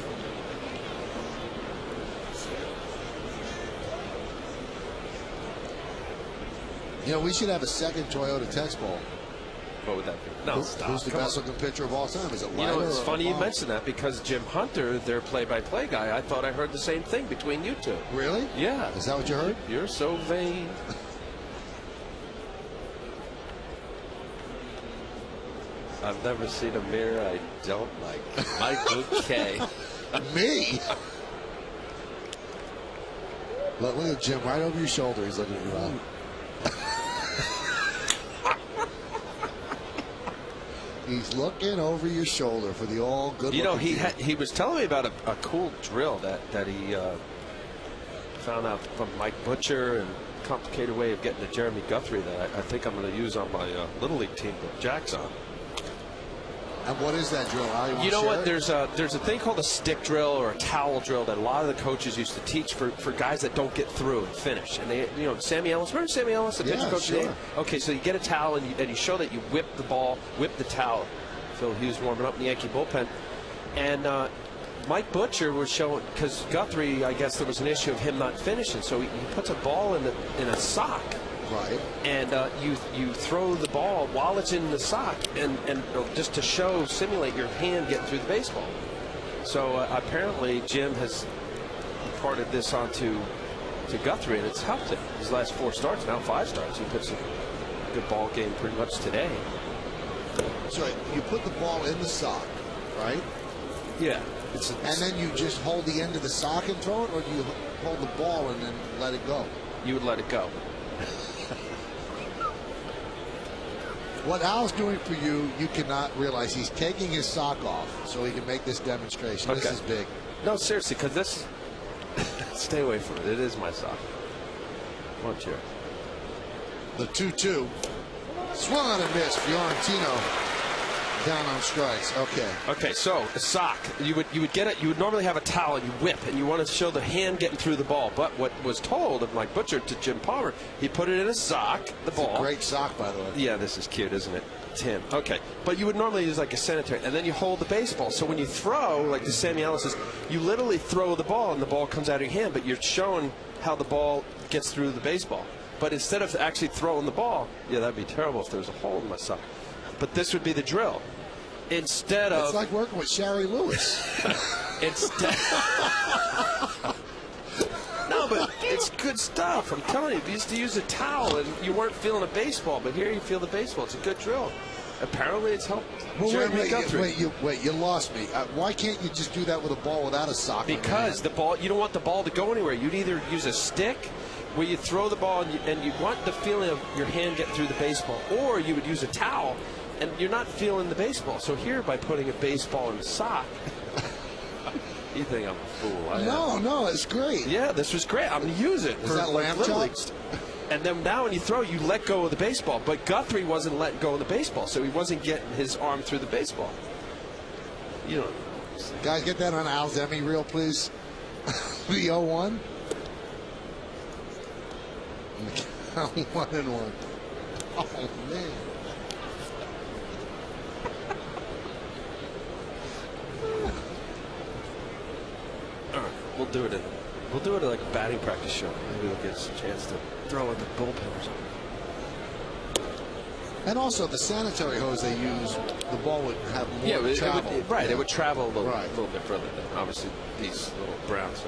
You know, we should have a second Toyota text ball. What would that be? No, stop. Who's the best looking pitcher of all time? Is it Leiter? You know, it's funny you mention that because Jim Hunter, their play-by-play guy, I thought I heard the same thing between you two. Really? Yeah. Is that what you heard? You're so vain. I've never seen a mirror I don't like. Michael Kay. Me? Look at Jim right over your shoulder. He's looking at you. He's looking over your shoulder for the all good. You know, he was telling me about a cool drill that he found out from Mike Butcher, and complicated way of getting to Jeremy Guthrie that I think I'm going to use on my Little League team that Jack's on. And what is that drill? You know what? There's a thing called a stick drill or a towel drill that a lot of the coaches used to teach for guys that don't get through and finish. And they, you know, Sammy Ellis. Remember Sammy Ellis, the pitcher coach? Sure. Okay, so you get a towel and you show that you whip the ball, whip the towel. Phil Hughes warming up in the Yankee bullpen, and Mike Butcher was showing, because Guthrie, I guess there was an issue of him not finishing, so he puts a ball in a sock. Right. And you throw the ball while it's in the sock, and just to simulate your hand getting through the baseball. So apparently Jim has imparted this onto Guthrie, and it's helped him. His last 4 starts, now 5 starts. He puts a good ball game pretty much today. So you put the ball in the sock, right? Yeah. And then you just hold the end of the sock and throw it, or do you hold the ball and then let it go? You would let it go. What Al's doing for you, you cannot realize. He's taking his sock off so he can make this demonstration. Okay. This is big. No, seriously, because this... Stay away from it. It is my sock. One chair. The 2-2. Swung on and missed. Fiorentino down on strikes. Okay, so a sock. You would get it. You would normally have a towel and you whip, and you want to show the hand getting through the ball. But what was told of Mike Butcher to Jim Palmer, he put it in a sock. The ball. A great sock, by the way. Yeah, this is cute, isn't it? It's him. Okay, but you would normally use like a sanitary, and then you hold the baseball. So when you throw, like the Sammy Ellis says, you literally throw the ball, and the ball comes out of your hand. But you're showing how the ball gets through the baseball. But instead of actually throwing the ball, yeah, that'd be terrible if there was a hole in my sock. But this would be the drill. Instead of... It's like working with Shari Lewis. Instead... No, but it's good stuff. I'm telling you, you used to use a towel and you weren't feeling a baseball, but here you feel the baseball. It's a good drill. Apparently it's helped Jeremy Guthrie. Wait, you lost me. Why can't you just do that with a ball without a sock? Because the ball, you don't want the ball to go anywhere. You'd either use a stick where you throw the ball and you want the feeling of your hand getting through the baseball, or you would use a towel and you're not feeling the baseball. So here, by putting a baseball in the sock, You think I'm a fool? No, it's great. Yeah, this was great. I'm going to use it. Is that lamb chops? And then now when you throw, you let go of the baseball. But Guthrie wasn't letting go of the baseball, so he wasn't getting his arm through the baseball. You know. Guys, get that on Al's Emmy reel, please. The 0-1. 1-1. Oh, man. All right, we'll do it at like a batting practice show. Maybe we'll get us a chance to throw at the bullpen or something. And also the sanitary hose they use, the ball would have more travel. It would travel a little bit further than obviously these little browns.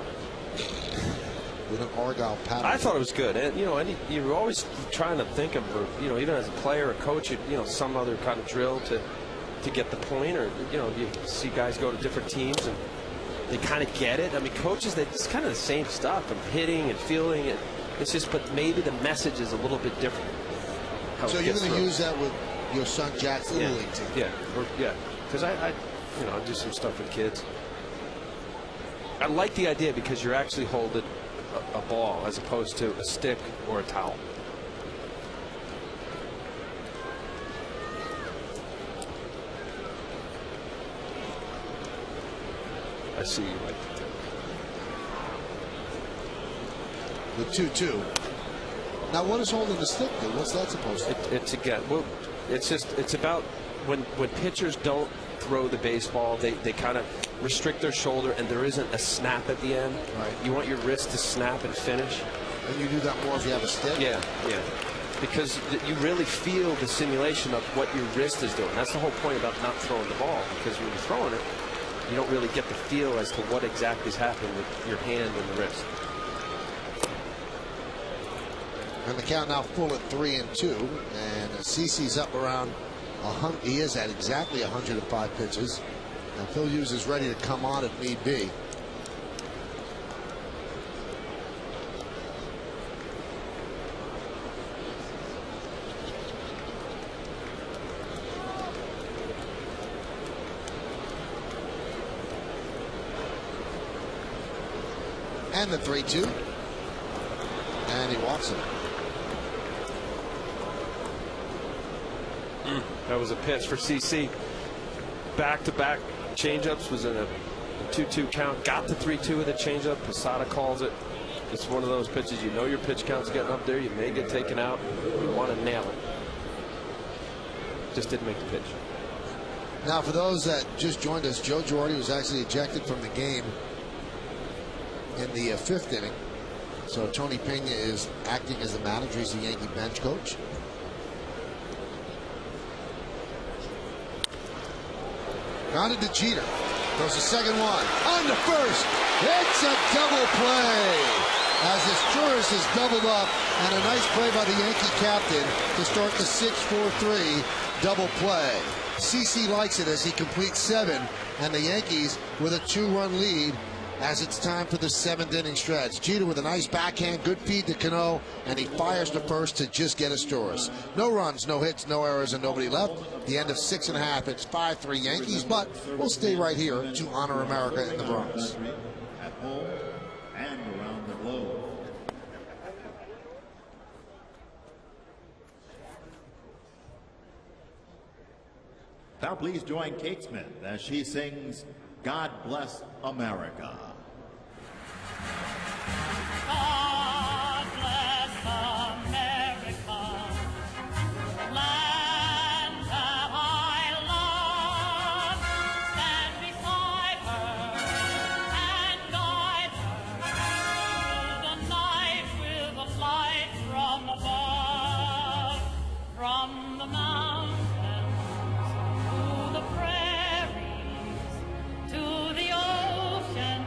With an Argyle pattern. I thought it was good, and you're always trying to think of, even as a player or coach, some other kind of drill to get the point, or you see guys go to different teams and they kind of get it. I mean, coaches, it's kind of the same stuff of hitting and fielding it. It's just, but maybe the message is a little bit different. So you're going to use that with your son Jack's Little League team? Yeah, because I do some stuff with kids. I like the idea because you're actually holding a ball as opposed to a stick or a towel. I see you like the 2-2. Now, what is holding the stick do? What's that supposed to do? It's about when pitchers don't throw the baseball, they kind of restrict their shoulder and there isn't a snap at the end. Right. You want your wrist to snap and finish. And you do that more if you have a stick? Yeah. Because you really feel the simulation of what your wrist is doing. That's the whole point about not throwing the ball, because when you're throwing it, you don't really get the feel as to what exactly is happening with your hand and the wrist. And the count now full at 3-2, and CeCe's up around 100. He is at exactly 105 pitches. And Phil Hughes is ready to come on if need be. And the 3-2, and he walks him. That was a pitch for CeCe. Back-to-back changeups, was in a 2-2 count. Got the 3-2 with a changeup. Posada calls it. It's one of those pitches, your pitch count's getting up there. You may get taken out. You want to nail it. Just didn't make the pitch. Now, for those that just joined us, Joe Girardi was actually ejected from the game in the fifth inning. So Tony Pena is acting as the manager. He's the Yankee bench coach. Grounded to Jeter. Throws the second one. On to first. It's a double play. As Asturias is doubled up. And a nice play by the Yankee captain to start the 6-4-3 double play. CeCe likes it as he completes 7. And the Yankees with a 2-run lead as it's time for the 7th inning stretch. Jeter with a nice backhand, good feed to Cano, and he fires to first to just get Asturias. No runs, no hits, no errors, and nobody left. The end of 6.5. It's 5-3 Yankees, but we'll stay right here to honor America in the Bronx. At home and around the globe. Now please join Kate Smith as she sings God Bless America. God bless America, land that I love. Stand beside her and guide her through the night with a light from above, from the mountains to the prairies, to the ocean.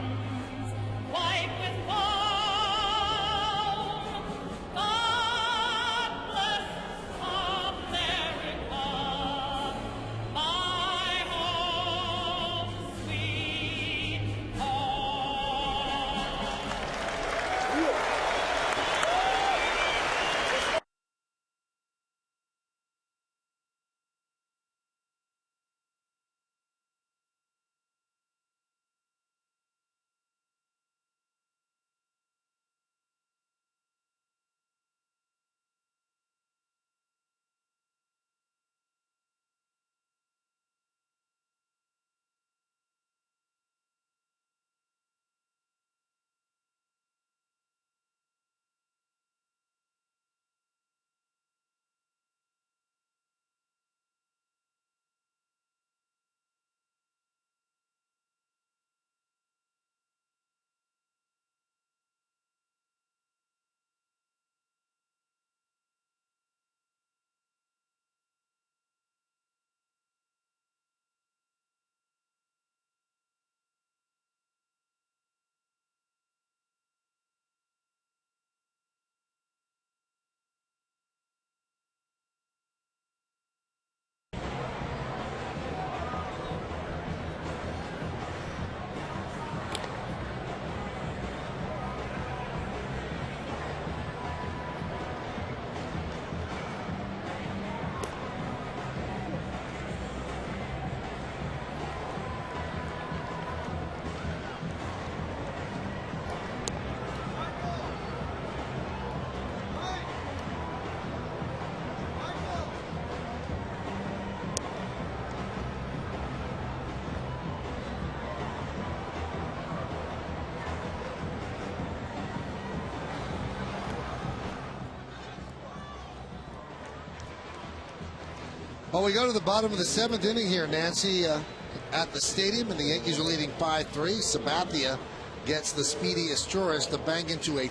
Well, we go to the bottom of the 7th inning here, Nancy, at the stadium, and the Yankees are leading 5-3. Sabathia gets the speediest tourist to bang into a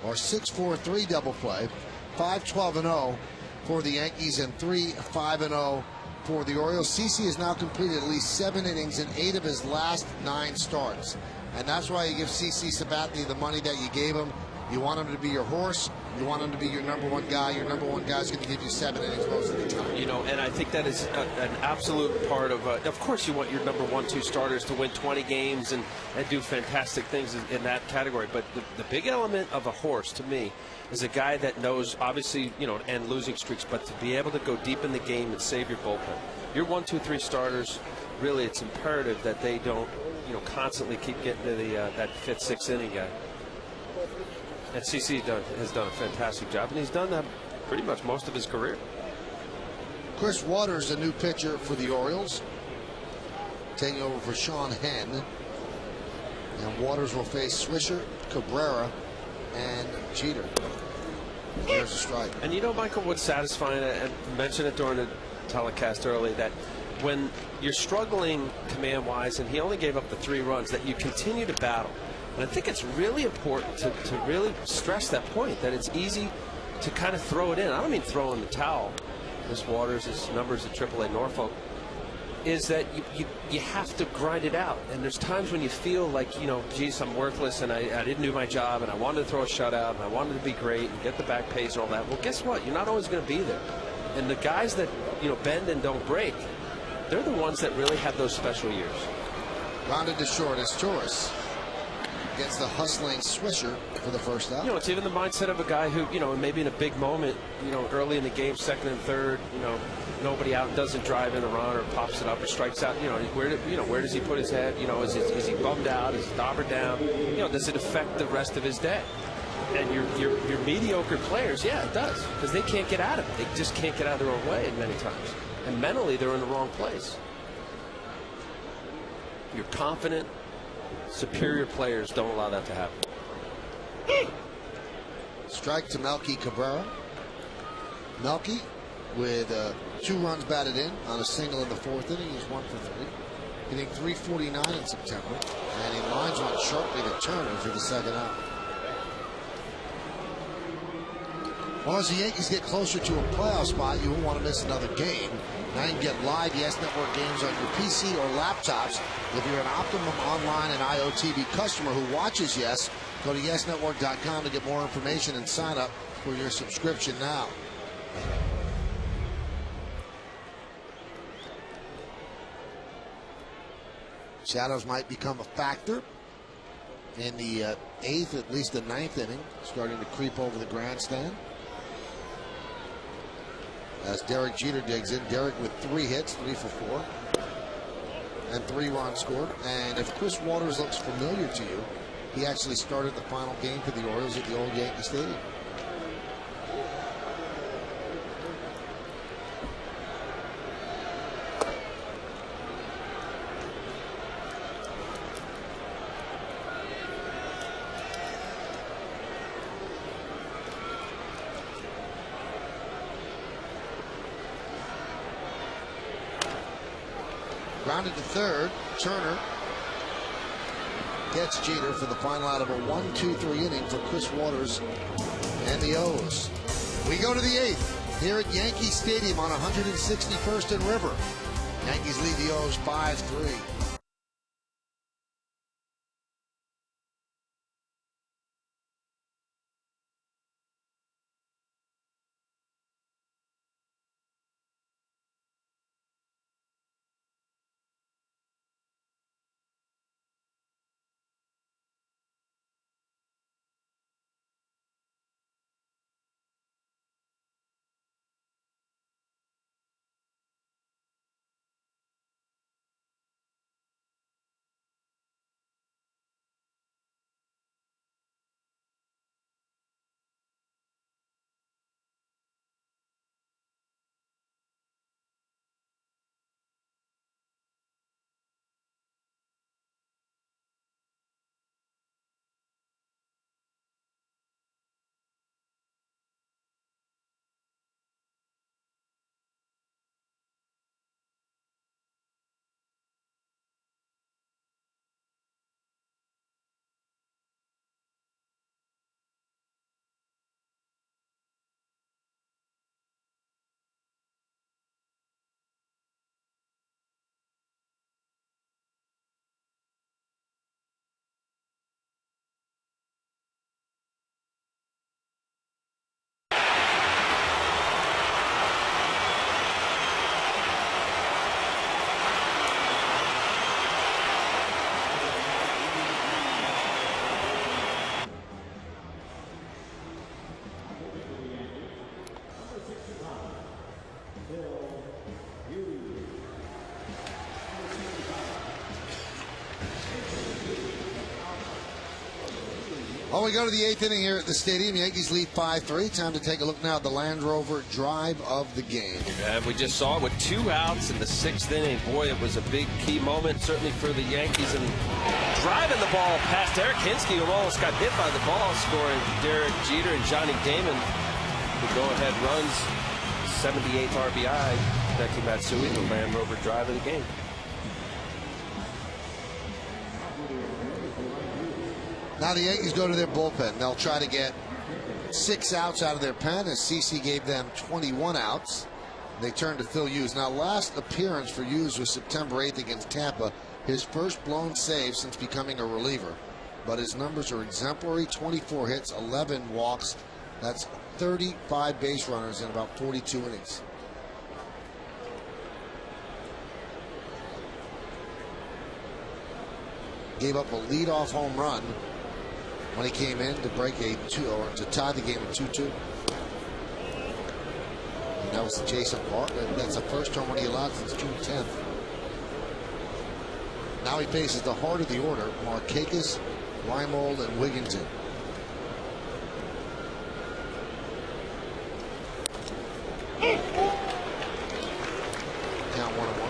6-4-3 double play. 5-12-0 for the Yankees and 3-5-0 for the Orioles. CC has now completed at least 7 innings in 8 of his last 9 starts. And that's why you give CC Sabathia the money that you gave him. You want him to be your horse. You want him to be your number one guy. Your number one guy is going to give you 7 innings most of the time. You know, and I think that is an absolute part of course, you want your number 1, 2 starters to win 20 games and do fantastic things in that category. But the big element of a horse, to me, is a guy that knows, obviously, you know, end losing streaks, but to be able to go deep in the game and save your bullpen. Your 1, 2, 3 starters, really, it's imperative that they don't, you know, constantly keep getting to that 5th, 6th inning guy. And CC has done a fantastic job, and he's done that pretty much most of his career. Chris Waters, a new pitcher for the Orioles, taking over for Sean Henn. And Waters will face Swisher, Cabrera, and Jeter. There's a strike. And you know, Michael, what's satisfying, and mentioned it during the telecast early, that when you're struggling command-wise, and he only gave up the 3 runs, that you continue to battle. And I think it's really important to really stress that point, that it's easy to kind of throw it in. I don't mean throw in the towel. This Waters, his numbers at AAA Norfolk, is that you have to grind it out. And there's times when you feel like, you know, geez, I'm worthless and I didn't do my job and I wanted to throw a shutout and I wanted to be great and get the back pace and all that. Well, guess what? You're not always going to be there. And the guys that, you know, bend and don't break, they're the ones that really have those special years. Rounded to short as Torres gets the hustling Swisher for the first out. You know, it's even the mindset of a guy who, you know, maybe in a big moment, you know, early in the game, 2nd and 3rd, you know, nobody out, doesn't drive in a run or pops it up or strikes out. You know, where does he put his head? You know, is he bummed out? Is he daubered down? You know, does it affect the rest of his day? And your mediocre players, yeah, it does, because they can't get out of it. They just can't get out of their own way many times, and mentally they're in the wrong place. You're confident. Superior players don't allow that to happen. Strike to Melky Cabrera. Melky with 2 runs batted in on a single in the 4th inning. He's 1 for 3, hitting .349 in September, and he lines one sharply to Turner for the 2nd out. Well, as the Yankees get closer to a playoff spot, you won't want to miss another game. Now you can get live Yes Network games on your PC or laptops. If you're an Optimum Online and IOTV customer who watches Yes, go to YesNetwork.com to get more information and sign up for your subscription now. Shadows might become a factor in the 8th, at least the 9th inning, starting to creep over the grandstand. As Derek Jeter digs in. Derek with 3 hits, 3 for 4, and 3 runs scored. And if Chris Waters looks familiar to you, he actually started the final game for the Orioles at the old Yankee Stadium. Grounded to 3rd. Turner gets Jeter for the final out of a 1-2-3 inning for Chris Waters and the O's. We go to the 8th here at Yankee Stadium on 161st and River. Yankees lead the O's 5-3. Well, we go to the 8th inning here at the stadium. Yankees lead 5-3. Time to take a look now at the Land Rover drive of the game. And we just saw it with 2 outs in the 6th inning. Boy, it was a big key moment, certainly for the Yankees. And driving the ball past Derek Hinsky, who almost got hit by the ball, scoring Derek Jeter and Johnny Damon. The go-ahead runs, 78th RBI. Hideki Matsui, the Land Rover drive of the game. Now the Yankees go to their bullpen. They'll try to get 6 outs out of their pen, as CC gave them 21 outs. They turn to Phil Hughes. Now, last appearance for Hughes was September 8th against Tampa, his first blown save since becoming a reliever. But his numbers are exemplary: 24 hits, 11 walks. That's 35 base runners in about 42 innings. Gave up a leadoff home run when he came in to break a 2, or to tie the game at 2-2. And that was Jason Bartlett. That's the first home run he allowed since June 10th. Now he faces the heart of the order: Markakis, Reimold, and Wigginton. Count 1-1.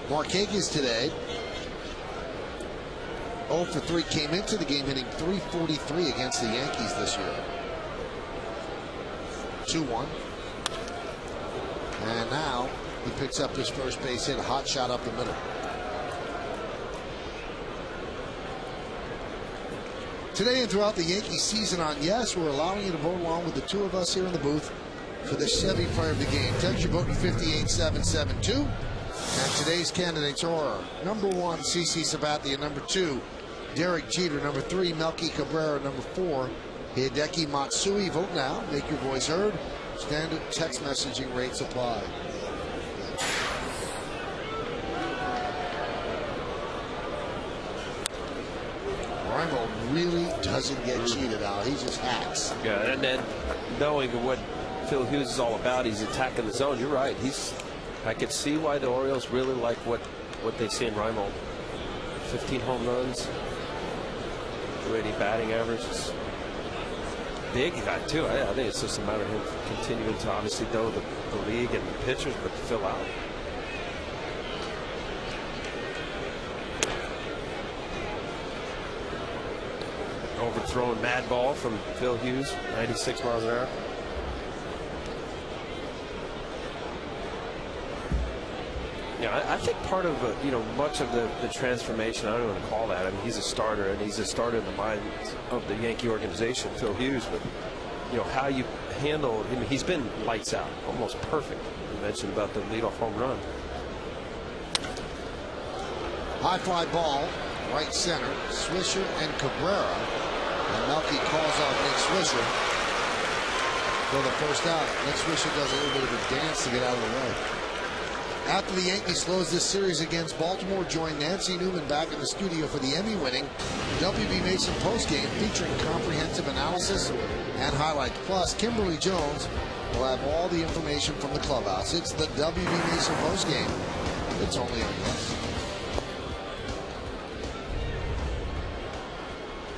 Markakis today 0 for 3, came into the game hitting .343 against the Yankees this year. 2-1. And now he picks up his first base hit, a hot shot up the middle. Today and throughout the Yankees season on Yes, we're allowing you to vote along with the 2 of us here in the booth for the Chevy player of the game. Text your vote to 58772. And today's candidates are: number 1, CC Sabathia; number 2, Derek Jeter; number 3, Melky Cabrera; number 4, Hideki Matsui. Vote now. Make your voice heard. Standard text messaging rates apply. Reimold really doesn't get cheated out. He just hacks. Yeah, and then knowing what Phil Hughes is all about, he's attacking the zone. You're right. I could see why the Orioles really like what they see in Reimold. 15 home runs, 280 batting average. Big guy too. I think it's just a matter of him continuing to obviously know the league and the pitchers, but fill out. Overthrown mad ball from Phil Hughes, 96 miles an hour. Yeah, I think part of much of the transformation, I don't want to call that. I mean, he's a starter, and he's a starter in the mind of the Yankee organization, Phil Hughes. But how you handle him, he's been lights out, almost perfect. You mentioned about the leadoff home run. High fly ball, right center. Swisher and Cabrera, and Melky calls off Nick Swisher for the first out. Nick Swisher does a little bit of a dance to get out of the way. After the Yankees close this series against Baltimore, join Nancy Newman back in the studio for the Emmy-winning WB Mason postgame, featuring comprehensive analysis and highlights. Plus, Kimberly Jones will have all the information from the clubhouse. It's the WB Mason postgame. It's only on Plus.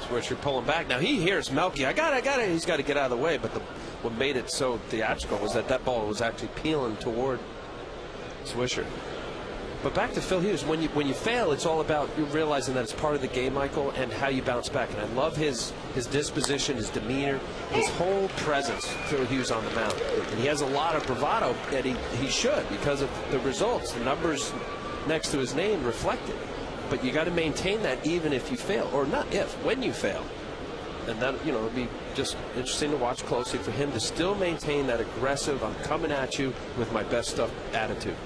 Swisher pulling back. Now he hears Melky. I got it. He's got to get out of the way. But what made it so theatrical was that ball was actually peeling toward Swisher. But back to Phil Hughes, when you fail, it's all about you realizing that it's part of the game, Michael, and how you bounce back. And I love his disposition, his demeanor, his whole presence, Phil Hughes on the mound. And he has a lot of bravado, and he should, because of the results. The numbers next to his name reflect it. But you got to maintain that even if you fail, or not if, when you fail. And that, it'll be just interesting to watch closely for him to still maintain that aggressive, I'm coming at you with my best stuff attitude.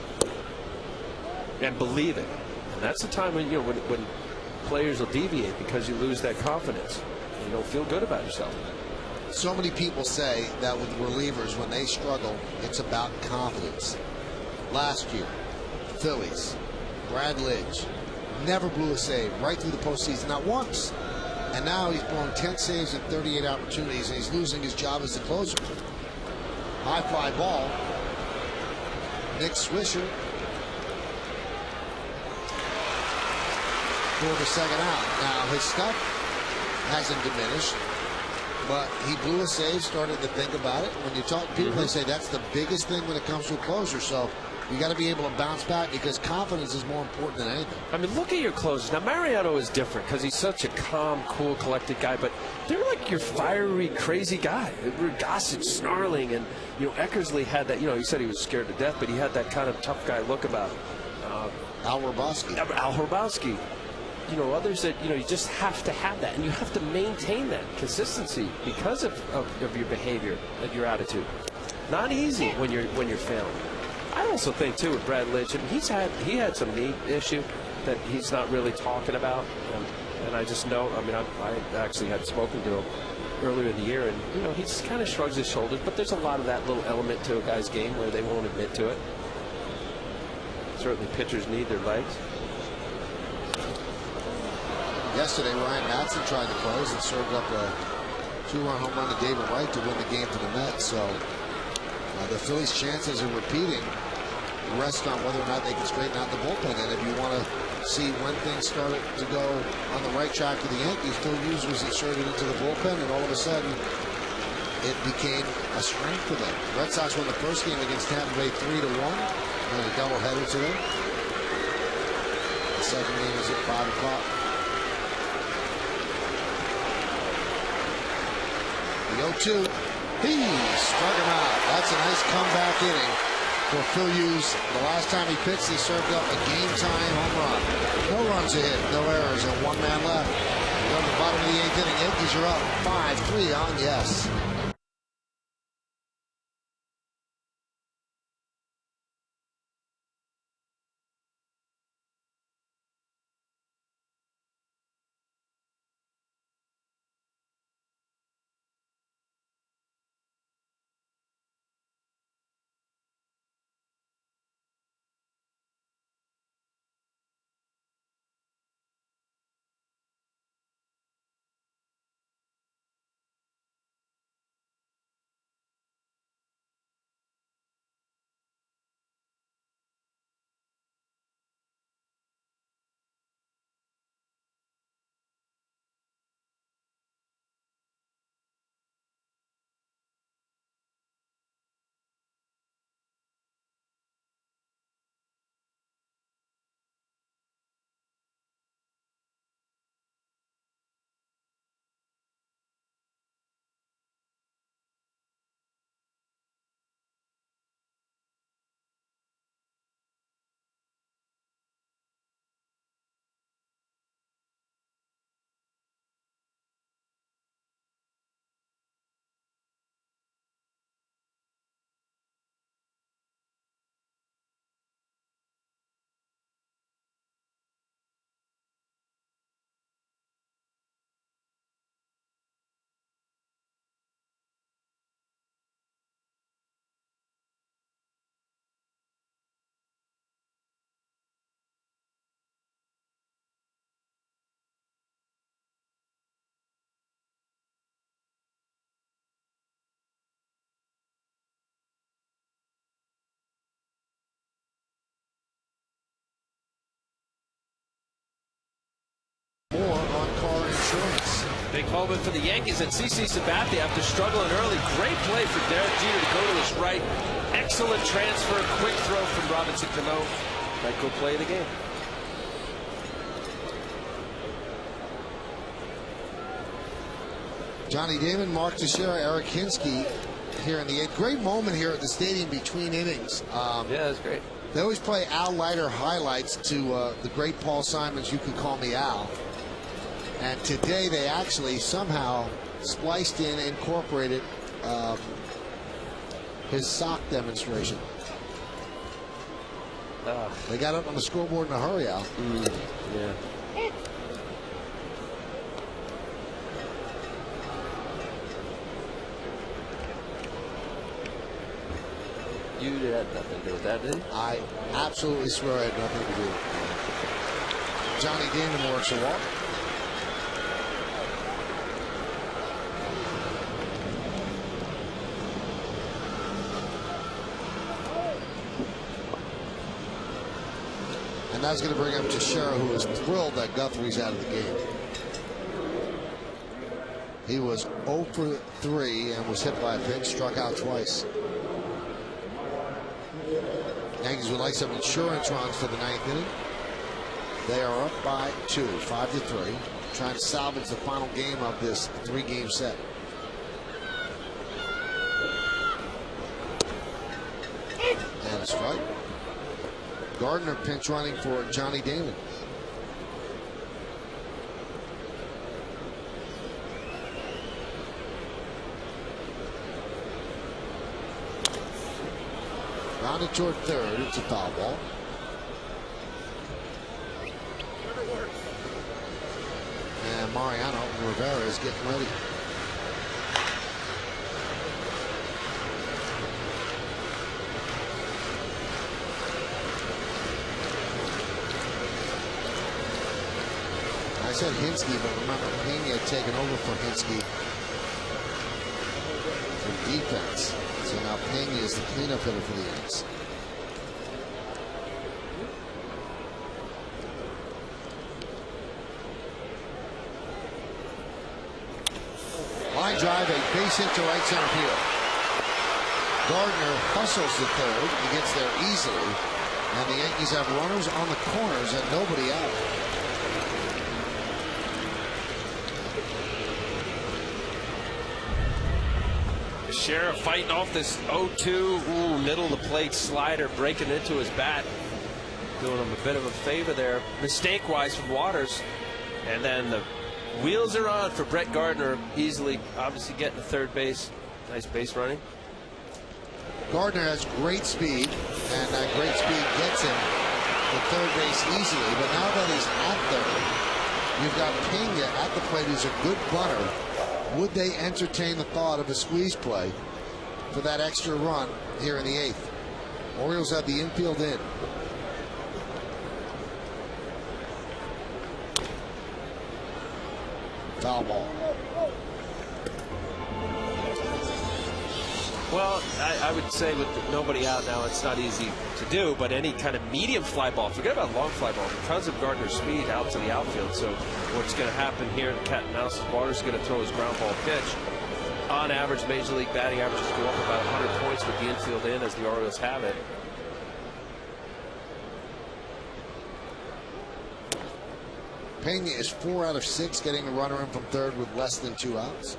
And believe it. And that's the time when when players will deviate, because you lose that confidence. You don't feel good about yourself. So many people say that with relievers, when they struggle, it's about confidence. Last year, Phillies, Brad Lidge never blew a save right through the postseason, not once. And now he's blown 10 saves in 38 opportunities, and he's losing his job as the closer. High fly ball. Nick Swisher for the second out. Now his stuff hasn't diminished, but he blew a save, started to think about it. When you talk to people, they say that's the biggest thing when it comes to a closer. So you got to be able to bounce back because confidence is more important than anything. I mean, look at your closers. Now, Mariano is different because he's such a calm, cool, collected guy, but they're like your fiery, crazy guy. Gossage, snarling, and, Eckersley had that, he said he was scared to death, but he had that kind of tough guy look about him. Al Hrabowski. Al Hrabowski. Others that, you just have to have that, and you have to maintain that consistency because of your behavior and your attitude. Not easy when you're failing. I also think too with Brad Lidge, I mean, he had some knee issue that he's not really talking about, and I just know. I mean, I actually had spoken to him earlier in the year, and he just kind of shrugs his shoulders. But there's a lot of that little element to a guy's game where they won't admit to it. Certainly, pitchers need their legs. Yesterday, Ryan Madsen tried to close and served up a 2-run home run to David Wright to win the game for the Mets. So the Phillies' chances of repeating rest on whether or not they can straighten out the bullpen. And if you want to see when things started to go on the right track for the Yankees, Phil Hughes was inserted into the bullpen, and all of a sudden it became a strength for them. The Red Sox won the first game against Tampa Bay 3-1, and a doubleheader today. The second game is at 5 o'clock. The 0-2. He struck him out. That's a nice comeback inning for Phil Hughes. The last time he pitched, he served up a game-time home run. No runs ahead, no errors, and one man left. We're on the bottom of the 8th inning. Yankees are up 5-3 on Yes. More on car insurance. Big home run for the Yankees and CC Sabathia after struggling early. Great play for Derek Jeter to go to his right. Excellent transfer. Quick throw from Robinson Cano. Might go play the game. Johnny Damon, Mark Teixeira, Eric Hinsky here in the 8th. Great moment here at the stadium between innings. Yeah, that's great. They always play Al Leiter highlights to the great Paul Simon's You Can Call Me Al. And today they actually somehow spliced in, incorporated his sock demonstration. They got up on the scoreboard in a hurry, Al. Yeah. You had nothing to do with that, did you? I absolutely swear I had nothing to do with it. Johnny Damon works a walk. And that's going to bring up Teixeira, who is thrilled that Guthrie's out of the game. He was 0 for 3 and was hit by a pitch, struck out twice. Yankees would like some insurance runs for the 9th inning. They are up by 2, 5-3, trying to salvage the final game of this 3-game set. And a strike. Gardner pinch running for Johnny Damon. Rounded toward third. It's a foul ball. And Mariano Rivera is getting ready. I said Hinsky, but remember, Pena had taken over for Hinsky for defense. So now Pena is the cleanup hitter for the Yankees. Line drive, a base hit to right center field. Gardner hustles the third. He gets there easily. And the Yankees have runners on the corners and nobody out. Sheriff fighting off this 0-2. Middle of the plate slider breaking into his bat. Doing him a bit of a favor there, mistake-wise from Waters. And then the wheels are on for Brett Gardner. Easily, obviously, getting to third base. Nice base running. Gardner has great speed, and that great speed gets him to third base easily. But now that he's at third, you've got Pena at the plate, who's a good bunter. Would they entertain the thought of a squeeze play for that extra run here in the 8th? Orioles have the infield in. Foul ball. Well, I would say with nobody out now, it's not easy to do, but any kind of medium fly ball, forget about long fly ball, because of Gardner's speed out to the outfield. So what's going to happen here in cat and mouse is Waters is going to throw his ground ball pitch. On average, Major League batting averages go up about 100 points with the infield in, as the Orioles have it. Pena is 4 out of 6 getting a runner in from third with less than 2 outs.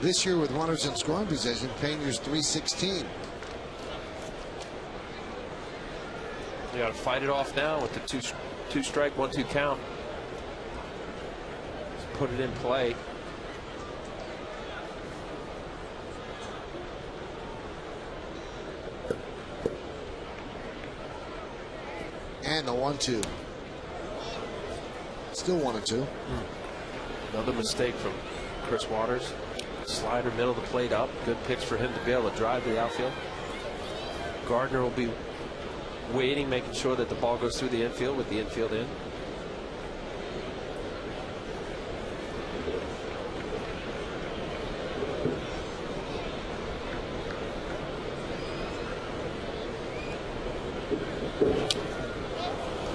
This year with runners in scoring position, Pena's .316. You got to fight it off now with the two strike, 1-2 count. Let's put it in play. And the 1-2. Still 1-2. Another mistake from Chris Waters. Slider middle of the plate up. Good pitch for him to be able to drive to the outfield. Gardner will be waiting, making sure that the ball goes through the infield with the infield in.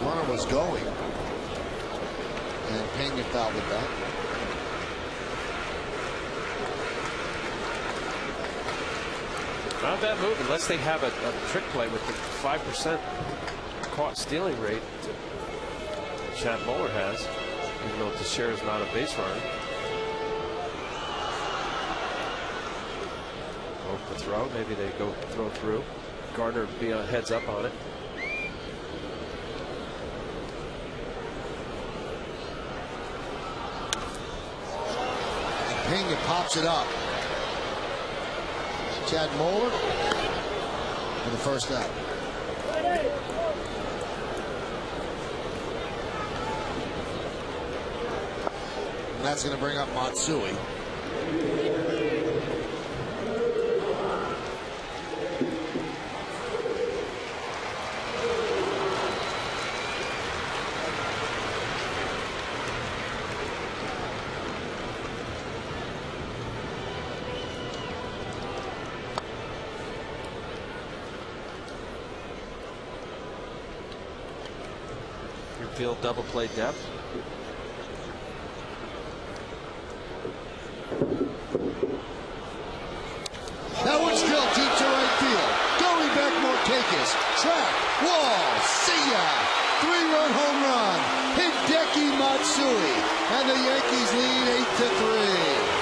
Runner was going, and Pena fouled it back. Not a bad move unless they have a trick play with the 5% caught stealing rate that Chad Muller has, even though Teixeira is not a base runner. Hope the throw. Maybe they go throw through. Gardner be on heads up on it. And Pena pops it up. Chad Muller for the first out. And that's going to bring up Matsui. Field double play depth. That one's still deep to right field. Going back, Markakis. Track, wall, see ya. 3-run home run. Hideki Matsui. And the Yankees lead 8-3.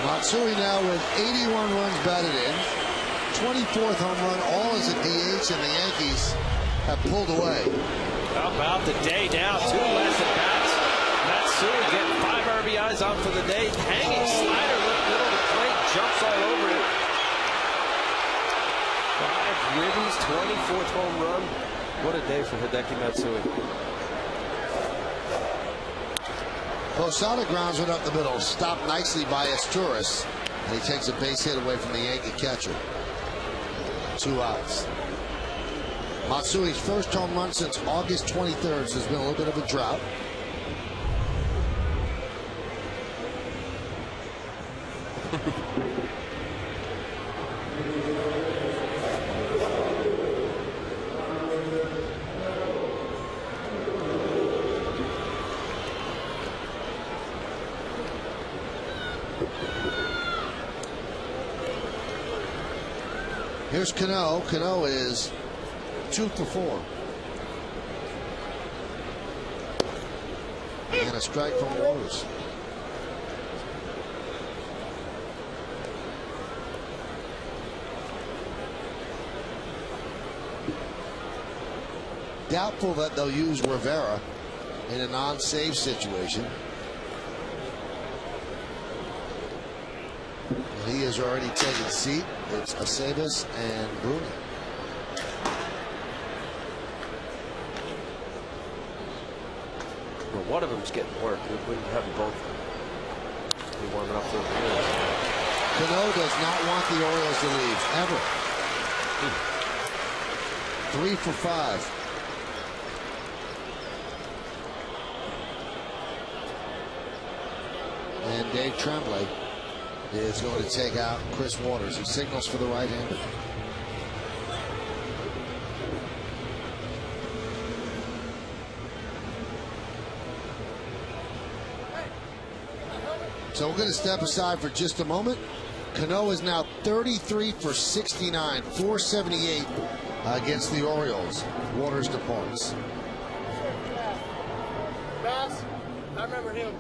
Matsui now with 81 runs batted in, 24th home run, all as a DH, and the Yankees have pulled away. How about the day now? 2 last at bats. Matsui getting 5 RBIs on for the day. Hanging slider, middle of the plate, jumps all over it. 5 ribbies, 24th home run. What a day for Hideki Matsui. Posada grounds it up the middle, stopped nicely by Asturias, and he takes a base hit away from the Yankee catcher. 2 outs. Matsui's first home run since August 23rd, so there's been a little bit of a drought. Here's Cano. Cano is 2 for 4. And a strike from Waters. Doubtful that they'll use Rivera in a non-save situation. He has already taken a seat. It's Aceves and Bruni. Well, one of them's getting work. We wouldn't have them both. We warming up for the Orioles. Cano does not want the Orioles to leave, ever. 3 for 5. And Dave Tremblay is going to take out Chris Waters, who signals for the right-hander. So we're going to step aside for just a moment. Cano is now 33 for 69, 478 against the Orioles. Waters departs. Bass, I remember him.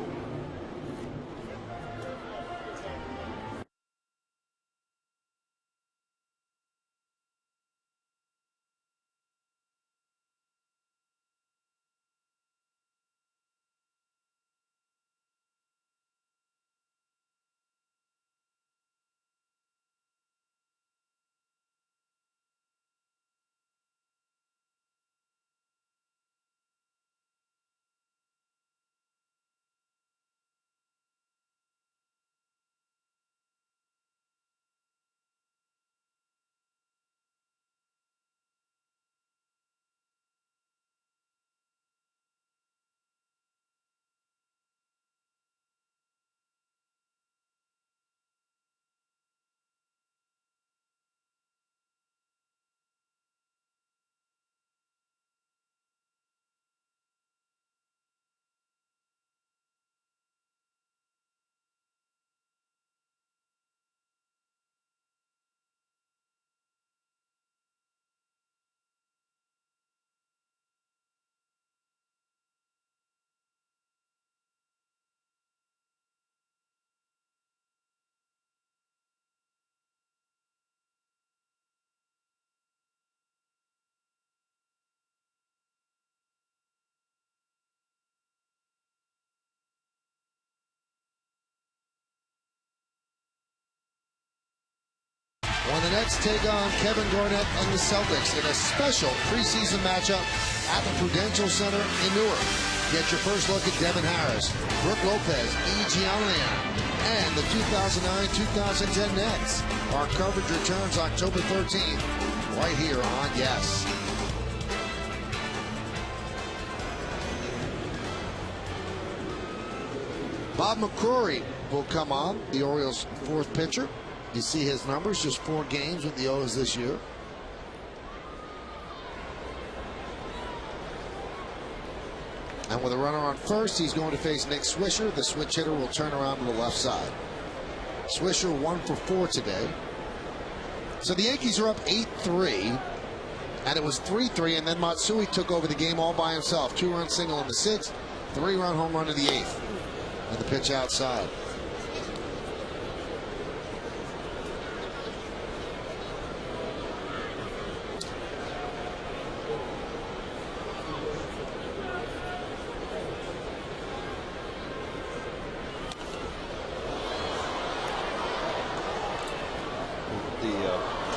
when the Nets take on Kevin Garnett and the Celtics in a special preseason matchup at the Prudential Center in Newark. Get your first look at Devin Harris, Brooke Lopez, E.G. and the 2009-2010 Nets. Our coverage returns October 13th, right here on Yes. Bob McCrory will come on, the Orioles' fourth pitcher. You see his numbers, just 4 games with the O's this year. And with a runner on first, he's going to face Nick Swisher. The switch hitter will turn around to the left side. Swisher 1 for 4 today. So the Yankees are up 8-3. And it was 3-3, and then Matsui took over the game all by himself. 2-run single in the 6th, 3-run home run in the 8th. And the pitch outside.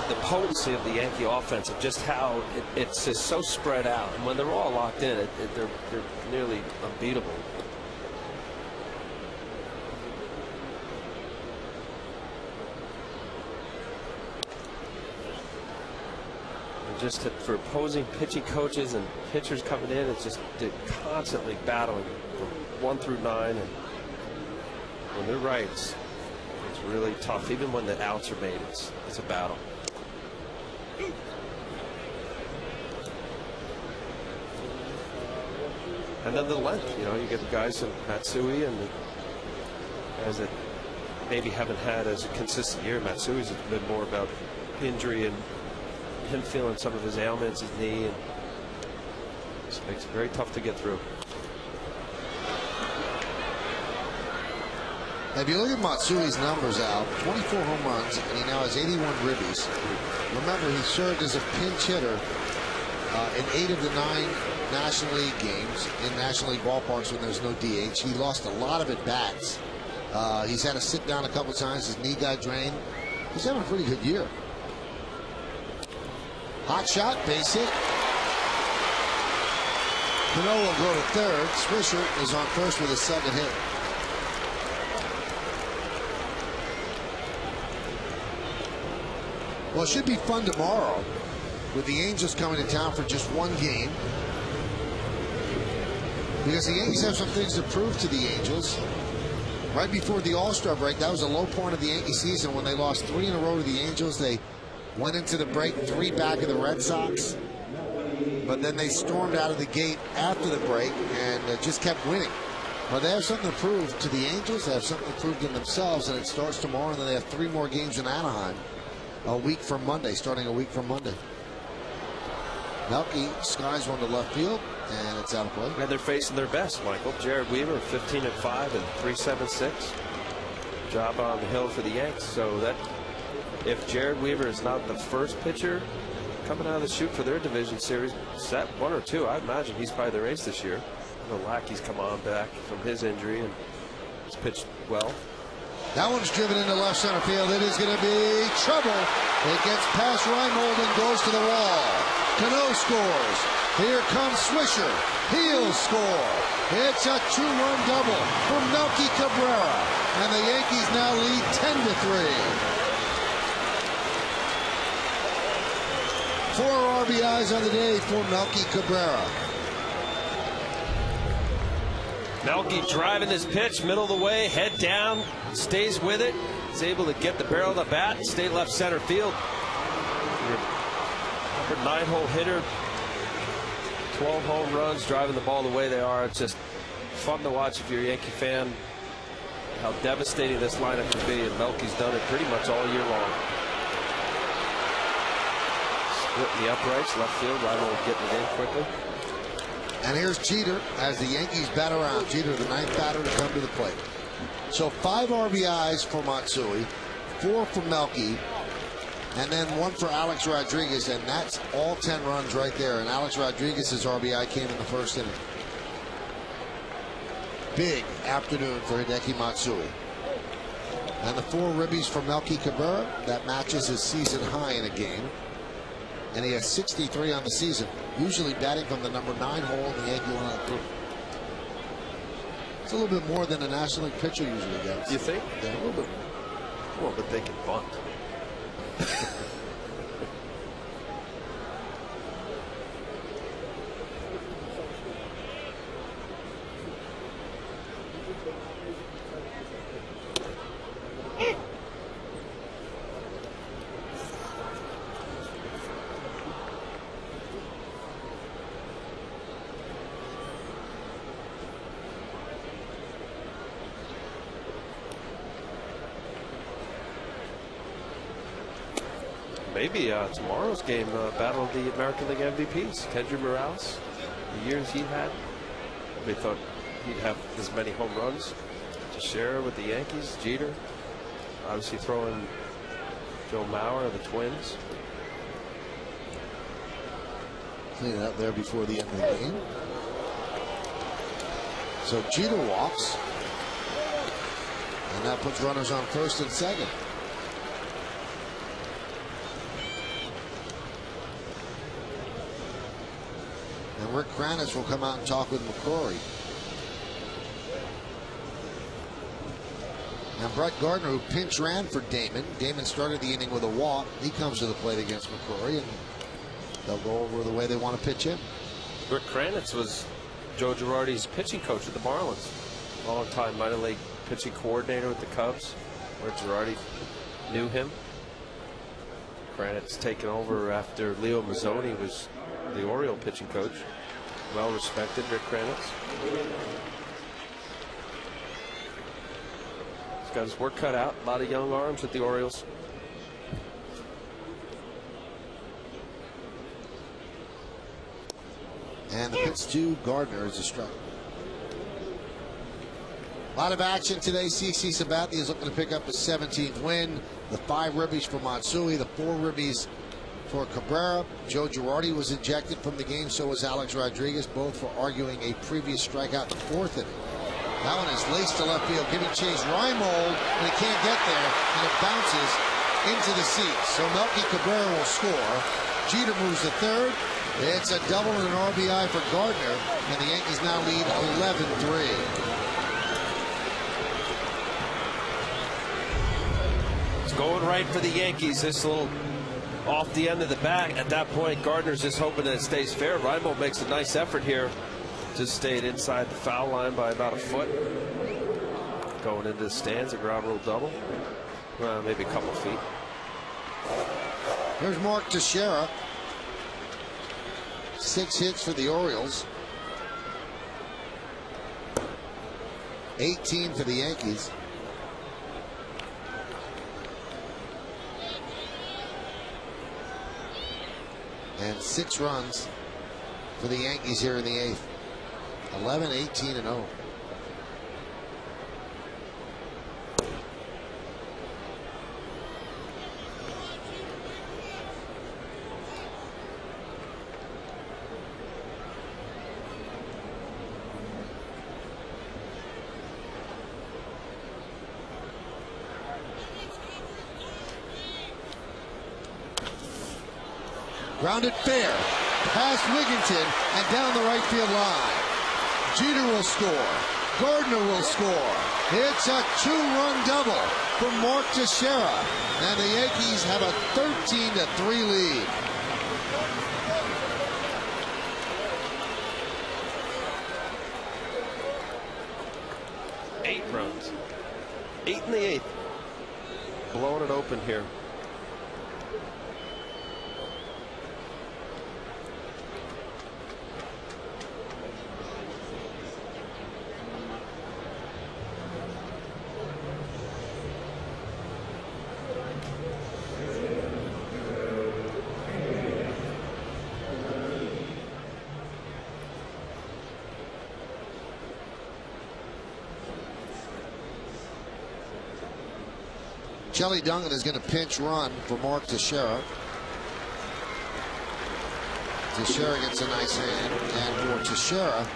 The potency of the Yankee offense, of just how it's just so spread out, and when they're all locked in, they're nearly unbeatable. And just for opposing pitching coaches and pitchers coming in, it's just they're constantly battling from 1 through 9, and when they're right, it's really tough. Even when the outs are made, it's a battle. And then the length, you get the guys in Matsui and the guys that maybe haven't had as a consistent year. Matsui's been more about injury and him feeling some of his ailments, his knee, and this makes it very tough to get through. If you look at Matsui's numbers, Al, 24 home runs, and he now has 81 ribbies. Remember, he served as a pinch hitter in 8 of the 9 National League games in National League ballparks when there's no DH. He lost a lot of at-bats. He's had to sit down a couple times. His knee got drained. He's having a pretty good year. Hot shot, base hit. Cano will go to third. Swisher is on first with his second hit. Well, it should be fun tomorrow with the Angels coming to town for just 1 game. Because the Yankees have some things to prove to the Angels. Right before the All-Star break, that was a low point of the Yankee season when they lost 3 in a row to the Angels. They went into the break 3 back of the Red Sox. But then they stormed out of the gate after the break and just kept winning. But they have something to prove to the Angels. They have something to prove to themselves, and it starts tomorrow, and then they have 3 more games in Anaheim. A week from Monday, starting a week from Monday. Melky skies one to left field, and it's out of play. And they're facing their best, Michael. Jared Weaver, 15-5 and 3.76. Job on the hill for the Yanks. So that if Jared Weaver is not the first pitcher coming out of the chute for their division series, set 1 or 2, I imagine he's probably their ace this year. The Lackey's come on back from his injury and he's pitched well. That one's driven into left center field. It is going to be trouble. It gets past Reinhold and goes to the wall. Cano scores. Here comes Swisher. He'll score. It's a 2-run double for Melky Cabrera. And the Yankees now lead 10-3. 4 RBIs on the day for Melky Cabrera. Melky driving this pitch, middle of the way, head down, stays with it. He's able to get the barrel of the bat, stay left center field. Your number 9-hole hitter, 12 home runs, driving the ball the way they are. It's just fun to watch if you're a Yankee fan, how devastating this lineup can be, and Melky's done it pretty much all year long. Splitting the uprights, left field, Reinhold getting it in quickly. And here's Jeter as the Yankees bat around. Jeter, the 9th batter to come to the plate. So 5 RBIs for Matsui, 4 for Melky, and then 1 for Alex Rodriguez, and that's all 10 runs right there. And Alex Rodriguez's RBI came in the first inning. Big afternoon for Hideki Matsui. And the 4 ribbies for Melky Cabrera. That matches his season high in a game. And he has 63 on the season. Usually batting from the number 9 hole in the Yankee lineup. It's a little bit more than a National League pitcher usually gets. You think? Yeah, a little bit more. Well, but they can bunt. Maybe tomorrow's game, battle of the American League MVPs. Kendry Morales, the years he had, they thought he'd have as many home runs. Teixeira with the Yankees, Jeter, obviously throwing Joe Mauer, the Twins. Clean it up there before the end of the game. So Jeter walks, and that puts runners on first and second. And Rick Kranitz will come out and talk with McCrory. And Brett Gardner, who pinch ran for Damon. Damon started the inning with a walk. He comes to the plate against McCrory, and they'll go over the way they want to pitch him. Rick Kranitz was Joe Girardi's pitching coach at the Marlins. Long-time minor league pitching coordinator with the Cubs, where Girardi knew him. Kranitz taken over after Leo Mazzoni was the Oriole pitching coach. Well respected, Rick Kranitz. He's got his work cut out. A lot of young arms at the Orioles. And the pitch to Gardner is a strike. A lot of action today. CC Sabathia is looking to pick up his 17th win. The 5 ribbies for Matsui, the 4 ribbies for Cabrera. Joe Girardi was ejected from the game, so was Alex Rodriguez, both for arguing a previous strikeout in the 4th inning. That one is laced to left field, giving chase. Reimold, and he can't get there, and it bounces into the seats. So Melky Cabrera will score. Jeter moves to third. It's a double and an RBI for Gardner, and the Yankees now lead 11-3. It's going right for the Yankees. This little off the end of the bat. At that point, Gardner's just hoping that it stays fair. Reimold makes a nice effort here. Just stayed inside the foul line by about a foot. Going into the stands, a ground rule double. Maybe a couple feet. Here's Mark Teixeira. 6 hits for the Orioles. 18 for the Yankees. And 6 runs for the Yankees here in the 8th. 11, 18, and 0. Grounded fair, past Wigginton and down the right field line. Jeter will score. Gardner will score. It's a 2-run double for Mark Teixeira, and the Yankees have a 13-3 lead. Eight runs. 8 in the 8th. Blowing it open here. Shelly Duncan is going to pinch run for Mark Teixeira. Teixeira gets a nice hand, and for Teixeira,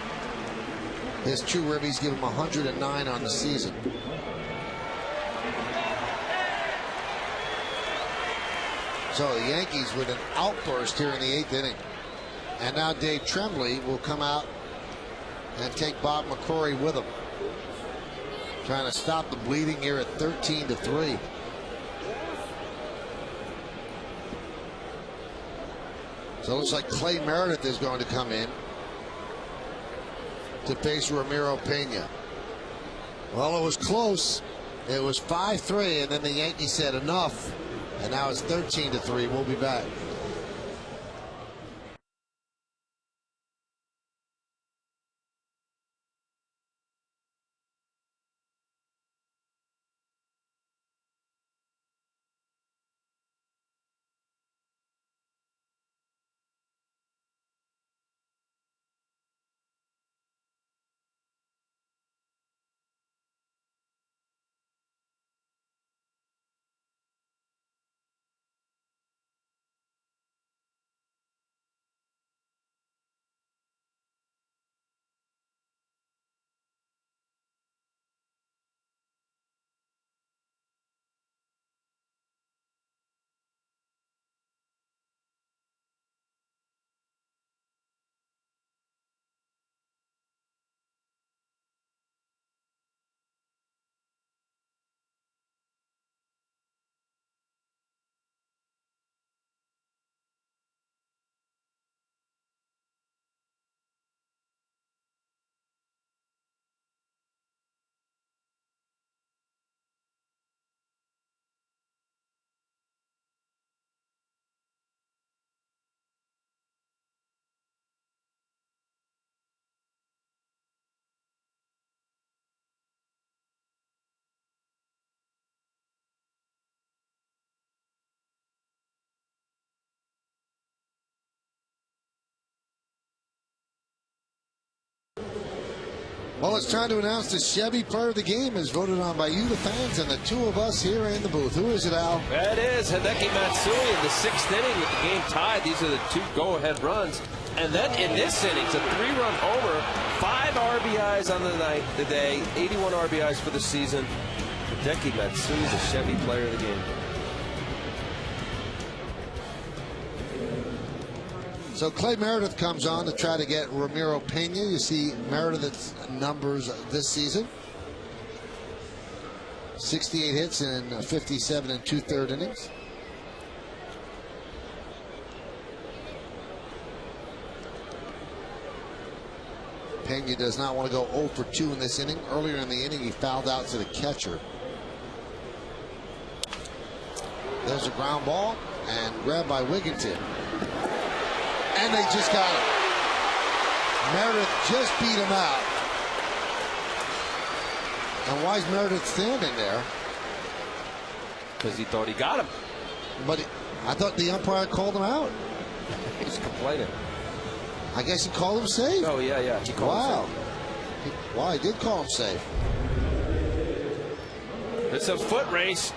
his 2 ribbies give him 109 on the season. So the Yankees with an outburst here in the 8th inning. And now Dave Tremblay will come out and take Bob McCrory with him. Trying to stop the bleeding here at 13-3. So it looks like Clay Meredith is going to come in to face Ramiro Pena. Well, it was close. It was 5-3, and then the Yankees said enough, and now it's 13-3. We'll be back. Well, it's time to announce the Chevy Player of the Game is voted on by you, the fans, and the two of us here in the booth. Who is it, Al? That is Hideki Matsui in the 6th inning with the game tied. These are the 2 go-ahead runs. And then in this inning, it's a 3-run homer, 5 RBIs on the day, 81 RBIs for the season. Hideki Matsui, the Chevy Player of the Game. So Clay Meredith comes on to try to get Ramiro Pena. You see Meredith's numbers this season. 68 hits in 57 and 2/3 innings. Pena does not want to go 0 for 2 in this inning. Earlier in the inning, he fouled out to the catcher. There's a ground ball and grabbed by Wigginton. And they just got him. Meredith just beat him out. And why is Meredith standing there? Because he thought he got him. But I thought the umpire called him out. He's complaining. I guess he called him safe. Oh, yeah. He called him safe. Wow, he did call him safe. It's a foot race.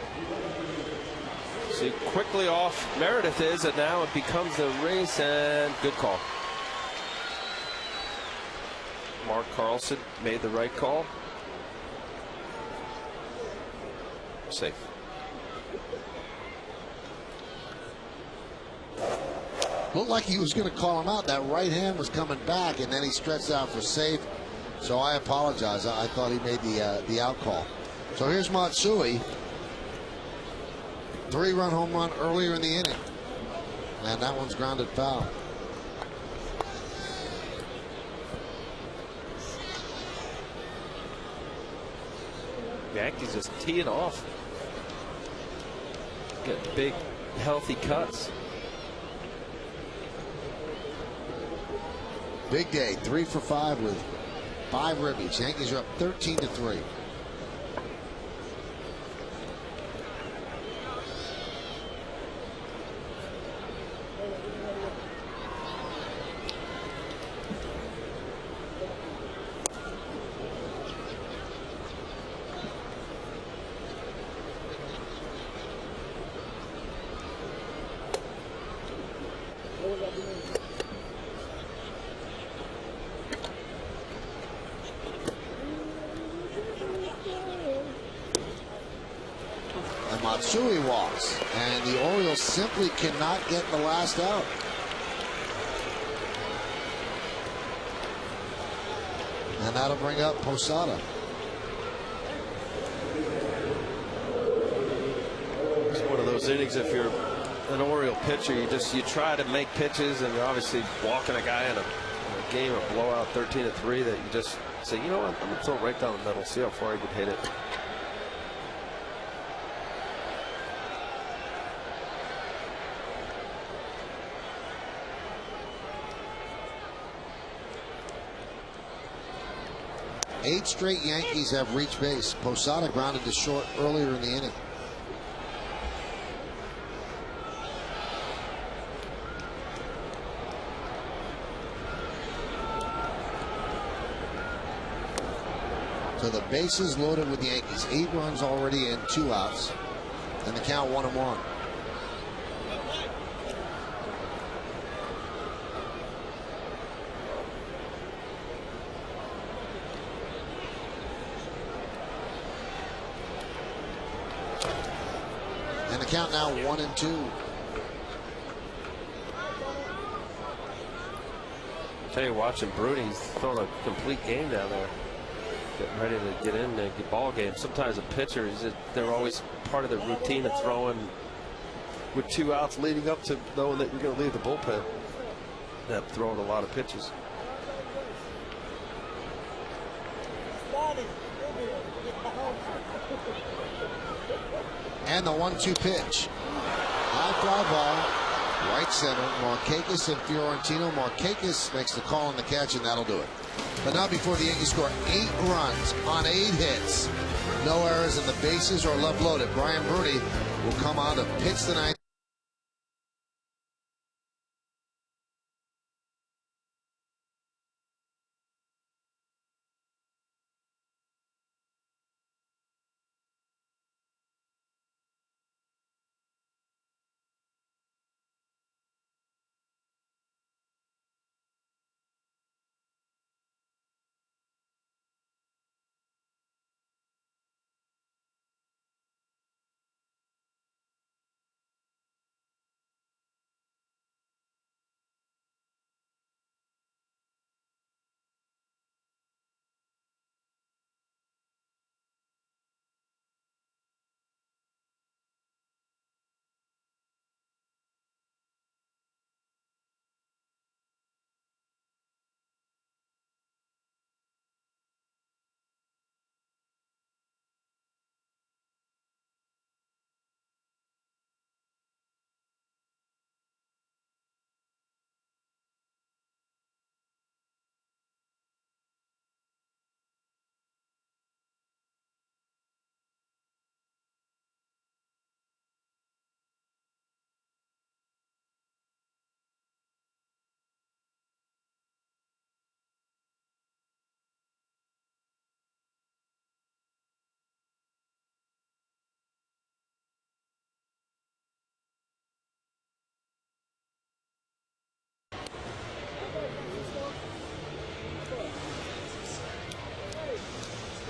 See, quickly off Meredith is, and now it becomes a race, and good call. Mark Carlson made the right call. Safe. Looked like he was going to call him out. That right hand was coming back, and then he stretched out for safe. So I apologize. I thought he made the out call. So here's Matsui. 3-run home run earlier in the inning. And that one's grounded foul. Yankees just teeing off. Get big, healthy cuts. Big day, 3 for 5 with 5 ribbies. Yankees are up 13-3. Matsui walks, and the Orioles simply cannot get the last out. And that'll bring up Posada. It's one of those innings, if you're an Oriole pitcher, you try to make pitches, and you're obviously walking a guy in a game, a blowout 13-3, that you just say, you know what, I'm going to throw it right down the middle, see how far he can hit it. Eight straight Yankees have reached base. Posada grounded to short earlier in the inning. So the bases loaded with the Yankees. 8 runs already in, 2 outs. And the count 1-1. And the count now 1-2. Tell you, watching Bruni, he's throwing a complete game down there, getting ready to get in the ball game. Sometimes a pitcher, they're always part of the routine of throwing with 2 outs leading up to knowing that you're going to leave the bullpen. End up throwing a lot of pitches. And the 1-2 pitch. High fly ball, right center. Markakis and Fiorentino. Markakis makes the call on the catch, and that'll do it. But not before the Yankees score 8 runs on 8 hits. No errors, and the bases are left loaded. Brian Bruni will come on to pitch the ninth.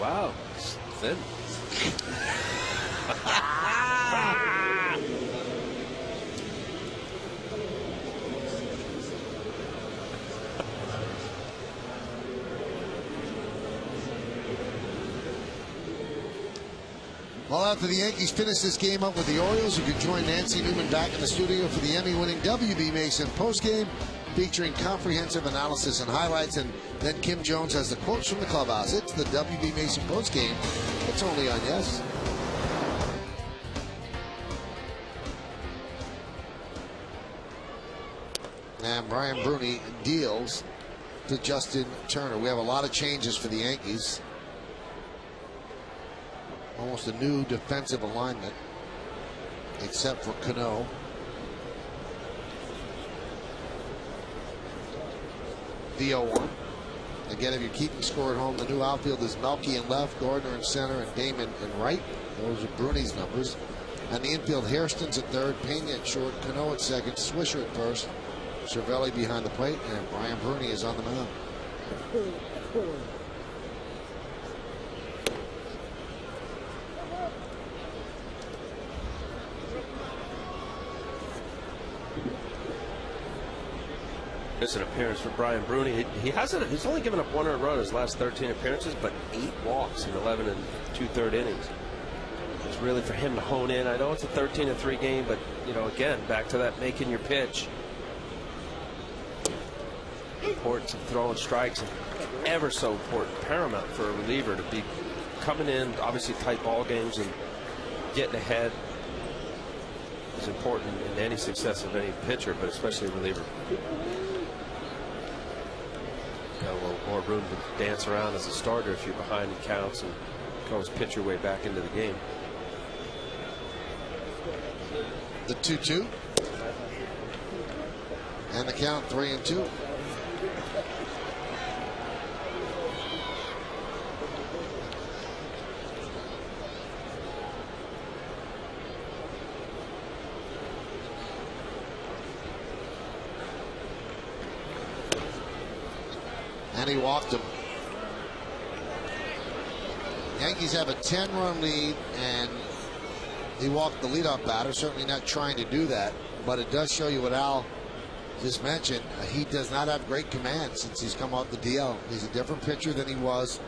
Wow, it's thin. Well, after the Yankees finish this game up with the Orioles, you can join Nancy Newman back in the studio for the Emmy-winning WB Mason postgame, featuring comprehensive analysis and highlights. And then Kim Jones has the quotes from the clubhouse. It's the WB Mason postgame. It's only on Yes. And Brian Bruni deals to Justin Turner. We have a lot of changes for the Yankees. Almost a new defensive alignment, except for Cano. The 0-1. Again, if you're keeping score at home, the new outfield is Melky in left, Gardner in center, and Damon in right. Those are Bruni's numbers. And the infield, Hairston's at third, Pena at short, Cano at second, Swisher at first, Cervelli behind the plate, and Brian Bruni is on the mound. It's an appearance for Brian Bruni. He's only given up 1 earned run in his last 13 appearances, but 8 walks in 11 and 2/3 innings. It's really for him to hone in. I know it's a 13-3 game, but again, back to that making your pitch. Importance of throwing strikes, and ever so important, paramount for a reliever to be coming in, obviously tight ball games, and getting ahead is important in any success of any pitcher, but especially a reliever. Got a little more room to dance around as a starter if you're behind in counts, and can always pitch your way back into the game. The 2-2. And the count 3-2. And he walked him. Yankees have a 10-run lead, and he walked the leadoff batter. Certainly not trying to do that, but it does show you what Al just mentioned. He does not have great command since he's come off the DL. He's a different pitcher than he was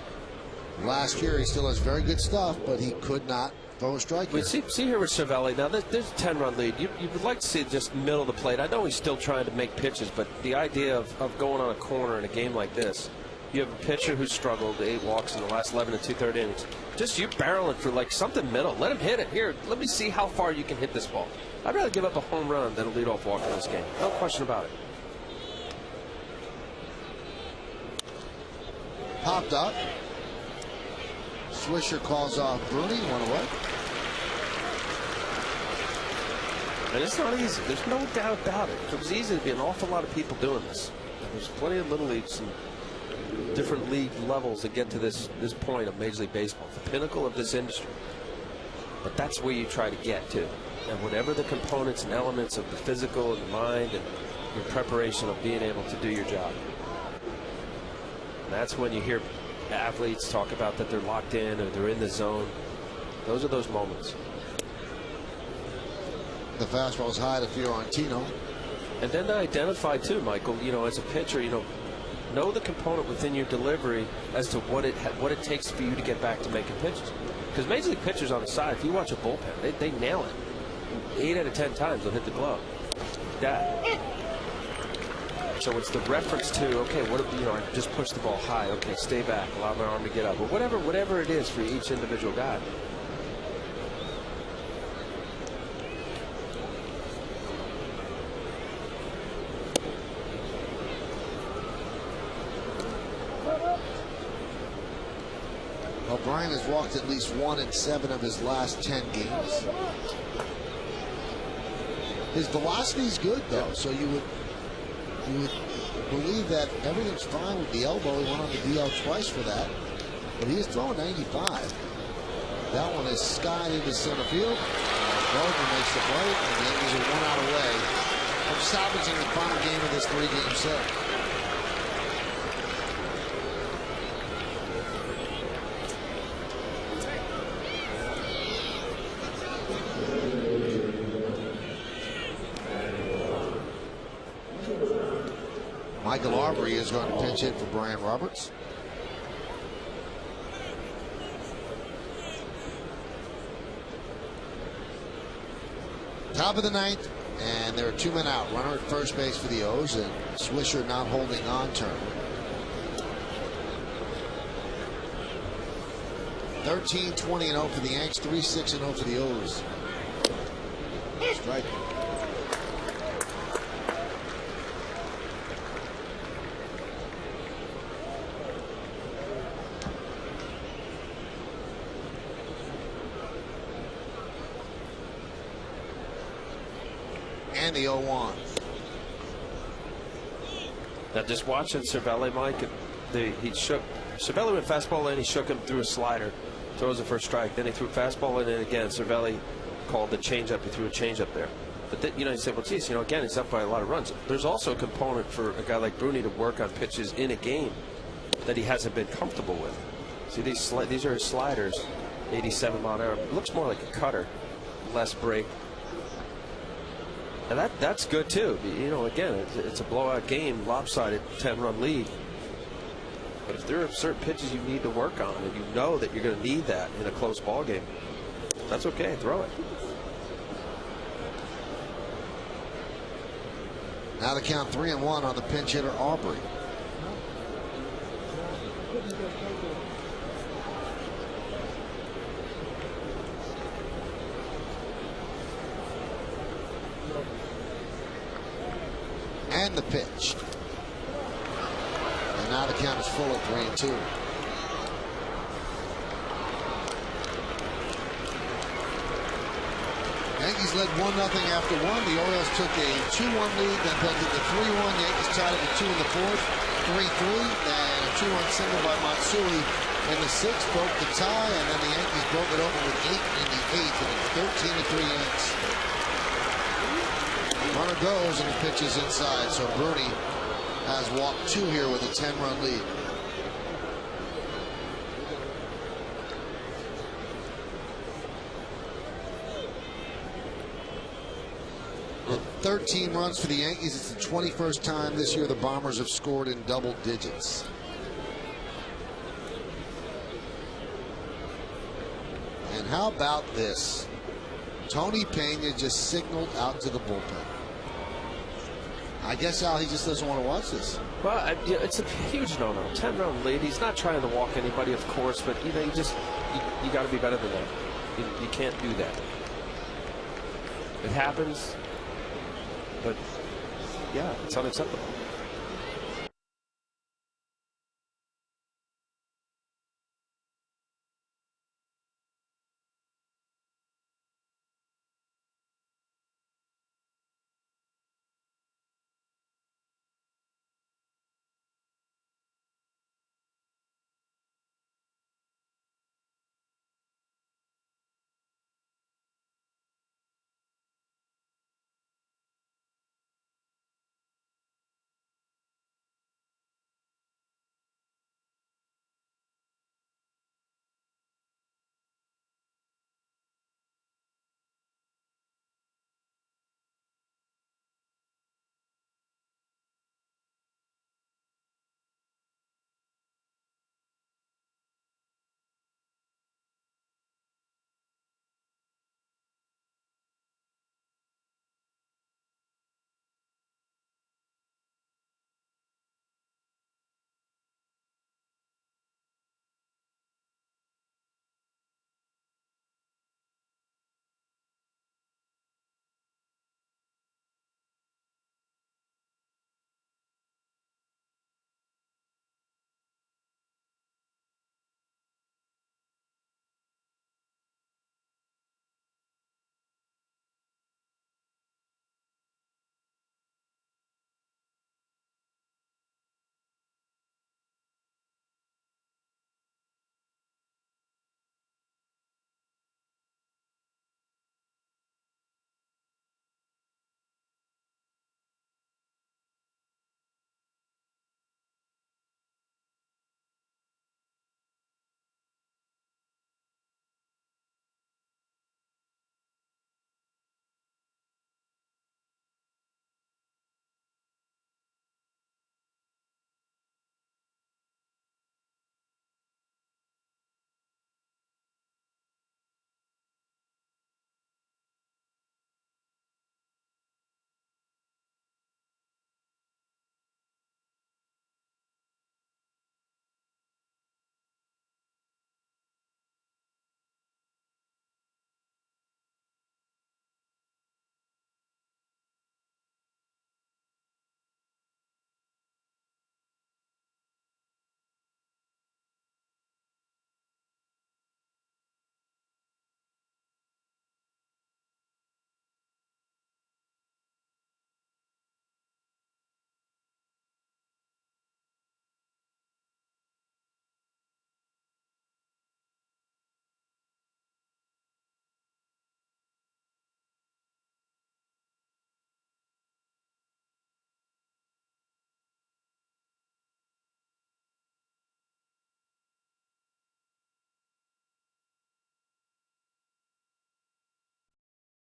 last year. He still has very good stuff, but he could not throw a strike here. See here with Cervelli. Now there's a 10-run lead. You would like to see just middle of the plate. I know he's still trying to make pitches, but the idea of going on a corner in a game like this, you have a pitcher who struggled 8 walks in the last 11 and 2/3 innings. Just you barreling for like something middle. Let him hit it. Here, let me see how far you can hit this ball. I'd rather give up a home run than a leadoff walk in this game. No question about it. Popped up. Swisher calls off Bruni, 1 away. And it's not easy. There's no doubt about it. If it was easy, there'd be an awful lot of people doing this. There's plenty of little leagues and different league levels that get to this point of Major League Baseball, the pinnacle of this industry. But that's where you try to get to. And whatever the components and elements of the physical and the mind and your preparation of being able to do your job. And that's when you hear athletes talk about that they're locked in or they're in the zone. Those are those moments. The fastball's high to Fiorentino. And then to identify too, Michael, as a pitcher, know the component within your delivery as to what it takes for you to get back to making pitches. Because Major League pitchers on the side, if you watch a bullpen, they nail it. 8 out of 10 times they'll hit the glove. So it's the reference to, okay, I just push the ball high. Okay, stay back, allow my arm to get up, or whatever it is for each individual guy. O'Brien has walked at least 1 in 7 of his last 10 games. His velocity is good, though, so you would believe that everything's fine with the elbow. He went on the DL twice for that, but he is throwing 95. That one is skied into center field. Gardner makes the play, and the Yankees are 1 out away from salvaging the final game of this 3-game set. Michael Aubrey is going to pinch hit for Brian Roberts. Top of the 9th, and there are 2 men out. Runner at first base for the O's, and Swisher not holding on turn. 13-20-0 for the Yanks, 3-6-0 for the O's. Strike. And the 0-1. Now just watching Cervelli, Mike, Cervelli went fastball in, he shook him, threw a slider, throws it for a strike. Then he threw a fastball in, and again Cervelli called the changeup. He threw a changeup there. But then, you say, well, geez, again, he's up by a lot of runs. There's also a component for a guy like Bruni to work on pitches in a game that he hasn't been comfortable with. See, these are his sliders, 87 mile an hour. It looks more like a cutter, less break. And that's good too. You know, again, it's a blowout game, lopsided 10-run lead. But if there are certain pitches you need to work on, and you know that you're going to need that in a close ball game, that's okay. Throw it. Now the count 3-1 on the pinch hitter Aubrey. And the pitch. And now the count is full at 3-2. Yankees led 1-0 after 1. The Orioles took a 2-1 lead, then built it to 3-1. Yankees tied it at 2 in the fourth, 3-3. Then a 2-run single by Matsui in the sixth broke the tie, and then the Yankees broke it open with 8 in the eighth, and it's 13-3 Yanks. Runner goes, and the pitch is inside. So Bruni has walked 2 here with a 10-run lead. With 13 runs for the Yankees, it's the 21st time this year the Bombers have scored in double digits. And how about this? Tony Pena just signaled out to the bullpen. I guess, Al, he just doesn't want to watch this. Well, it's a huge no-no. 10-run lead. He's not trying to walk anybody, of course, but you know, you got to be better than that. You can't do that. It happens, but yeah, it's unacceptable.